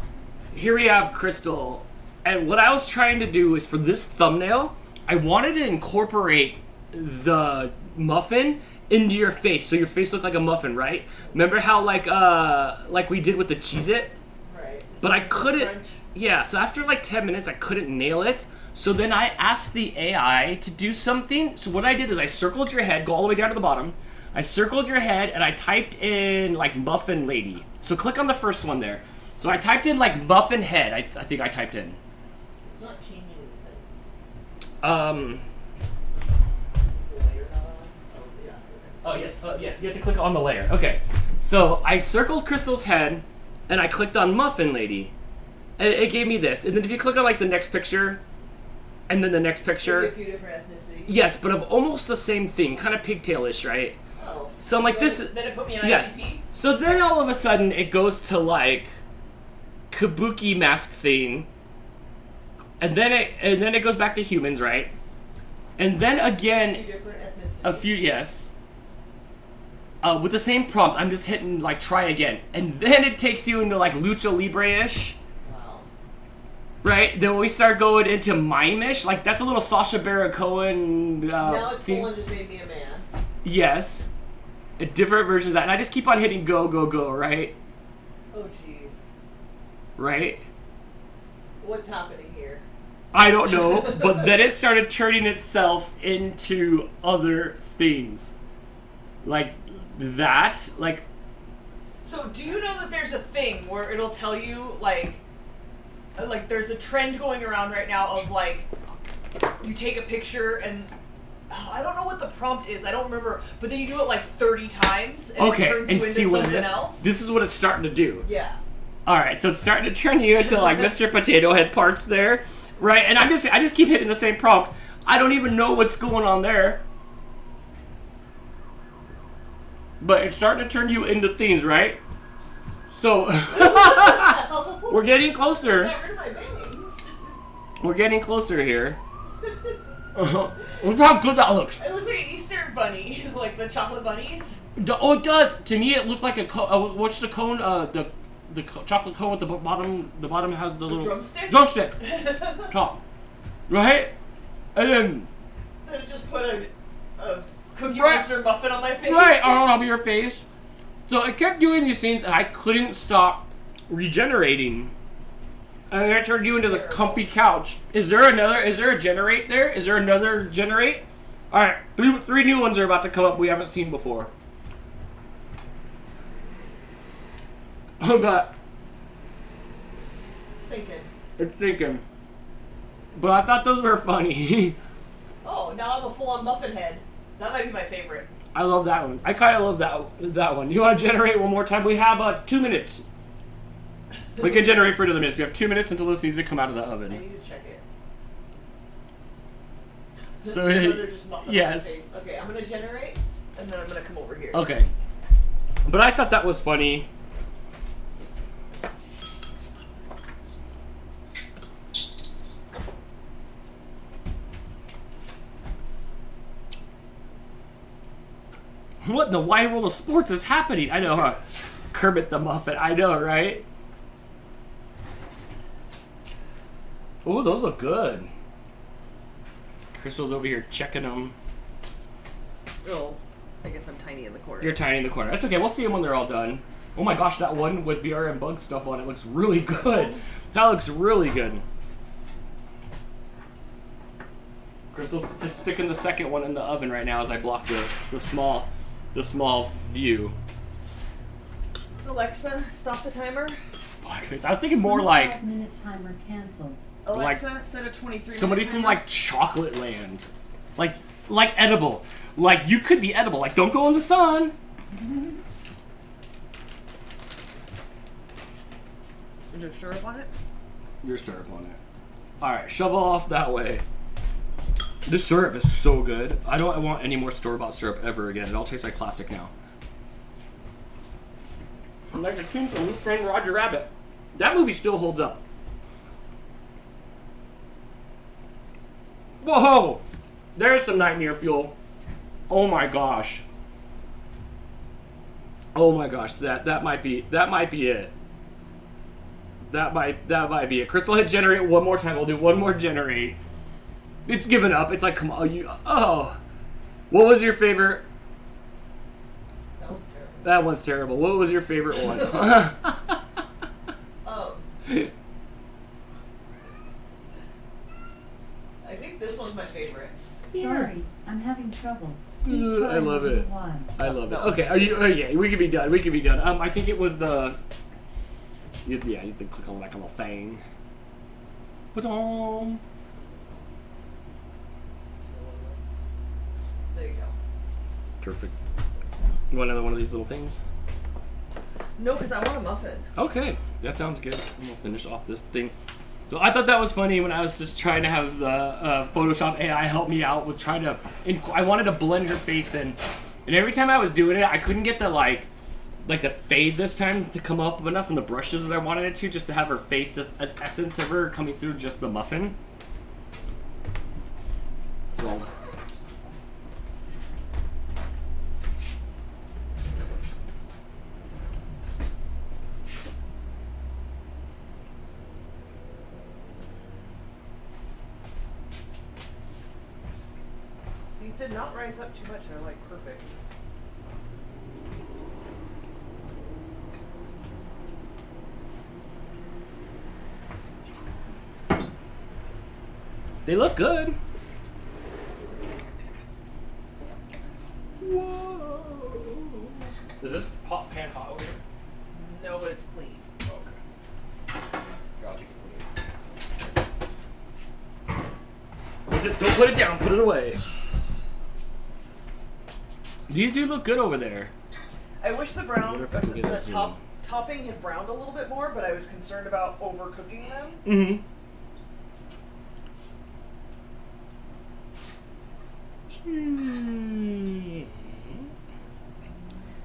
Crystal, and what I was trying to do is for this thumbnail, I wanted to incorporate the muffin into your face, so your face looked like a muffin, right? Remember how like we did with the Cheez-It? Right. But I couldn't. French. Yeah, so after like 10 minutes, I couldn't nail it. So then I asked the AI to do something. So what I did is I circled your head, go all the way down to the bottom. I circled your head and I typed in like muffin lady. So click on the first one there. So I typed in like muffin head. I think I typed in. It's not changing anything. Oh yes. You have to click on the layer. Okay. So I circled Crystal's head, and I clicked on muffin lady, and it gave me this. And then if you click on like the next picture, and then the next picture. A few different ethnicities. Yes, but of almost the same thing, kind of pigtailish, right? Oh. So I'm like this. Then it put me in Yes. ICP. So then all of a sudden it goes to like kabuki mask thing, and then it goes back to humans, right? And then again, Different ethnicities. a few yes. With the same prompt, I'm just hitting like try again, and then it takes you into like lucha libre-ish, Wow. right? Then we start going into mime-ish, like that's a little Sacha Baron Cohen. Now it's theme. full and just made me a man. Yes, a different version of that, and I just keep on hitting go, go, go, right? Oh jeez. Right? What's happening here? I don't know, but then it started turning itself into other things, like that, like. So do you know that there's a thing where it'll tell you like there's a trend going around right now of like you take a picture and I don't know what the prompt is. I don't remember, but then you do it like 30 times and it Okay, turns you and into see what something this. else. This is what it's starting to do. Yeah. All right, so it's starting to turn you into like Mr. Potato Head parts there, right? And I just keep hitting the same prompt. I don't even know what's going on there, but it's starting to turn you into things, right? So we're getting closer. Got rid of my bangs. We're getting closer here. Look how good that looks. It looks like an Easter bunny, like the chocolate bunnies. Oh, it does. To me, it looked like a what's the cone? Chocolate cone with the bottom. The bottom has the little Drumstick. drumstick top, right? And then Then it just put a Cookie Right. Monster muffin on my face. right on top of your face. So I kept doing these things, and I couldn't stop regenerating. And I turned you into the comfy couch. Is there a generate there? Is there another generate? Alright, three new ones are about to come up we haven't seen before. Oh god. It's thinking. But I thought those were funny. Oh, now I'm a full-on muffin head. That might be my favorite. I love that one. I kind of love that one. You want to generate one more time? We have 2 minutes. We can generate for another minute. We have 2 minutes until this needs to come out of the oven. I need to check it. So they're just muffin yes. on my face. Okay, I'm gonna generate, and then I'm gonna come over here. Okay. But I thought that was funny. What in the wide world of sports is happening? I know, huh? Kermit the Muffin. I know, right? Oh, those look good. Crystal's over here checking them. Oh, I guess I'm tiny in the corner. You're tiny in the corner. That's okay. We'll see them when they're all done. Oh my gosh, that one with VR and bug stuff on it looks really good. That looks really good. Crystal's just sticking the second one in the oven right now as I block the small view. Alexa, stop the timer. Blackface. I was thinking more like 5-minute timer canceled. Alexa, set a 23. somebody from like Chocolate Land, like edible. Like you could be edible. Like don't go in the sun. Is there syrup on it? There's syrup on it. All right, shovel off that way. This syrup is so good. I don't want any more store-bought syrup ever again. It all tastes like plastic now. I'm like a tune from Who Framed Roger Rabbit. That movie still holds up. Whoa! There's some nightmare fuel. Oh my gosh. Oh my gosh, that might be it. That might be it. Crystal, hit generate one more time. We'll do one more generate. It's given up. It's like, come on, oh. What was your favorite? That one's terrible. That one's terrible. What was your favorite one? I think this one's my favorite. Sorry, I'm having trouble. Please try I love it. one. I love it. No. Okay, yeah, we can be done. We can be done. I think it was the. Yeah, you have to click on like a little thing. Ba-dum. There you go. Perfect. You want another one of these little things? No, because I want a muffin. Okay, that sounds good. I'm gonna finish off this thing. So I thought that was funny when I was just trying to have the Photoshop AI help me out with trying to. I wanted to blend her face in, and every time I was doing it, I couldn't get the like the fade this time to come up enough in the brushes that I wanted it to, just to have her face, just an essence of her coming through just the muffin. Well. These did not rise up too much. They're like perfect. They look good. Whoa. Is this pan hot over here? No, but it's clean. Okay. I'll take it from you. Is it? Don't put it down. Put it away. These do look good over there. I wish the brown, wonder if I can get the it topping had browned a little bit more, but I was concerned about overcooking them. Mm-hmm.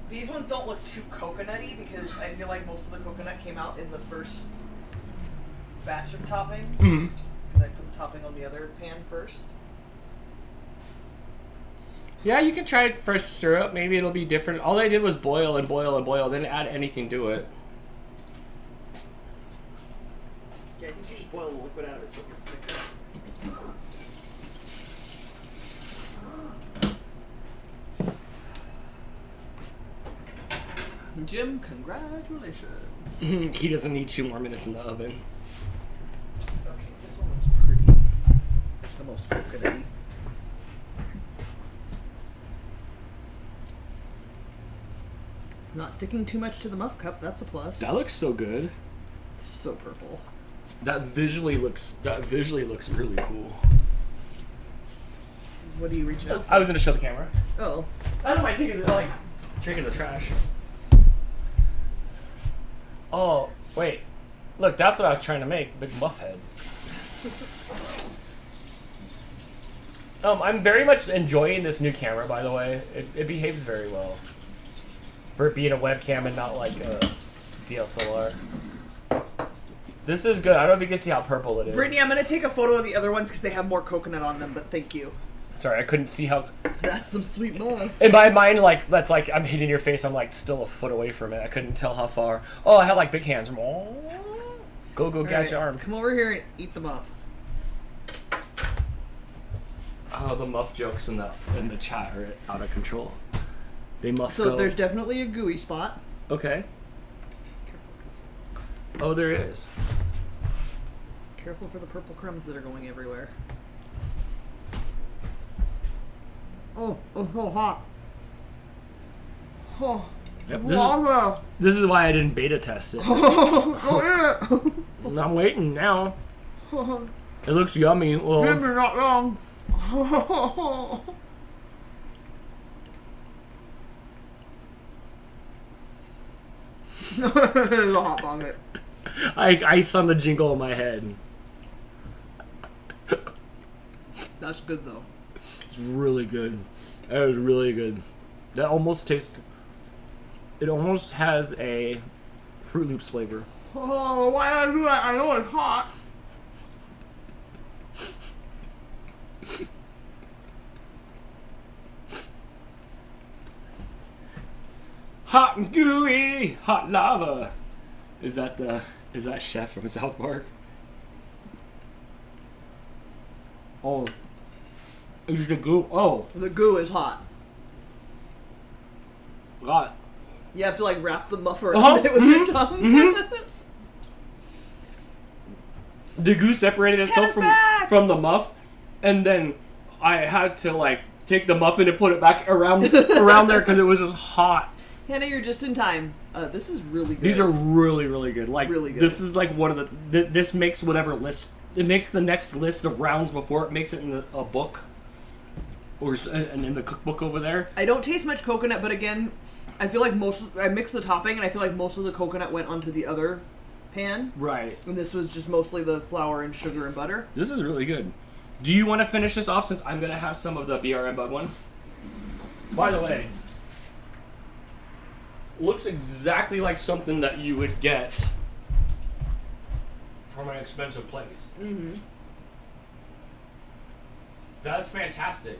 These ones don't look too coconutty because I feel like most of the coconut came out in the first batch of topping. Mm-hmm. Because I put the topping on the other pan first. Yeah, you can try it fresh syrup. Maybe it'll be different. All I did was boil and boil and boil. Didn't add anything to it. Yeah, I think you just boil the liquid out of it so it gets thicker. Jim, congratulations. He doesn't need 2 more minutes in the oven. most coconutty. It's not sticking too much to the muff cup. That's a plus. That looks so good. It's so purple. That visually looks really cool. What are you reaching out for? I was gonna show the camera. Oh. I don't mind taking the trash. Oh, wait. Look, that's what I was trying to make. Big muff head. I'm very much enjoying this new camera, by the way. It behaves very well. For it being a webcam and not like a DSLR. This is good. I don't know if you can see how purple it is. Brittany, I'm going to take a photo of the other ones because they have more coconut on them, but thank you. Sorry, I couldn't see how... That's some sweet muff. In my mind, like, that's like, I'm hitting your face, I'm like still a foot away from it. I couldn't tell how far. Oh, I have like big hands. Go, catch Right, your arms. come over here and eat the muff. Oh, the muff jokes in the chat are out of control. They muff So go. there's definitely a gooey spot. Okay. Oh, there is. Careful for the purple crumbs that are going everywhere. Oh, so hot. Oh, Yep, lava. this is why I didn't beta test it. Oh, I'm waiting now. yeah. It looks yummy. Well, You're not wrong. There's a hot pocket. ice on the jingle in my head. That's good though. It's really good. That is really good. That almost tastes... It almost has a Fruit Loops flavor. Oh, why did I do that? I know it's hot. Hot and gooey, hot lava. Is that Chef from South Park? Oh, is the goo? Oh, The goo is hot. God. You have to like wrap the muff around Uh-huh. it with your tongue. The goo separated itself from the muff, and then I had to like take the muffin and put it back around there because it was just hot. Hannah, you're just in time. This is really good. These are really good. Like Really good. This is like one of the. This makes whatever list. It makes the next list of rounds before it makes it in a book, and in the cookbook over there. I don't taste much coconut, but again, I feel like I mixed the topping, and I feel like most of the coconut went onto the other pan, Right. and this was just mostly the flour and sugar and butter. This is really good. Do you want to finish this off since I'm gonna have some of the BRM bug one? By the way, looks exactly like something that you would get from an expensive place. Mm-hmm. That's fantastic.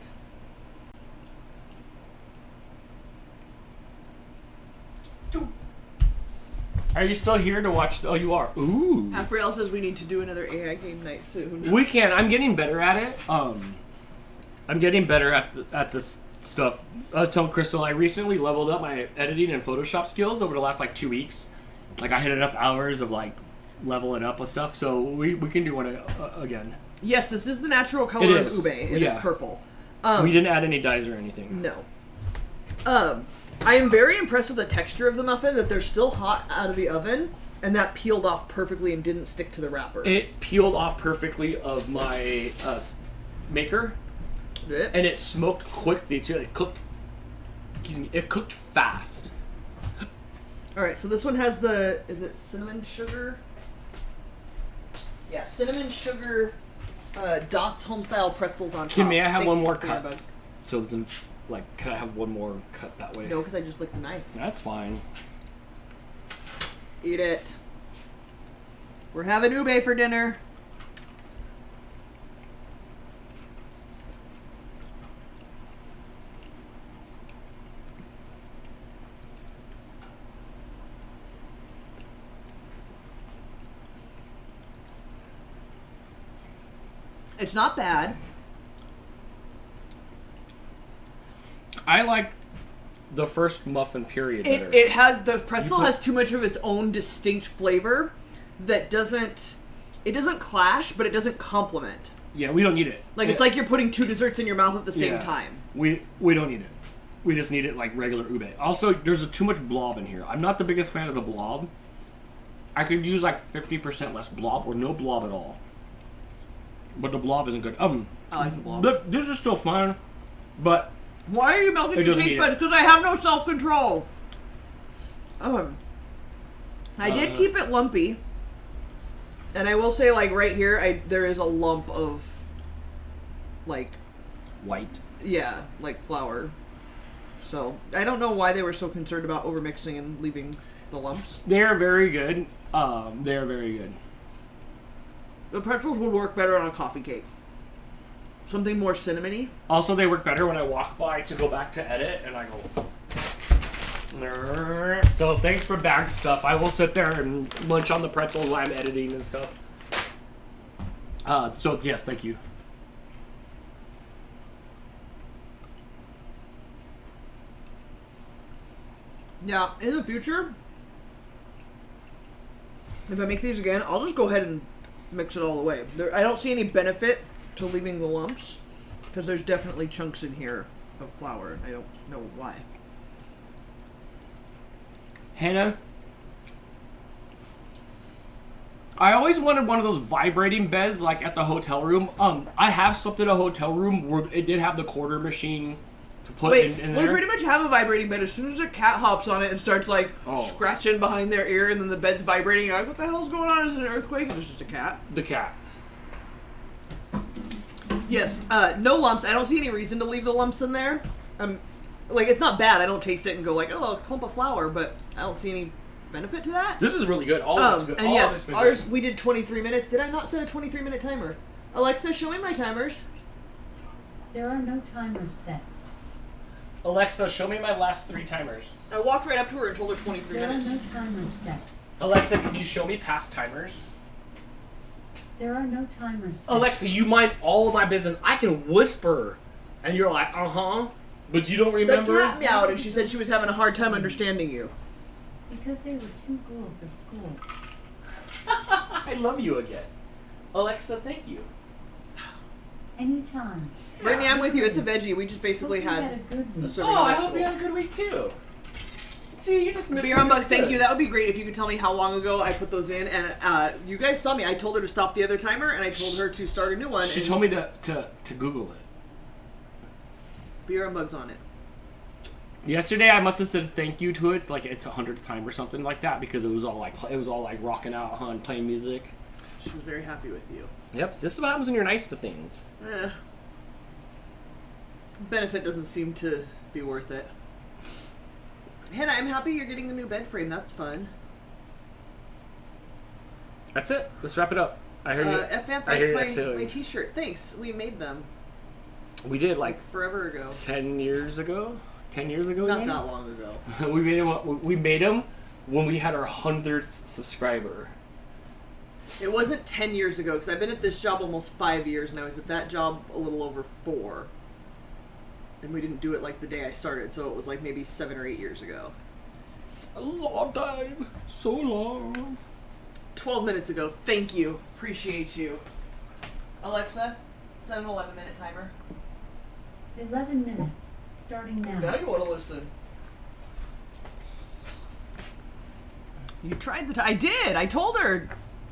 Are you still here to watch? Oh, you are. Ooh. Afriel says we need to do another AI game night soon. We can. I'm getting better at it. I'm getting better at this stuff. I was telling Crystal I recently leveled up my editing and Photoshop skills over the last like 2 weeks. Like I hit enough hours of like leveling up with stuff, so we can do one again. Yes, this is the natural color It of is. ube. It is Yeah. purple. We didn't add any dyes or anything. No. I am very impressed with the texture of the muffin, that they're still hot out of the oven, and that peeled off perfectly and didn't stick to the wrapper. It peeled off perfectly of my maker, and it smoked quickly too. It cooked. Excuse me. It cooked fast. Alright, so this one has the, is it cinnamon sugar? Yeah, cinnamon sugar Dots homestyle pretzels on top. May I have one more Peanut cut? Butter. So then, like, can I have one more cut that way? No, because I just licked the knife. That's fine. Eat it. We're having ube for dinner. It's not bad. I like the first muffin period better. It has, the pretzel has too much of its own distinct flavor that doesn't, it doesn't clash, but it doesn't complement. Yeah, we don't need it. Like, it's like you're putting 2 desserts in your mouth at the same Yeah. time. We don't need it. We just need it like regular ube. Also, there's too much blob in here. I'm not the biggest fan of the blob. I could use like 50% less blob or no blob at all. But the blob isn't good. I like the blob. This is still fun, but Why are you melting It your doesn't taste need buds? it. Because I have no self-control. I did keep it lumpy. And I will say, like, right here, there is a lump of, like, white. yeah, like flour. So, I don't know why they were so concerned about overmixing and leaving the lumps. They are very good. They are very good. The pretzels would work better on a coffee cake. Something more cinnamony. Also, they work better when I walk by to go back to edit, and I go. So thanks for bagged stuff. I will sit there and munch on the pretzels while I'm editing and stuff. So yes, thank you. Yeah, in the future, if I make these again, I'll just go ahead and mix it all the way. I don't see any benefit to leaving the lumps, because there's definitely chunks in here of flour, and I don't know why. Hannah, I always wanted one of those vibrating beds like at the hotel room. I have slept in a hotel room where it did have the quarter machine to put Wait, in we there. pretty much have a vibrating bed. As soon as a cat hops on it and starts, like, scratching behind their ear, and then the bed's vibrating, you're like, what the hell's going on? Is it an earthquake? And it's just a cat. The cat. Yes, no lumps. I don't see any reason to leave the lumps in there. Like, it's not bad. I don't taste it and go like, oh, a clump of flour, but I don't see any benefit to that. This is really good. All of it's good. And All of yes, it's been ours, good. we did 23 minutes. Did I not set a 23-minute timer? Alexa, show me my timers. There are no timers set. Alexa, show me my last 3 timers. I walked right up to her and told her 23 There are minutes. no timers set. Alexa, can you show me past timers? There are no timers set. Alexa, you mind all of my business. I can whisper, and you're like, but you don't The remember. cat meowed and she said she was having a hard time understanding you. Because they were too cool for school. I love you again. Alexa, thank you. Anytime. Brittany, I'm with you. It's a veggie. We just basically Hope you had a good a week. serving Oh, of I hope you vegetables. had a good week too. See, you just Beer on Bug, misunderstood. thank you. That would be great if you could tell me how long ago I put those in. And you guys saw me. I told her to stop the other timer, and I told her to start a new one. She and told me to Google it. Beer on Bug's on it. Yesterday, I must have said thank you to it, like it's 100th time or something like that, because it was all like rocking out, and playing music. She was very happy with you. Yep, this is what happens when you're nice to things. Benefit doesn't seem to be worth it. Hannah, I'm happy you're getting a new bed frame. That's fun. That's it. Let's wrap it up. I heard you. F-Fan, I hear thanks you my exhaling. t-shirt. Thanks. We made them We did like forever ago. 10 years ago. 10 years ago. Not we made that long ago. them? We made them when we had our 100th subscriber. It wasn't 10 years ago because I've been at this job almost 5 years, and I was at that job a little over 4. And we didn't do it like the day I started, so it was like maybe 7 or 8 years ago. A long time. So long. 12 minutes ago. Thank you. Appreciate you. Alexa, set an 11-minute timer. 11 minutes. Starting now. Now you want to listen. You tried the I did. I told her.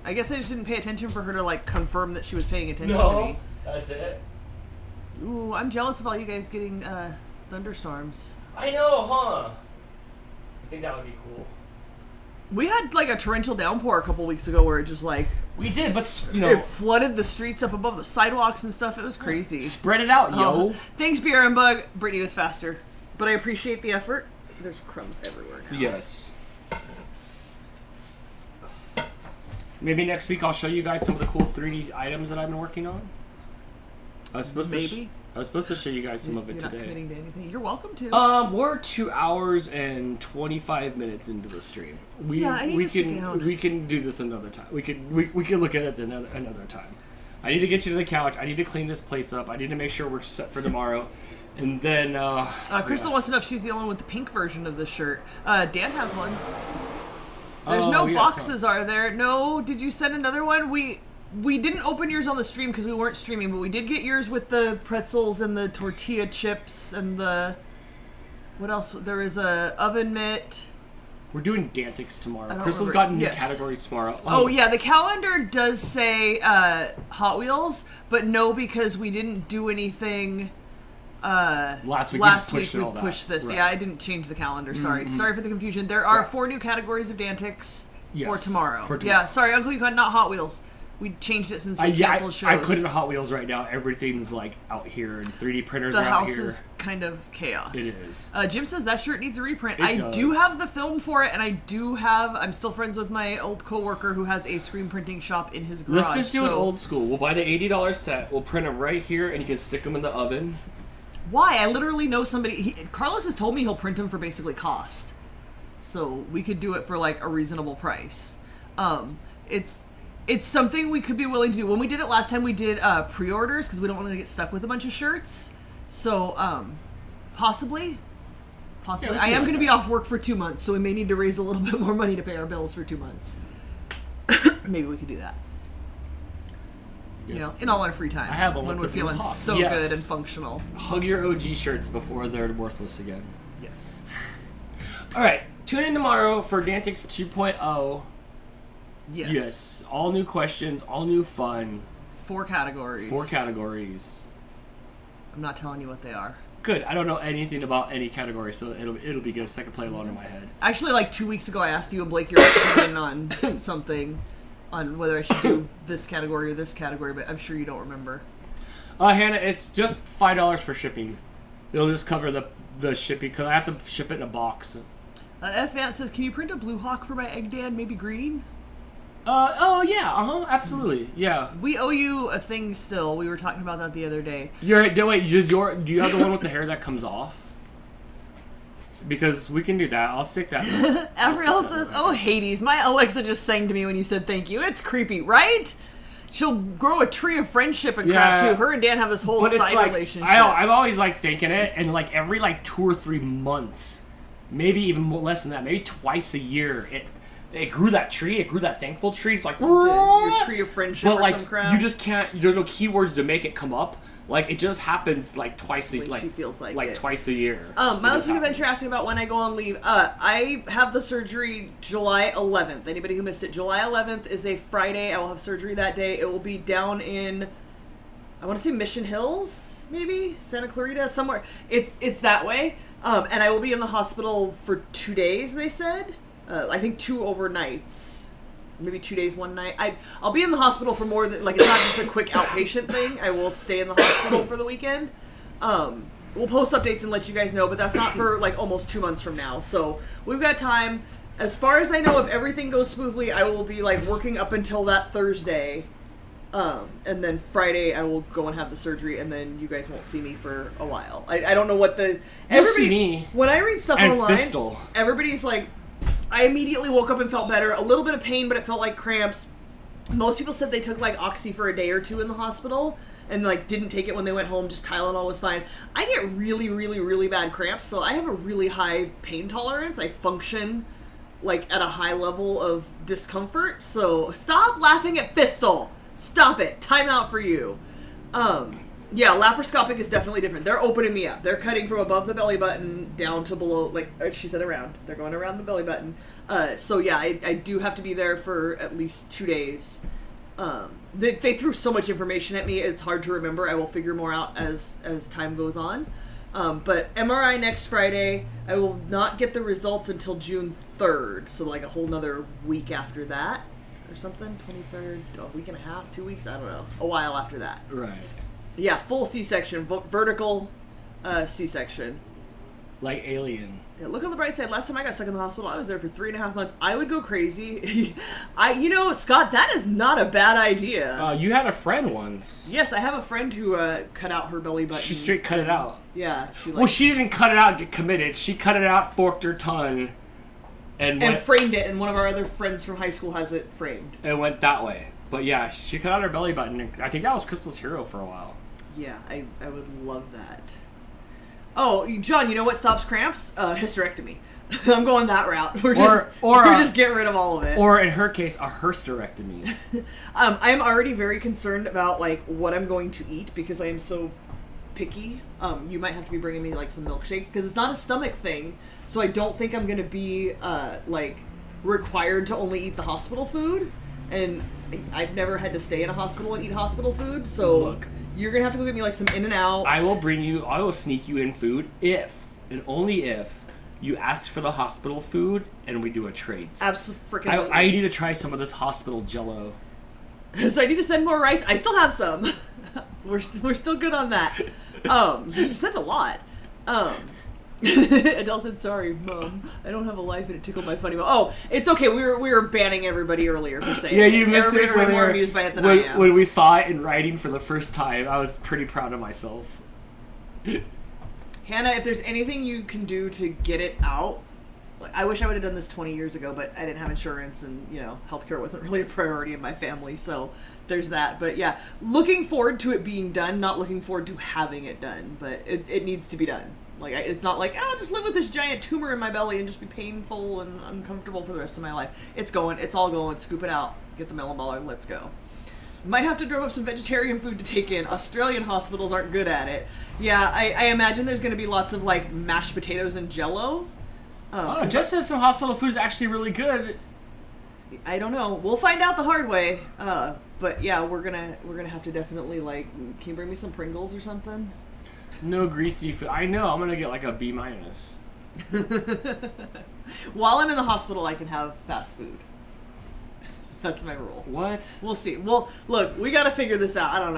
I guess I just didn't pay attention for her to like confirm that she was paying attention to me. That's it. Ooh, I'm jealous of all you guys getting thunderstorms. I know, huh? I think that would be cool. We had like a torrential downpour a couple weeks ago where it just like We did, but it flooded the streets up above the sidewalks and stuff. It was crazy. spread it out, yo. Thanks, Beer and Bug. Brittany was faster, but I appreciate the effort. There's crumbs everywhere now. Yes. Maybe next week I'll show you guys some of the cool 3D items that I've been working on. I was supposed to show you guys some of it You're not today. committing to anything. You're welcome to. We're 2 hours and 25 minutes into the stream. I need to sit down. We can do this another time. We can look at it another time. I need to get you to the couch. I need to clean this place up. I need to make sure we're set for tomorrow. And then Crystal wants to know if she's the only one with the pink version of the shirt. Dan has one. There's no yes, boxes, are there? No. Did you send another one? we didn't open yours on the stream because we weren't streaming, but we did get yours with the pretzels and the tortilla chips and the... What else? There is a oven mitt. We're doing Dantix tomorrow. don't Crystal's remember. got new Yes. categories tomorrow. Oh, yeah, the calendar does say Hot Wheels, but no, because we didn't do anything... Last week we pushed this. Right. Yeah, I didn't change the calendar. Sorry. Sorry for the confusion. There are 4 new categories of Dantix for tomorrow. Yeah, sorry, Uncle Yukon, not Hot Wheels. We changed it since we canceled shows. I couldn't Hot Wheels right now. Everything's like out here, and 3D printers The are out house here. is kind of chaos. It is. Jim says that shirt needs a reprint. It I does. do have the film for it, and I'm still friends with my old coworker who has a screen printing shop in his garage. Let's just do an old school. We'll buy the $80 set. We'll print them right here, and you can stick them in the oven. Why? I literally know somebody. Carlos has told me he'll print them for basically cost. So we could do it for like a reasonable price. It's something we could be willing to do. When we did it last time, we did pre-orders because we don't want to get stuck with a bunch of shirts. So possibly. Yeah, I am going to be off work for 2 months, so we may need to raise a little bit more money to pay our bills for 2 months. Maybe we could do that. Yes, in all our free time. I have one when with we're the blue feeling hawk. so Yes. good and functional. Hug your OG shirts before they're worthless again. Yes. All right, tune in tomorrow for Dantix 2.0. Yes. Yes, all new questions, all new fun. 4 categories. 4 categories. I'm not telling you what they are. Good. I don't know anything about any category, so it'll be good. So I can play along in my head. Actually, like 2 weeks ago, I asked you and Blake your opinion on something, on whether I should do this category or this category, but I'm sure you don't remember. Hannah, it's just $5 for shipping. It'll just cover the shipping because I have to ship it in a box. F. Vance says, "Can you print a blue hawk for my egg Dan? Maybe green." Oh yeah, absolutely, yeah. We owe you a thing still. We were talking about that the other day. Do you have the one with the hair that comes off? Because we can do that. I'll stick that. Avril says, "Oh, Hades, my Alexa just sang to me when you said thank you. It's creepy, right? She'll grow a tree of friendship and crap too. Her and Dan have this whole But side it's like, relationship." I'm always like thinking it, and like every like 2 or 3 months, maybe even more, less than that, maybe twice a year, it grew that tree. It grew that thankful tree. It's like your tree of friendship but or like some crap. you just can't. There's no keywords to make it come up. Like it just happens like twice a She feels like it. twice a year. My It last just week happens. adventure asking about when I go on leave. I have the surgery July 11th. Anybody who missed it, July 11th is a Friday. I will have surgery that day. It will be down in, I want to say Mission Hills, maybe Santa Clarita, somewhere. It's that way. And I will be in the hospital for 2 days. They said, I think 2 overnights. Maybe 2 days, 1 night. I'll be in the hospital for more than, like, it's not just a quick outpatient thing. I will stay in the hospital for the weekend. We'll post updates and let you guys know, but that's not for, like, almost 2 months from now. So, we've got time. As far as I know, if everything goes smoothly, I will be, like, working up until that Thursday. And then Friday, I will go and have the surgery, and then you guys won't see me for a while. I don't know what the... You'll see me. When I read stuff And online, Fistol. everybody's like... I immediately woke up and felt better. A little bit of pain, but it felt like cramps. Most people said they took, like, Oxy for a day or 2 in the hospital and, like, didn't take it when they went home. Just Tylenol was fine. I get really, really, really bad cramps, so I have a really high pain tolerance. I function, like, at a high level of discomfort. So stop laughing at Fistol. Stop it. Time out for you. Yeah, laparoscopic is definitely different. They're opening me up. They're cutting from above the belly button down to below, like she said, around. They're going around the belly button. So yeah, I do have to be there for at least 2 days. They threw so much information at me, it's hard to remember. I will figure more out as time goes on. But MRI next Friday. I will not get the results until June 3rd. So like a whole nother week after that or something. 23rd, a week and a half, 2 weeks, I don't know. A while after that. Right. Yeah, full C-section, vertical C-section. Like Alien. Yeah, look on the bright side. Last time I got stuck in the hospital, I was there for 3.5 months. I would go crazy. Scott, that is not a bad idea. You had a friend once. Yes, I have a friend who cut out her belly button. She straight cut it out. Yeah, Well, she didn't cut it out and get committed. She cut it out, forked her tongue, and framed it. And one of our other friends from high school has it framed. It went that way. But yeah, she cut out her belly button. And I think that was Crystal's hero for a while. Yeah, I would love that. Oh, John, you know what stops cramps? Hysterectomy. I'm going that route. We're just get rid of all of it. Or in her case, a hysterectomy. I'm already very concerned about like what I'm going to eat because I am so picky. You might have to be bringing me like some milkshakes because it's not a stomach thing. So I don't think I'm gonna be like required to only eat the hospital food. And I've never had to stay in a hospital and eat hospital food. So Look, you're gonna have to go get me like some In-N-Out. I will sneak you in food if and only if you ask for the hospital food and we do a trade. Absolutely. I need to try some of this hospital Jello. So I need to send more rice. I still have some. We're still good on that. You sent a lot. Adele said, "Sorry, Mom, I don't have a life," and it tickled my funny bone. Oh, it's okay. We were banning everybody earlier for saying. Yeah, you missed it. Everybody's more amused by it than I am. When we saw it in writing for the first time, I was pretty proud of myself. Hannah, if there's anything you can do to get it out, I wish I would have done this 20 years ago, but I didn't have insurance, and healthcare wasn't really a priority in my family, so there's that. But yeah, looking forward to it being done, not looking forward to having it done, but it needs to be done. Like, it's not like, I'll just live with this giant tumor in my belly and just be painful and uncomfortable for the rest of my life. It's all going, scoop it out, get the melon baller, let's go. Might have to drum up some vegetarian food to take in. Australian hospitals aren't good at it. Yeah, I imagine there's going to be lots of, like, mashed potatoes and Jell-O. Jess says some hospital food is actually really good. I don't know. We'll find out the hard way. But yeah, we're gonna have to definitely, like, can you bring me some Pringles or something? No greasy food. I know. I'm gonna get like a B-. While I'm in the hospital, I can have fast food. That's my rule. What? We'll see. Well, look, we gotta figure this out. I don't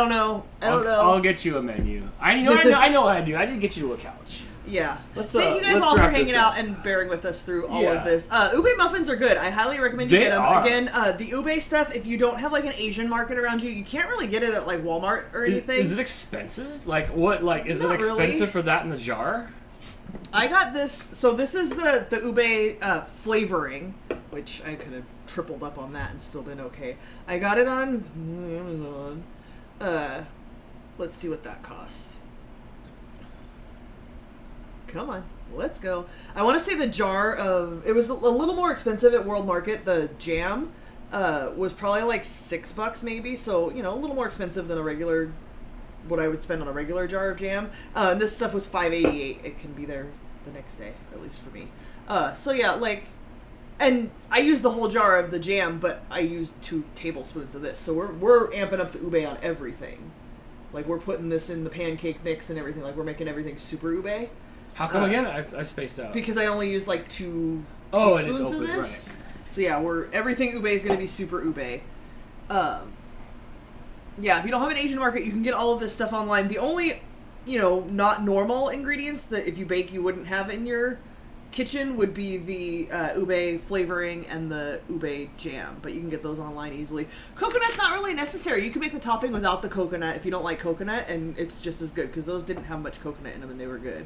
know. I'll get you a menu. I know what I do. I didn't get you to a couch. Yeah. Thank you guys all for hanging out and bearing with us through all of this. Ube muffins are good. I highly recommend you get them. Are. Again, the Ube stuff, if you don't have like an Asian market around you, you can't really get it at like Walmart or anything. Is it expensive? Like what? Like is Not it expensive really. for that in the jar? I got this. So this is the Ube flavoring, which I could have tripled up on that and still been okay. I got it on Amazon. Let's see what that cost. Come on, let's go. I want to say the jar of... It was a little more expensive at World Market. The jam was probably like $6 maybe. So, a little more expensive than what I would spend on a regular jar of jam. And this stuff was $5.88. It can be there the next day, at least for me. So yeah, like... And I used the whole jar of the jam, but I used 2 tablespoons of this. So we're amping up the ube on everything. Like, we're putting this in the pancake mix and everything. Like, we're making everything super ube. How come again? I spaced out. Because I only used like 2 and teaspoons it's of open, this. right. So yeah, everything ube is going to be super ube. Yeah, if you don't have an Asian market, you can get all of this stuff online. The only, not normal ingredients that if you bake you wouldn't have in your kitchen would be the ube flavoring and the ube jam, but you can get those online easily. Coconut's not really necessary. You can make the topping without the coconut if you don't like coconut, and it's just as good because those didn't have much coconut in them and they were good.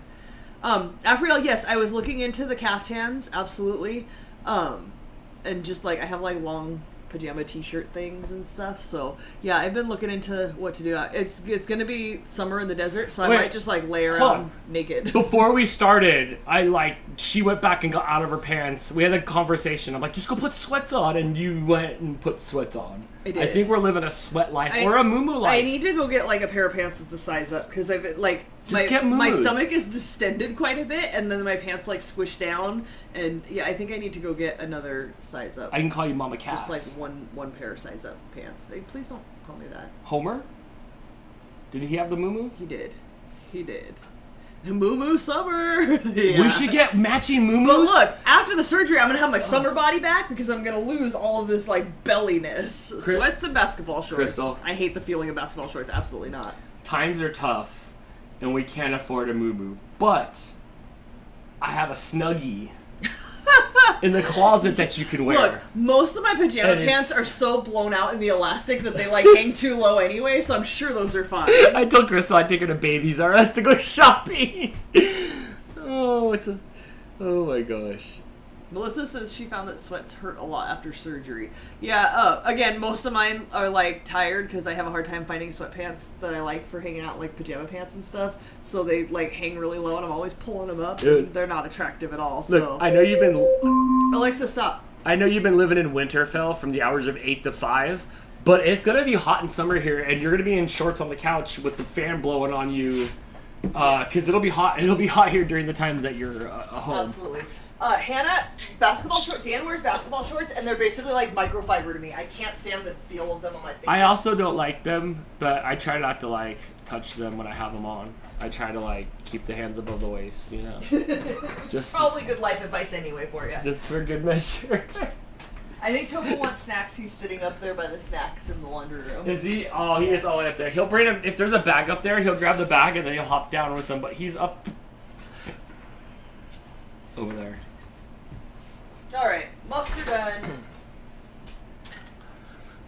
Afriel, yes, I was looking into the caftans, absolutely. And just like, I have like long pajama t-shirt things and stuff, so yeah, I've been looking into what to do. It's gonna be summer in the desert, so I might just like lay around naked. Before we started, she went back and got out of her pants. We had a conversation. I'm like, just go put sweats on, and you went and put sweats on. I did. I think we're living a sweat life or a moo life. I need to go get like a pair of pants that's a size up because I've been like get my moo-moos. stomach is distended quite a bit, and then my pants like squish down, and yeah, I think I need to go get another size up. I can call you Mama Cass. Just like one pair size up pants. Please don't call me that. Homer? Did he have the moo? He did. The moo summer. Yeah. We should get matching moo. But look, after the surgery, I'm gonna have my summer body back because I'm gonna lose all of this like belliness. Sweats and basketball shorts. Crystal. I hate the feeling of basketball shorts. Absolutely not. Times are tough, and we can't afford a moo. But I have a Snuggie in the closet that you can wear. Look, most of my pajama And pants it's- are so blown out in the elastic that they like hang too low anyway, so I'm sure those are fine. I told Crystal I'd take her to Babies R Us to go shopping. Oh my gosh. Melissa says she found that sweats hurt a lot after surgery. Yeah, again, most of mine are like tired because I have a hard time finding sweatpants that I like for hanging out, like pajama pants and stuff. So they like hang really low and I'm always pulling them up. Dude. And they're not attractive at all. Look, So I know you've been Alexa, stop. I know you've been living in Winterfell from the hours of 8 to 5, but it's gonna be hot in summer here, and you're gonna be in shorts on the couch with the fan blowing on you, because it'll be hot. It'll be hot here during the times that you're home. Absolutely. Hannah, basketball shorts. Dan wears basketball shorts, and they're basically like microfiber to me. I can't stand the feel of them on my face. I also don't like them, but I try not to like touch them when I have them on. I try to like keep the hands above the waist, you know. Just Probably good life advice anyway for you. just for good measure. I think Toppo wants snacks. He's sitting up there by the snacks in the laundry room. Is he? Oh, he is all the way up there. He'll bring him if there's a bag up there. He'll grab the bag and then he'll hop down with them. But he's up over there. All right, muffs are done.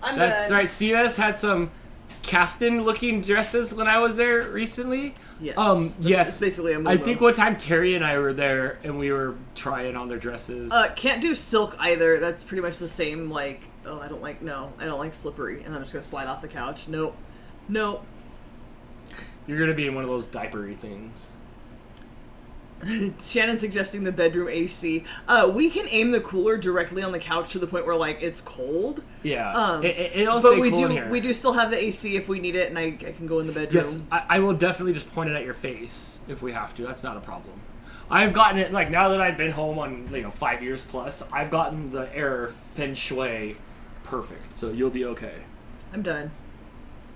I'm That's done. right. CS had some caftan-looking dresses when I was there recently. Yes. Yes. It's basically a I Momo. think one time Terry and I were there and we were trying on their dresses. Can't do silk either. That's pretty much the same. Like, oh, I don't like slippery, and I'm just gonna slide off the couch. Nope. You're gonna be in one of those diapery things. Shannon's suggesting the bedroom AC. We can aim the cooler directly on the couch to the point where like it's cold. Yeah. It'll But stay we cool do in here. we do still have the AC if we need it, and I can go in the bedroom. Yes, I will definitely just point it at your face if we have to. That's not a problem. I've gotten it, like, now that I've been home on, 5 years plus, I've gotten the air feng shui perfect, so you'll be okay. I'm done.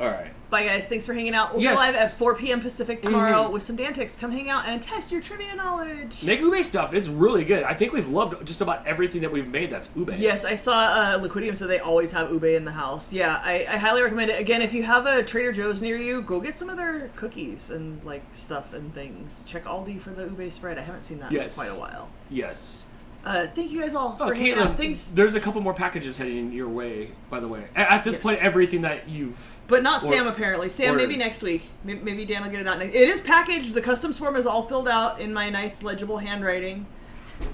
Alright. Bye, guys. Thanks for hanging out. We'll Yes. go live at 4 p.m. Pacific tomorrow with some Dantics. Come hang out and test your trivia knowledge. Make ube stuff, it's really good. I think we've loved just about everything that we've made that's ube. Yes, I saw Liquidium said they always have ube in the house. Yeah, I highly recommend it. Again, if you have a Trader Joe's near you, go get some of their cookies and stuff and things. Check Aldi for the ube spread. I haven't seen that Yes. in quite a while. Yes. Thank you guys all Oh, for hanging out. Caitlin, Thanks, there's a couple more packages heading your way, by the way. At this Yes. point, everything that you've... but not or- Sam apparently. Sam or- maybe next week. Maybe Dan will get it out next. It is packaged. The customs form is all filled out in my nice legible handwriting.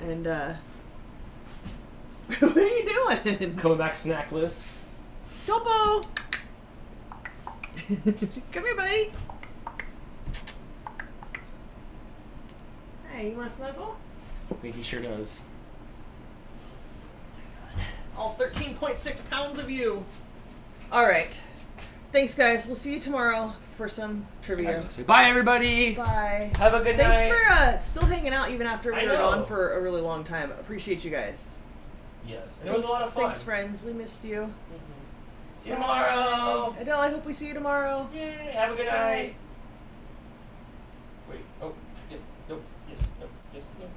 And what are you doing? Coming back snackless. Toppo! Come here, buddy. Hey, you want to snuggle? I think he sure does. All 13.6 pounds of you. All right. Thanks, guys. We'll see you tomorrow for some trivia. Say bye, everybody! Bye. Have a good Thanks night! for still hanging out even after we I were know. gone for a really long time. Appreciate you guys. Yes, and it was a lot of fun. Thanks, friends. We missed you. See you tomorrow! Adele, I hope we see you tomorrow. Yay, have a good Bye. night! Wait, oh, yep, nope, yes, nope, yes, nope.